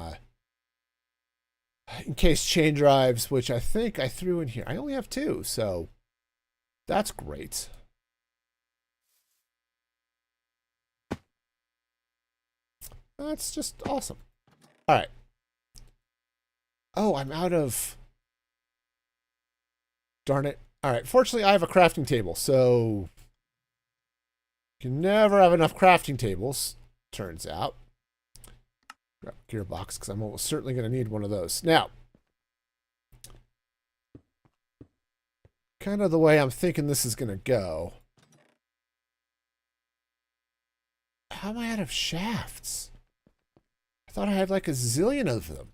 encased chain drives, which I think I threw in here. I only have 2, so that's great. That's just awesome. All right. Oh, I'm out of... Darn it. All right. Fortunately, I have a crafting table, so you can never have enough crafting tables, turns out. Grab a gearbox, because I'm almost certainly going to need one of those. Now, kind of the way I'm thinking this is going to go. How am I out of shafts? I thought I had like a zillion of them.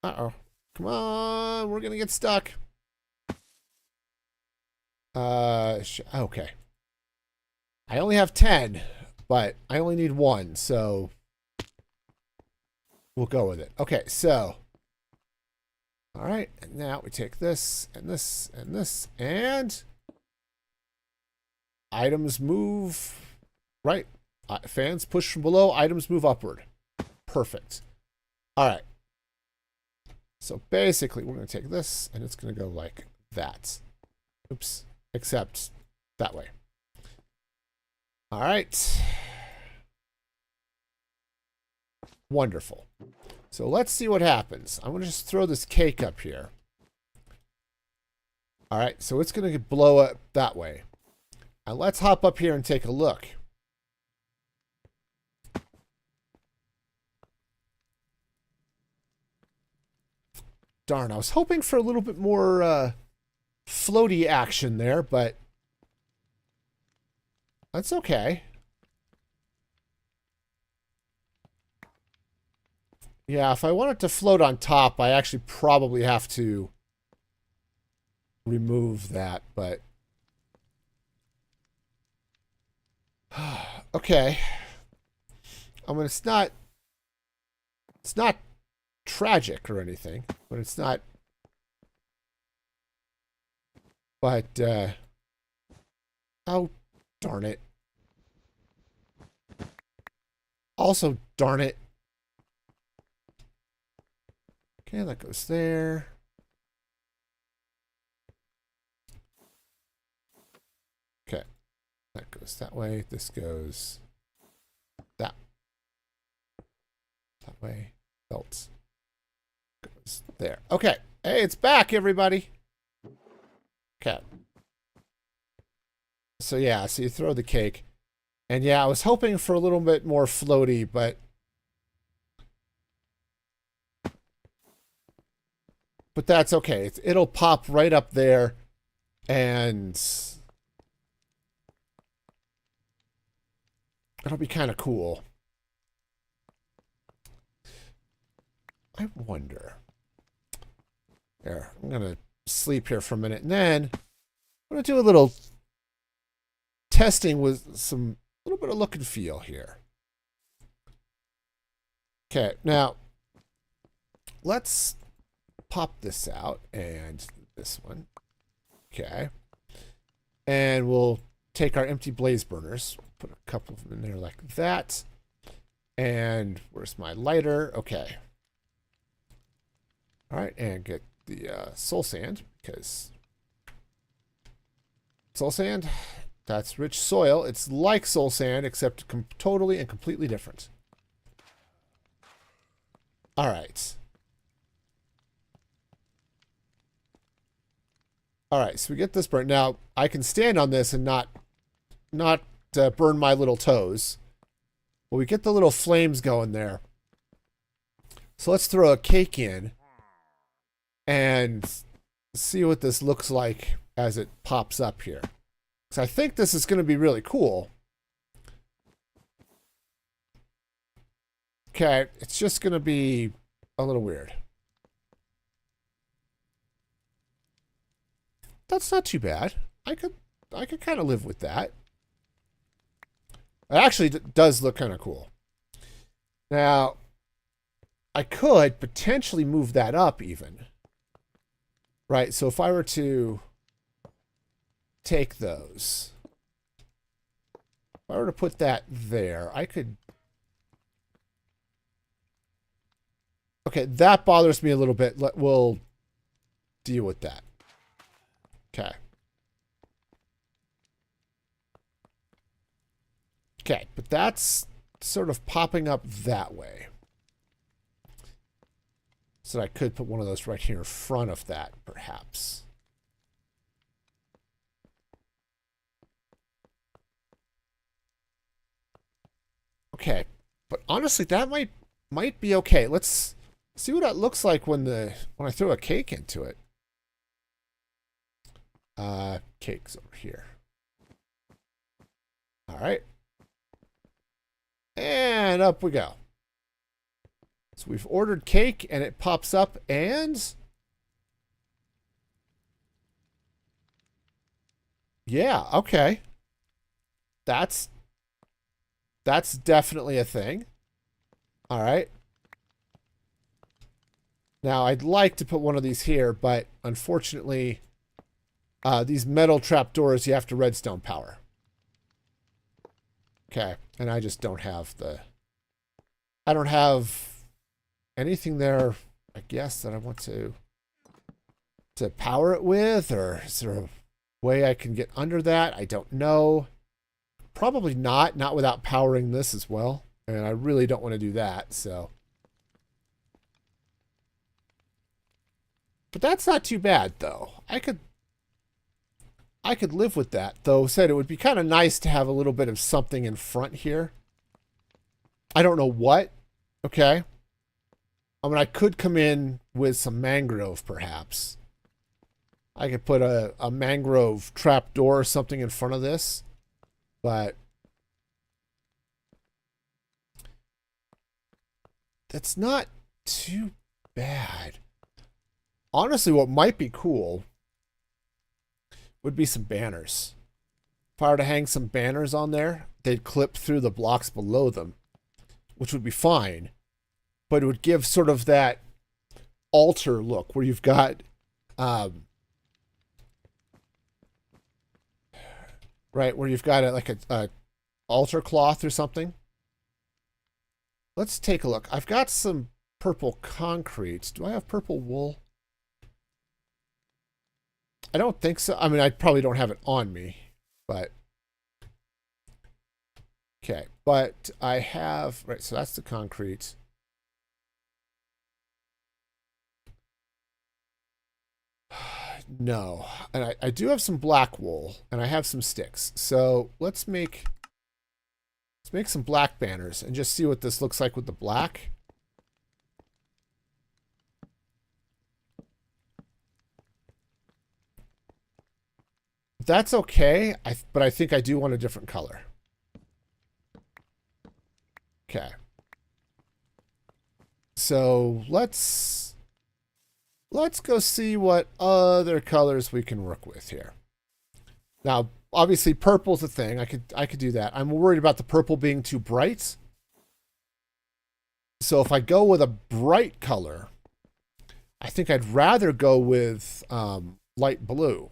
Uh-oh. Come on, we're going to get stuck. Okay. I only have 10, but I only need 1, so we'll go with it. Okay, so. All right, and now we take this, and this, and this, and items move right. Fans push from below, items move upward. Perfect. All right. So basically, we're going to take this, and it's going to go like that. Oops. Except that way. All right. Wonderful. So let's see what happens. I'm going to just throw this cake up here. All right. So it's going to blow up that way. And let's hop up here and take a look. Darn, I was hoping for a little bit more floaty action there, but that's okay. Yeah, if I want it to float on top, I actually probably have to remove that, but okay. I mean, it's not tragic or anything, but it's not. But oh, darn it. Also, darn it. Okay, that goes there. Okay, that goes that way. This goes that way. Belts goes there. Okay, hey, it's back, everybody. Okay. So yeah, so you throw the cake. And yeah, I was hoping for a little bit more floaty, but that's okay. It'll pop right up there, and it'll be kind of cool. I wonder. There, I'm going to sleep here for a minute, and then I'm going to do a little testing with some little bit of look and feel here. Okay, now let's pop this out and this one. Okay. And we'll take our empty blaze burners, put a couple of them in there like that. And where's my lighter? Okay. All right, and get the soul sand, because soul sand, that's rich soil. It's like soul sand, except totally and completely different. All right. All right, so we get this burnt. Now, I can stand on this and not burn my little toes. Well, we get the little flames going there. So let's throw a cake in and see what this looks like as it pops up here. Because I think this is going to be really cool. Okay, it's just going to be a little weird. That's not too bad. I could kind of live with that. It actually does look kind of cool. Now, I could potentially move that up even. Right, so if I were to take those, if I were to put that there, I could... Okay, that bothers me a little bit. We'll deal with that. Okay. Okay, but that's sort of popping up that way. So I could put one of those right here in front of that, perhaps. Okay, but honestly, that might be okay. Let's see what that looks like when I throw a cake into it. Cake's over here. All right. And up we go. So we've ordered cake and it pops up and... Yeah, okay. That's definitely a thing. All right. Now, I'd like to put one of these here, but unfortunately... these metal trapdoors, you have to redstone power. Okay, and I just don't have I don't have anything there, I guess, that I want to power it with, or is there a way I can get under that? I don't know. Probably not without powering this as well, and I really don't want to do that, so. But that's not too bad, though. I could live with that, though. Said it would be kind of nice to have a little bit of something in front here. I don't know what. Okay. I mean, I could come in with some mangrove, perhaps. I could put a mangrove trapdoor or something in front of this. But that's not too bad. Honestly, what might be cool would be some banners. If I were to hang some banners on there, they'd clip through the blocks below them, which would be fine, but it would give sort of that altar look where you've got, right, where you've got like a altar cloth or something. Let's take a look. I've got some purple concrete. Do I have purple wool? I don't think so. I mean, I probably don't have it on me, but okay. But I have, right, so that's the concrete. No. And I do have some black wool, and I have some sticks. So let's make some black banners and just see what this looks like with the black. That's okay, but I think I do want a different color. Okay. So let's go see what other colors we can work with here. Now, obviously, purple's a thing. I could do that. I'm worried about the purple being too bright. So if I go with a bright color, I think I'd rather go with light blue,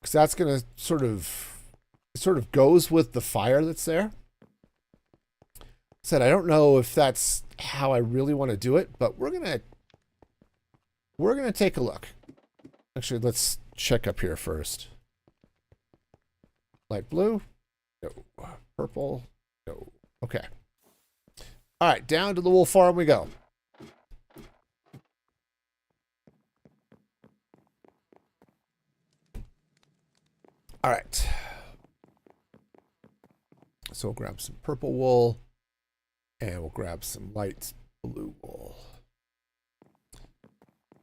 because that's going to sort of goes with the fire that's there. Said I don't know if that's how I really want to do it, but we're gonna take a look. Actually, let's check up here first. Light blue, no. Purple, no. Okay. All right, down to the wool farm we go. All right. So we'll grab some purple wool. And we'll grab some light blue wool.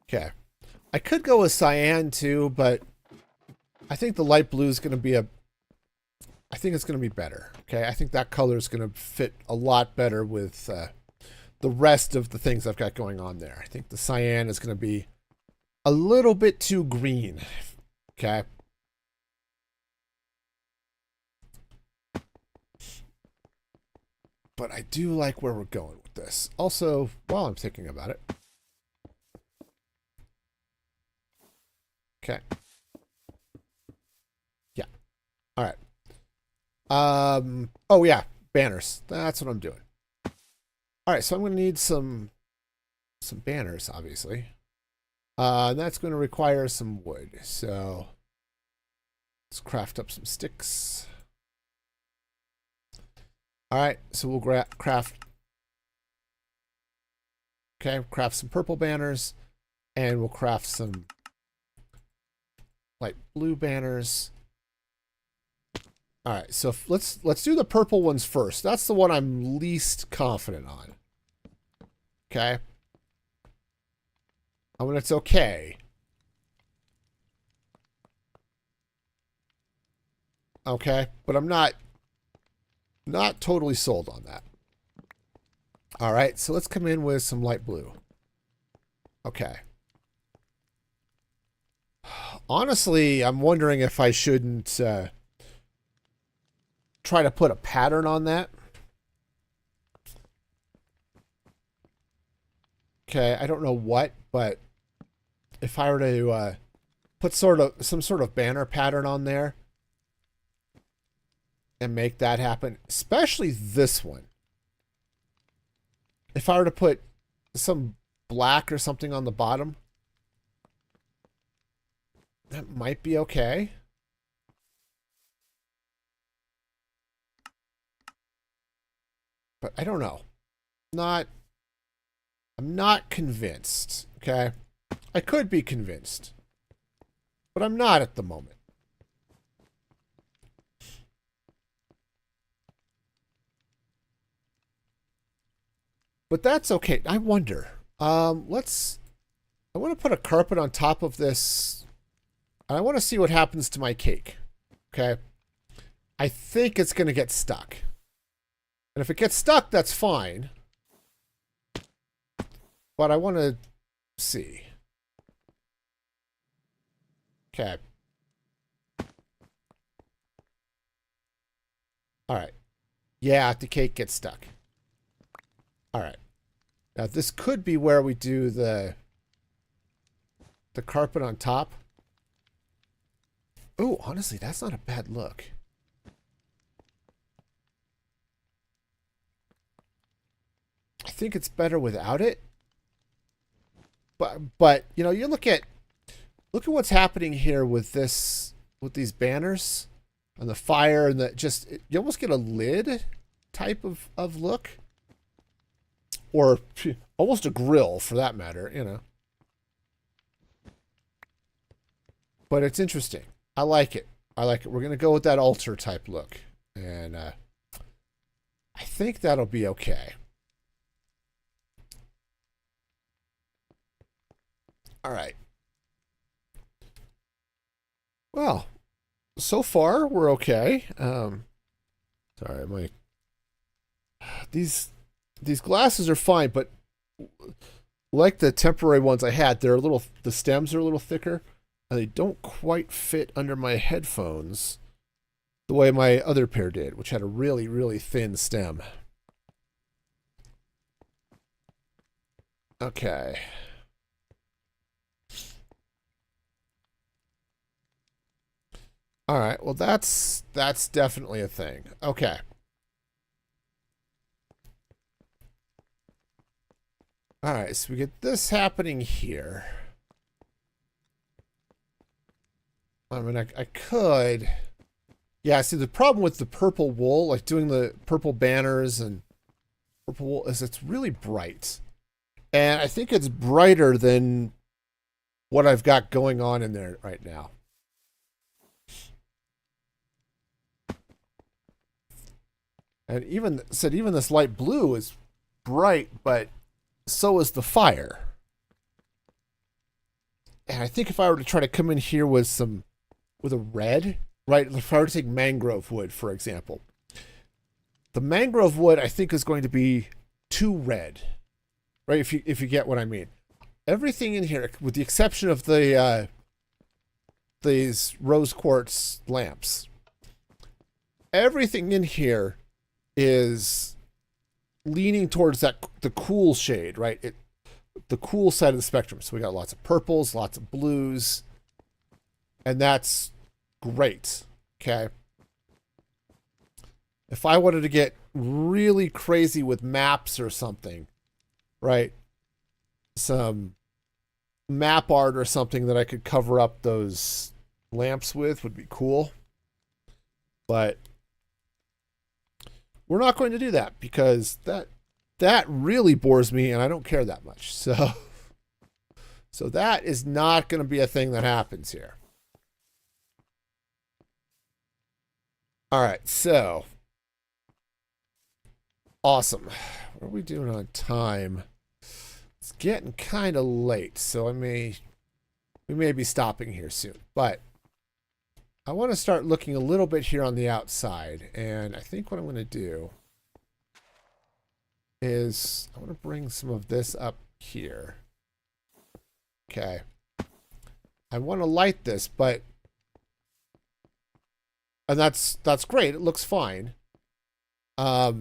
Okay. I could go with cyan too, but I think the light blue is going to be I think it's going to be better. Okay. I think that color is going to fit a lot better with the rest of the things I've got going on there. I think the cyan is going to be a little bit too green. Okay. But I do like where we're going with this. Also, while I'm thinking about it. Okay. Yeah. All right. Oh yeah, banners. That's what I'm doing. All right, so I'm going to need some banners, obviously. And that's going to require some wood. So let's craft up some sticks. All right, so we'll craft some purple banners, and we'll craft some light blue banners. All right, so let's do the purple ones first. That's the one I'm least confident on. Okay. I mean, it's okay. Okay, but I'm not totally sold on that. All right, so let's come in with some light blue. Okay. Honestly, I'm wondering if I shouldn't try to put a pattern on that. Okay, I don't know what, but if I were to put some sort of banner pattern on there and make that happen, especially this one. If I were to put some black or something on the bottom, that might be okay. But I don't know. I'm not convinced, okay? I could be convinced, but I'm not at the moment. But that's okay. I wonder. I want to put a carpet on top of this. And I want to see what happens to my cake. Okay. I think it's going to get stuck. And if it gets stuck, that's fine. But I want to see. Okay. All right. Yeah, the cake gets stuck. All right. Now this could be where we do the carpet on top. Oh, honestly, that's not a bad look. I think it's better without it. But you know, you look at what's happening here with these banners and the fire and you almost get a lid type of look. Or almost a grill, for that matter, you know. But it's interesting. I like it. I like it. We're going to go with that altar type look. And I think that'll be okay. All right. Well, so far we're okay. Sorry, these glasses are fine, but like the temporary ones I had, the stems are a little thicker, and they don't quite fit under my headphones the way my other pair did, which had a really, really thin stem. Okay. All right. Well, that's definitely a thing. Okay. All right. So we get this happening here. I mean, I could. Yeah. See, the problem with the purple wool, like doing the purple banners and purple wool, is it's really bright, and I think it's brighter than what I've got going on in there right now. And even this light blue is bright, but so is the fire. And I think if I were to try to come in here with a red, right? If I were to take mangrove wood, for example, the mangrove wood I think is going to be too red, right? If you get what I mean. Everything in here, with the exception of these rose quartz lamps, everything in here is leaning towards the cool shade, right? The cool side of the spectrum. So we got lots of purples, lots of blues, and that's great. Okay. If I wanted to get really crazy with maps or something, right? Some map art or something that I could cover up those lamps with would be cool. But we're not going to do that because that really bores me and I don't care that much. So that is not going to be a thing that happens here. All right, so awesome. What are we doing on time? It's getting kind of late, so we may be stopping here soon. But I want to start looking a little bit here on the outside, and I think what I'm going to do is I want to bring some of this up here. Okay. I want to light this, but and that's great. It looks fine. I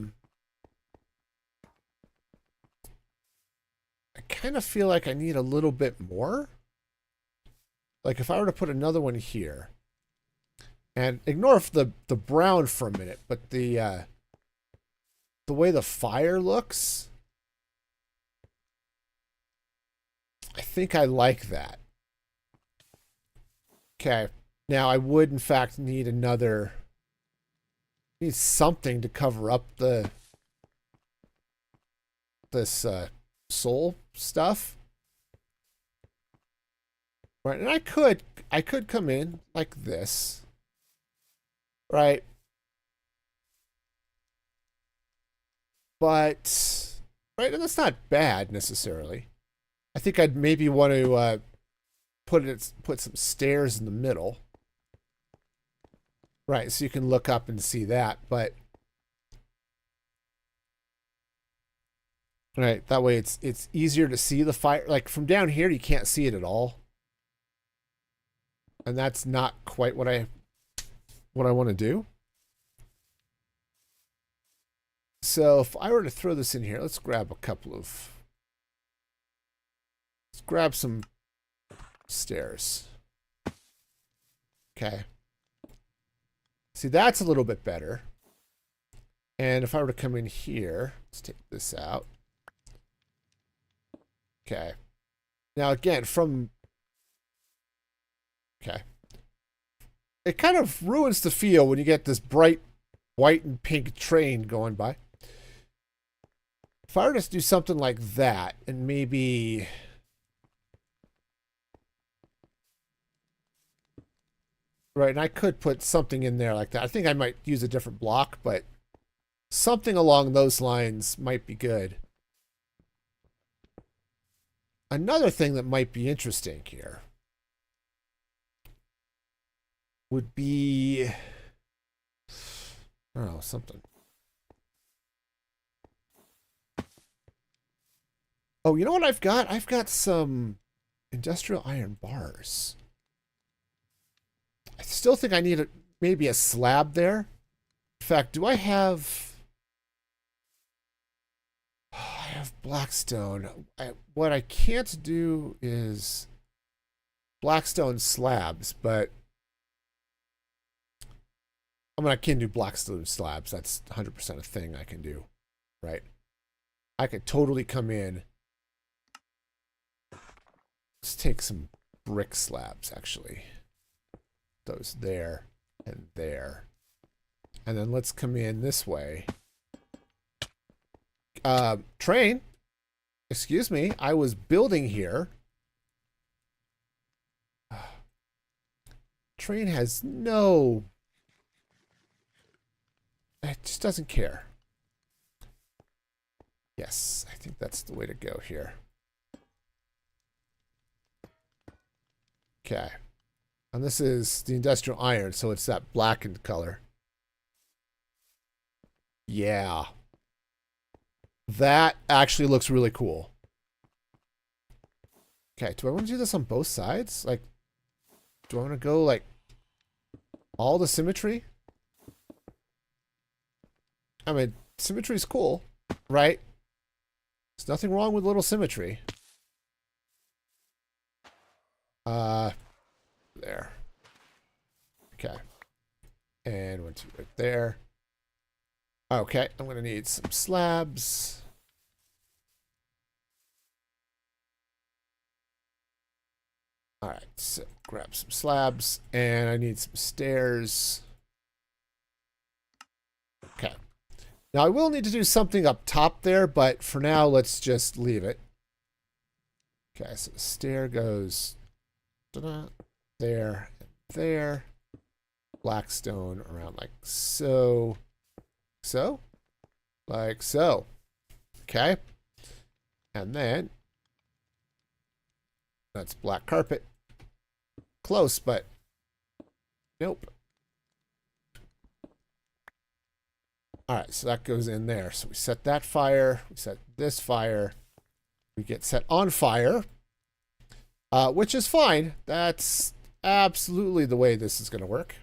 kind of feel like I need a little bit more. Like if I were to put another one here, and ignore the brown for a minute, but the way the fire looks, I think I like that. Okay. Now I would in fact need something to cover up this soul stuff. Right, and I could come in like this. Right. But right, and that's not bad necessarily. I think I'd maybe want to put some stairs in the middle. Right, so you can look up and see that, but right, that way it's easier to see the fire. Like from down here you can't see it at all. And that's not quite what I want to do. So if I were to throw this in here, let's grab some stairs. Okay. See, that's a little bit better. And if I were to come in here, let's take this out. Okay. Now again, okay. It kind of ruins the feel when you get this bright white and pink train going by. If I were to do something like that, and maybe Right, and I could put something in there like that. I think I might use a different block, but something along those lines might be good. Another thing that might be interesting here would be, I don't know, something. Oh, you know what I've got? I've got some industrial iron bars. I still think I need maybe a slab there. In fact, do I have... I have blackstone. What I can't do is blackstone slabs, but I mean, I can do blackstone slabs. That's 100% a thing I can do, right? I could totally come in. Let's take some brick slabs, actually. Those there and there. And then let's come in this way. Train. Excuse me. I was building here. Train has no... It just doesn't care. Yes, I think that's the way to go here. Okay. And this is the industrial iron, so it's that blackened color. Yeah. That actually looks really cool. Okay, do I want to do this on both sides? Like, do I want to go, like, all the symmetry? I mean, symmetry's cool, right? There's nothing wrong with a little symmetry. There. Okay. And 1, 2, right there. Okay, I'm going to need some slabs. All right, so grab some slabs, and I need some stairs. Okay. Now, I will need to do something up top there, but for now, let's just leave it. Okay, so the stair goes there, and there. Blackstone around like so. So. Like so. Okay. And then that's black carpet. Close, but nope. All right, so that goes in there. So we set that fire. We set this fire. We get set on fire, which is fine. That's absolutely the way this is going to work.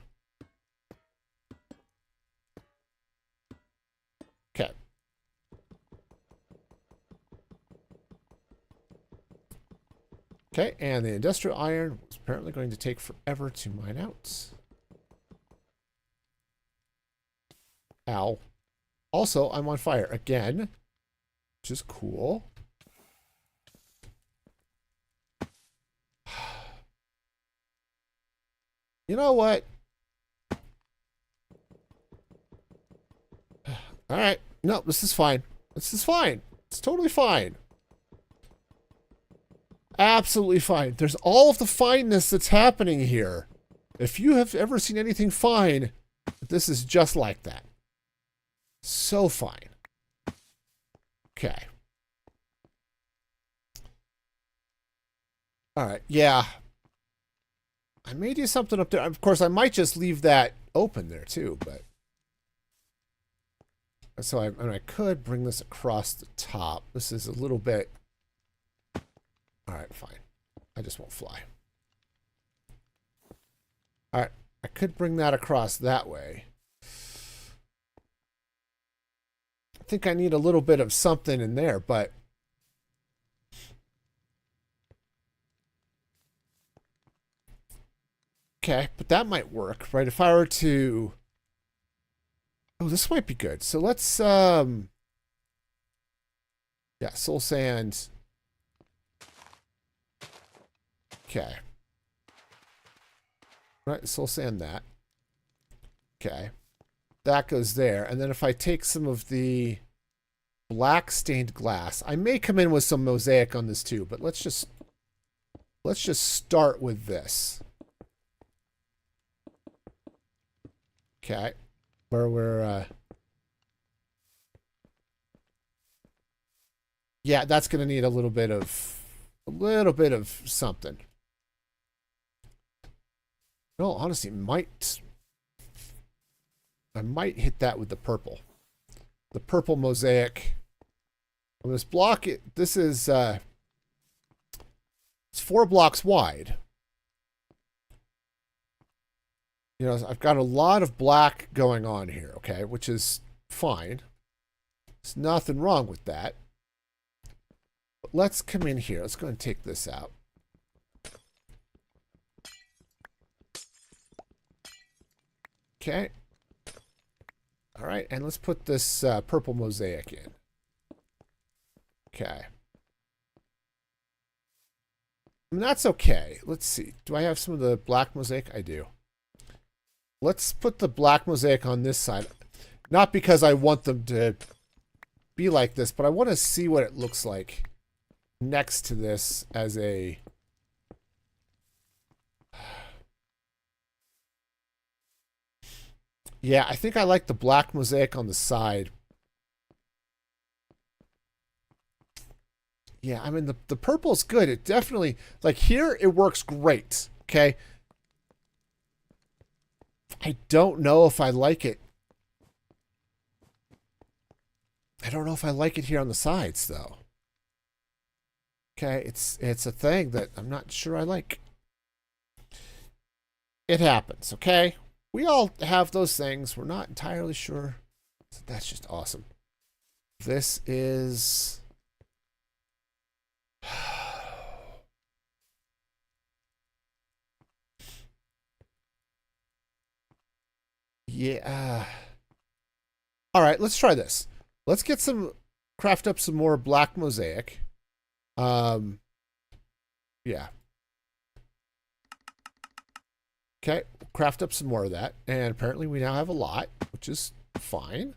Okay. Okay, and the industrial iron was apparently going to take forever to mine out. Ow. Also, I'm on fire again, which is cool. You know what? All right. No, this is fine. This is fine. It's totally fine. Absolutely fine. There's all of the fineness that's happening here. If you have ever seen anything fine, this is just like that. So fine. Okay. All right. Yeah. I may do something up there. Of course, I might just leave that open there too, but... So I could bring this across the top. This is a little bit... All right, fine. I just won't fly. All right. I could bring that across that way. I think I need a little bit of something in there, but... Okay, but that might work, right? If I were to... Oh, this might be good. So let's, yeah, soul sand. Okay. Right, soul sand that. Okay. That goes there. And then if I take some of the black stained glass, I may come in with some mosaic on this too, but let's just start with this. Okay. Where we're, yeah, that's going to need a little bit of something. No, honestly, I might hit that with the purple. The purple mosaic. On this block, this is, it's 4 blocks wide. You know, I've got a lot of black going on here, okay, which is fine. There's nothing wrong with that. But let's come in here. Let's go and take this out. Okay. All right, and let's put this purple mosaic in. Okay. I mean, that's okay. Let's see. Do I have some of the black mosaic? I do. Let's put the black mosaic on this side. Not because I want them to be like this, but I want to see what it looks like next to this as a... Yeah, I think I like the black mosaic on the side. Yeah, I mean, the purple's good. It definitely, like here, it works great, okay? I don't know if I like it. I don't know if I like it here on the sides, though. Okay, it's a thing that I'm not sure I like. It happens, okay? We all have those things. We're not entirely sure. That's just awesome. This is... Yeah. All right, let's try this. Let's craft up some more black mosaic. Yeah. Okay, craft up some more of that. And apparently we now have a lot, which is fine.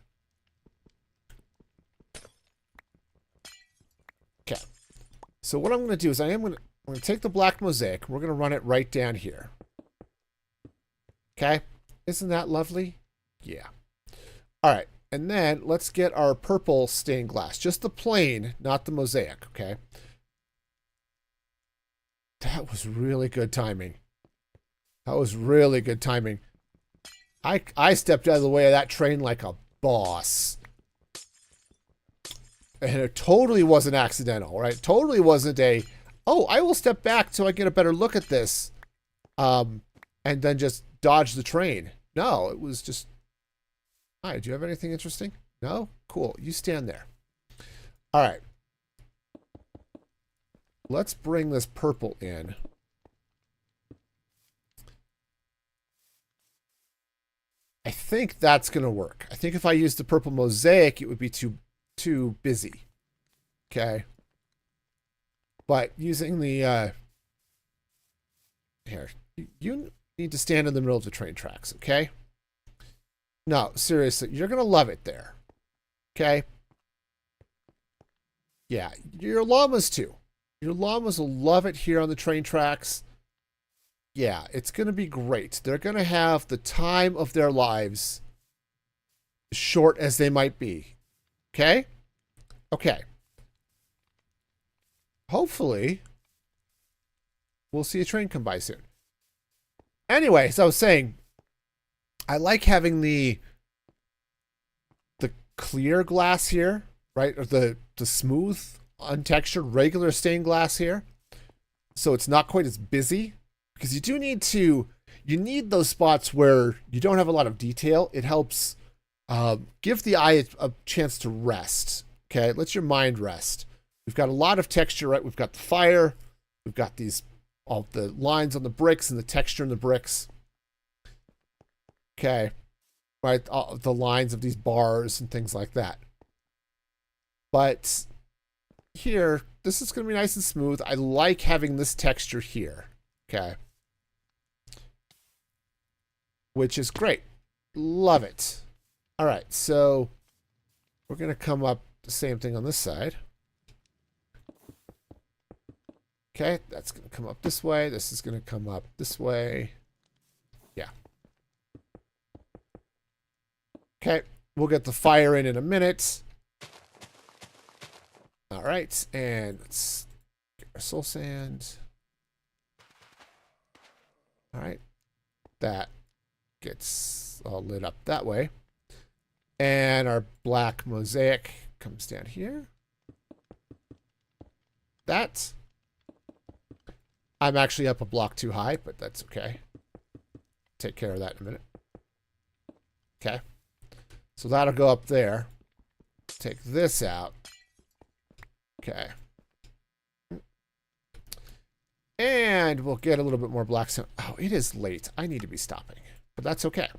Okay. So what I'm going to do is I'm going to take the black mosaic. We're going to run it right down here. Okay. Isn't that lovely? Yeah. All right. And then let's get our purple stained glass. Just the plain, not the mosaic, okay? That was really good timing. That was really good timing. I stepped out of the way of that train like a boss. And it totally wasn't accidental, right? Totally wasn't a, oh, I will step back so I get a better look at this. And then just dodge the train. No, it was just, hi, do you have anything interesting? No? Cool. You stand there. All right. Let's bring this purple in. I think that's going to work. I think if I use the purple mosaic, it would be too busy. Okay. But using the, here, you need to stand in the middle of the train tracks, okay? No, seriously, you're going to love it there. Okay? Yeah, your llamas too. Your llamas will love it here on the train tracks. Yeah, it's going to be great. They're going to have the time of their lives, short as they might be. Okay? Okay. Hopefully, we'll see a train come by soon. Anyway, as I was saying, I like having the clear glass here, right? Or the smooth, untextured, regular stained glass here. So it's not quite as busy. Because you need those spots where you don't have a lot of detail. It helps give the eye a chance to rest. Okay, let your mind rest. We've got a lot of texture, right? We've got the fire. We've got all the lines on the bricks and the texture in the bricks. Okay, right? The lines of these bars and things like that. But here, this is going to be nice and smooth. I like having this texture here. Okay. Which is great. Love it. All right, so we're going to come up the same thing on this side. Okay, that's going to come up this way. This is going to come up this way. Yeah. Okay, we'll get the fire in a minute. All right, and let's get our soul sand. All right, that gets all lit up that way. And our black mosaic comes down here. That. I'm actually up a block too high, but that's okay. Take care of that in a minute. Okay. So that'll go up there. Take this out. Okay. And we'll get a little bit more black stone. Oh, it is late. I need to be stopping. But that's okay.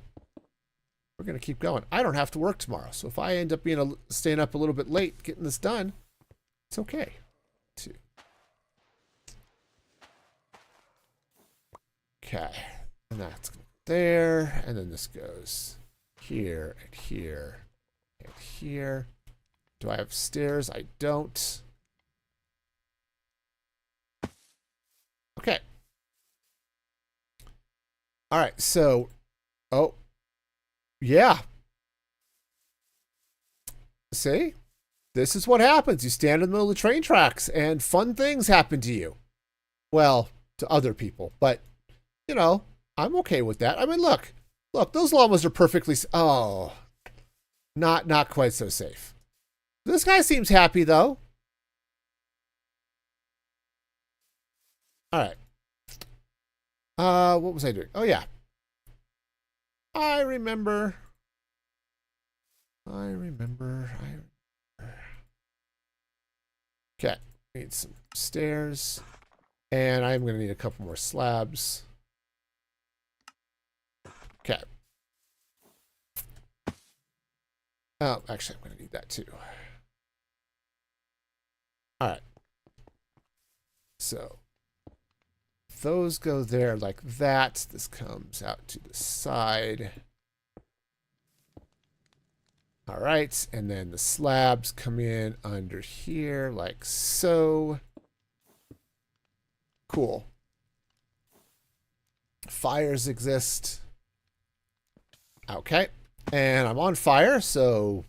We're going to keep going. I don't have to work tomorrow. So if I end up staying up a little bit late getting this done, it's okay. 2. Okay. And that's there. And then this goes here and here and here. Do I have stairs? I don't. Okay. All right. So, oh, yeah. See? This is what happens. You stand in the middle of the train tracks and fun things happen to you. Well, to other people. But, you know, I'm okay with that. I mean, look, those llamas are perfectly, oh, not quite so safe. This guy seems happy, though. All right. What was I doing? Oh, yeah. I remember. Okay. Need some stairs. And I'm going to need a couple more slabs. Okay. Oh, actually, I'm going to need that too. All right. So those go there like that. This comes out to the side. All right. And then the slabs come in under here like so. Cool. Fires exist. Okay. And I'm on fire, so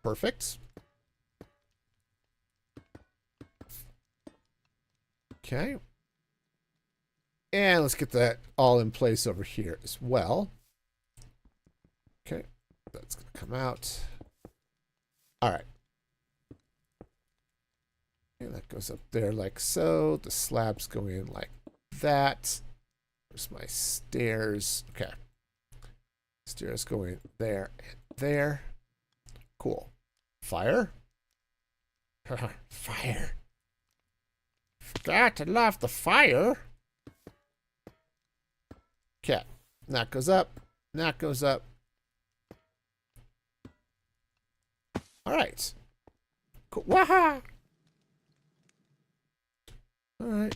perfect. Okay. And let's get that all in place over here as well. Okay. That's going to come out. All right. And that goes up there like so. The slabs go in like that. There's my stairs. Okay. Stairs go in there and there. Cool. Fire. Fire. Got to love the fire. Okay. That goes up. That goes up. All right. Cool. Waha! All right.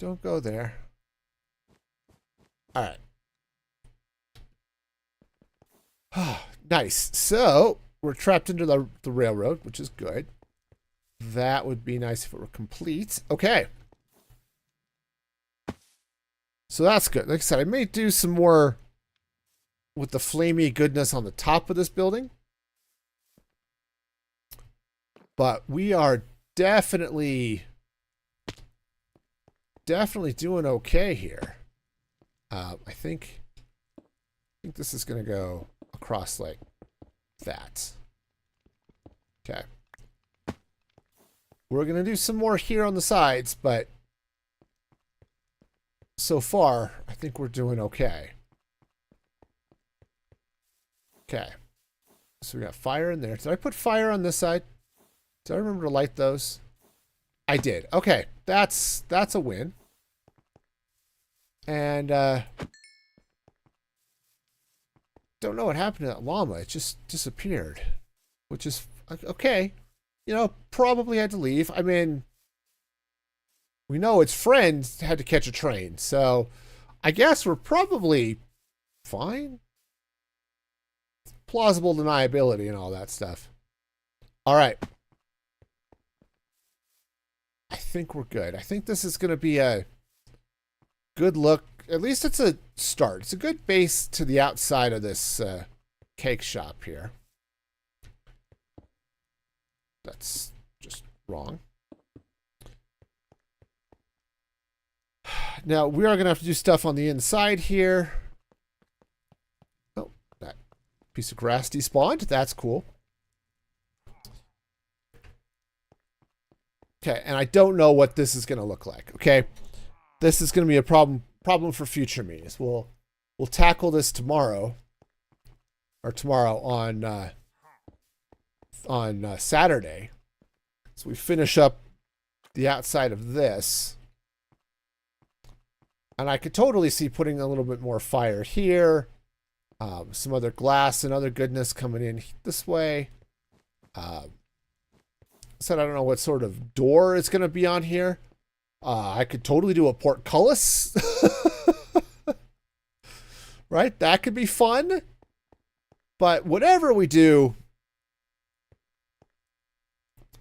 Don't go there. All right. Nice. So we're trapped into the railroad, which is good. That would be nice if it were complete. Okay. So that's good. Like I said, I may do some more with the flamey goodness on the top of this building. But we are definitely doing okay here. I think this is going to go across like that. Okay. We're going to do some more here on the sides, but so far, I think we're doing okay. Okay. So we got fire in there. Did I put fire on this side? Did I remember to light those? I did. Okay. That's a win. And don't know what happened to that llama. It just disappeared. Which is okay. You know, probably had to leave. I mean, we know its friend had to catch a train, so I guess we're probably fine. Plausible deniability and all that stuff. All right. I think we're good. I think this is going to be a good look at least it's a start. It's a good base to the outside of this cake shop here. That's just wrong. Now, we are going to have to do stuff on the inside here. Oh, that piece of grass despawned. That's cool. Okay, and I don't know what this is going to look like, okay? This is going to be a problem for future meetings. We'll tackle this tomorrow, or tomorrow on Saturday. So we finish up the outside of this. And I could totally see putting a little bit more fire here. Some other glass and other goodness coming in this way. Said I don't know what sort of door is going to be on here. I could totally do a portcullis. Right? That could be fun. But whatever we do,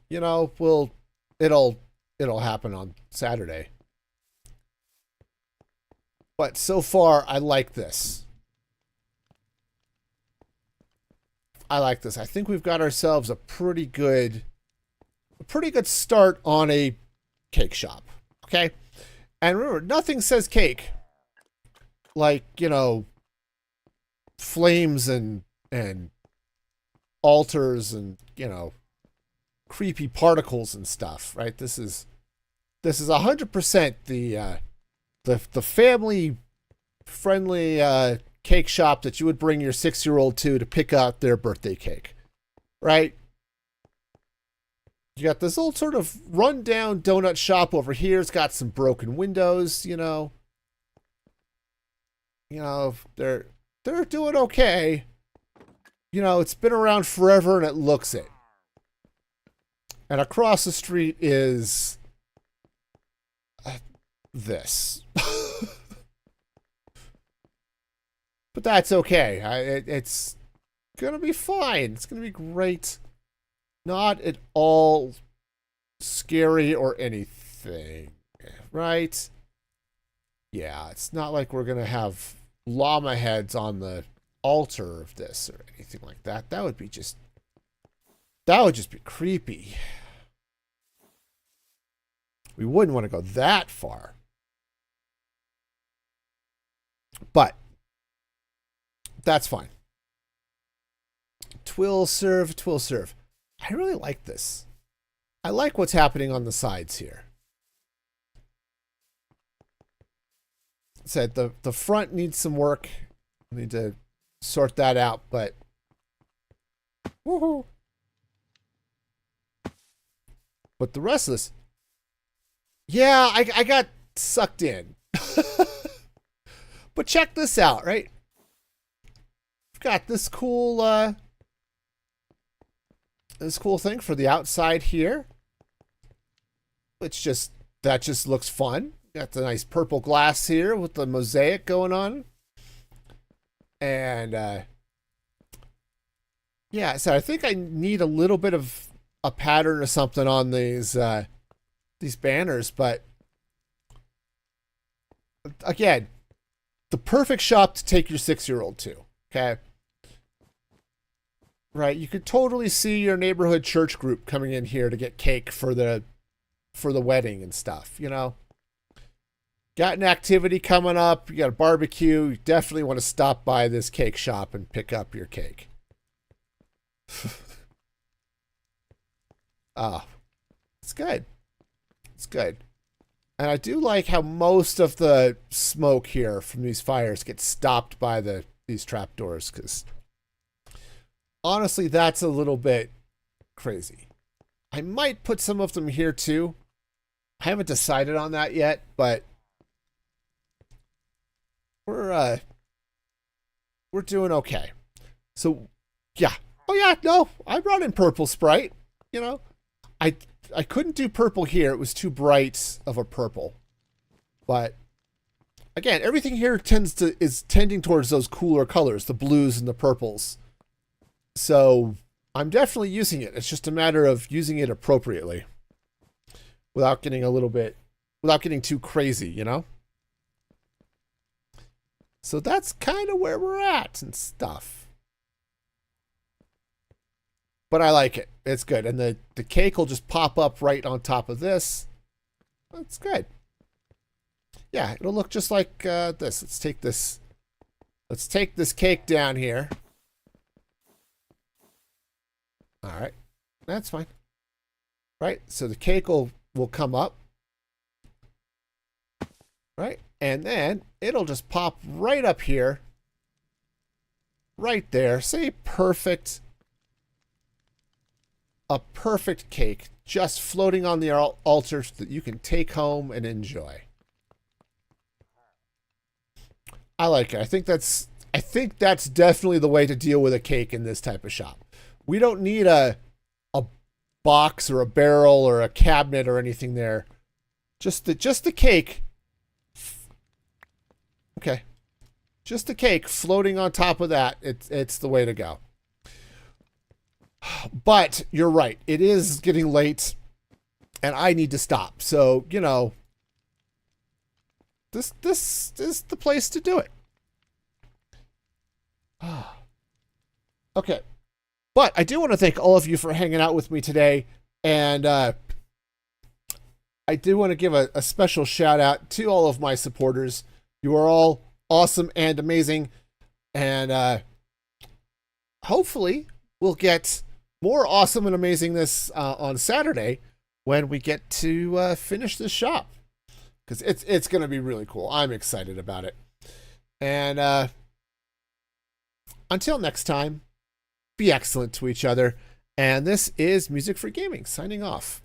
you know, it'll happen on Saturday. But so far, I like this. I like this. I think we've got ourselves a pretty good start on a cake shop. Okay? And remember, nothing says cake like, you know, flames and altars and, you know, creepy particles and stuff, right? This is 100% the family friendly cake shop that you would bring your 6-year-old to pick out their birthday cake, right? You got this old sort of rundown donut shop over here. It's got some broken windows, you know. You know, they're doing okay. You know, it's been around forever and it looks it. And across the street is this. But that's okay. It's going to be fine. It's going to be great. Not at all scary or anything, right? Yeah, it's not like we're going to have llama heads on the altar of this or anything like that. That would just be creepy. We wouldn't want to go that far. But that's fine. Twill serve. I really like this. I like what's happening on the sides here. Said the front needs some work. We need to sort that out, but woohoo. But the rest of this, yeah, I got sucked in. But check this out, right? We've got this cool thing for the outside here. That just looks fun. Got the nice purple glass here with the mosaic going on. And yeah, so I think I need a little bit of a pattern or something on these banners, but again, the perfect shop to take your 6-year-old to, okay? Right, you could totally see your neighborhood church group coming in here to get cake for the wedding and stuff, you know? Got an activity coming up, you got a barbecue, you definitely want to stop by this cake shop and pick up your cake. It's good. It's good. And I do like how most of the smoke here from these fires gets stopped by these trapdoors, because honestly, that's a little bit crazy. I might put some of them here too. I haven't decided on that yet, but we're doing okay. So yeah. Oh yeah, no, I brought in purple Sprite. You know, I couldn't do purple here. It was too bright of a purple. But again, everything here is tending towards those cooler colors, the blues and the purples. So I'm definitely using it. It's just a matter of using it appropriately without getting too crazy, you know? So that's kind of where we're at and stuff. But I like it. It's good. And the cake will just pop up right on top of this. That's good. Yeah, it'll look just like this. Let's take this. Let's take this cake down here. All right. That's fine. Right? So the cake will come up. Right? And then it'll just pop right up here. Right there. See, perfect. A perfect cake just floating on the altar that you can take home and enjoy. I like it. I think that's definitely the way to deal with a cake in this type of shop. We don't need a box or a barrel or a cabinet or anything there. Just the cake. Okay. Just the cake floating on top of that. It's the way to go. But you're right. It is getting late and I need to stop. So, you know, this is the place to do it. Okay. But I do want to thank all of you for hanging out with me today. And I do want to give a special shout out to all of my supporters. You are all awesome and amazing. And hopefully we'll get more awesome and amazingness on Saturday when we get to finish this shop. Because it's going to be really cool. I'm excited about it. And until next time, be excellent to each other. And this is Music for Gaming, signing off.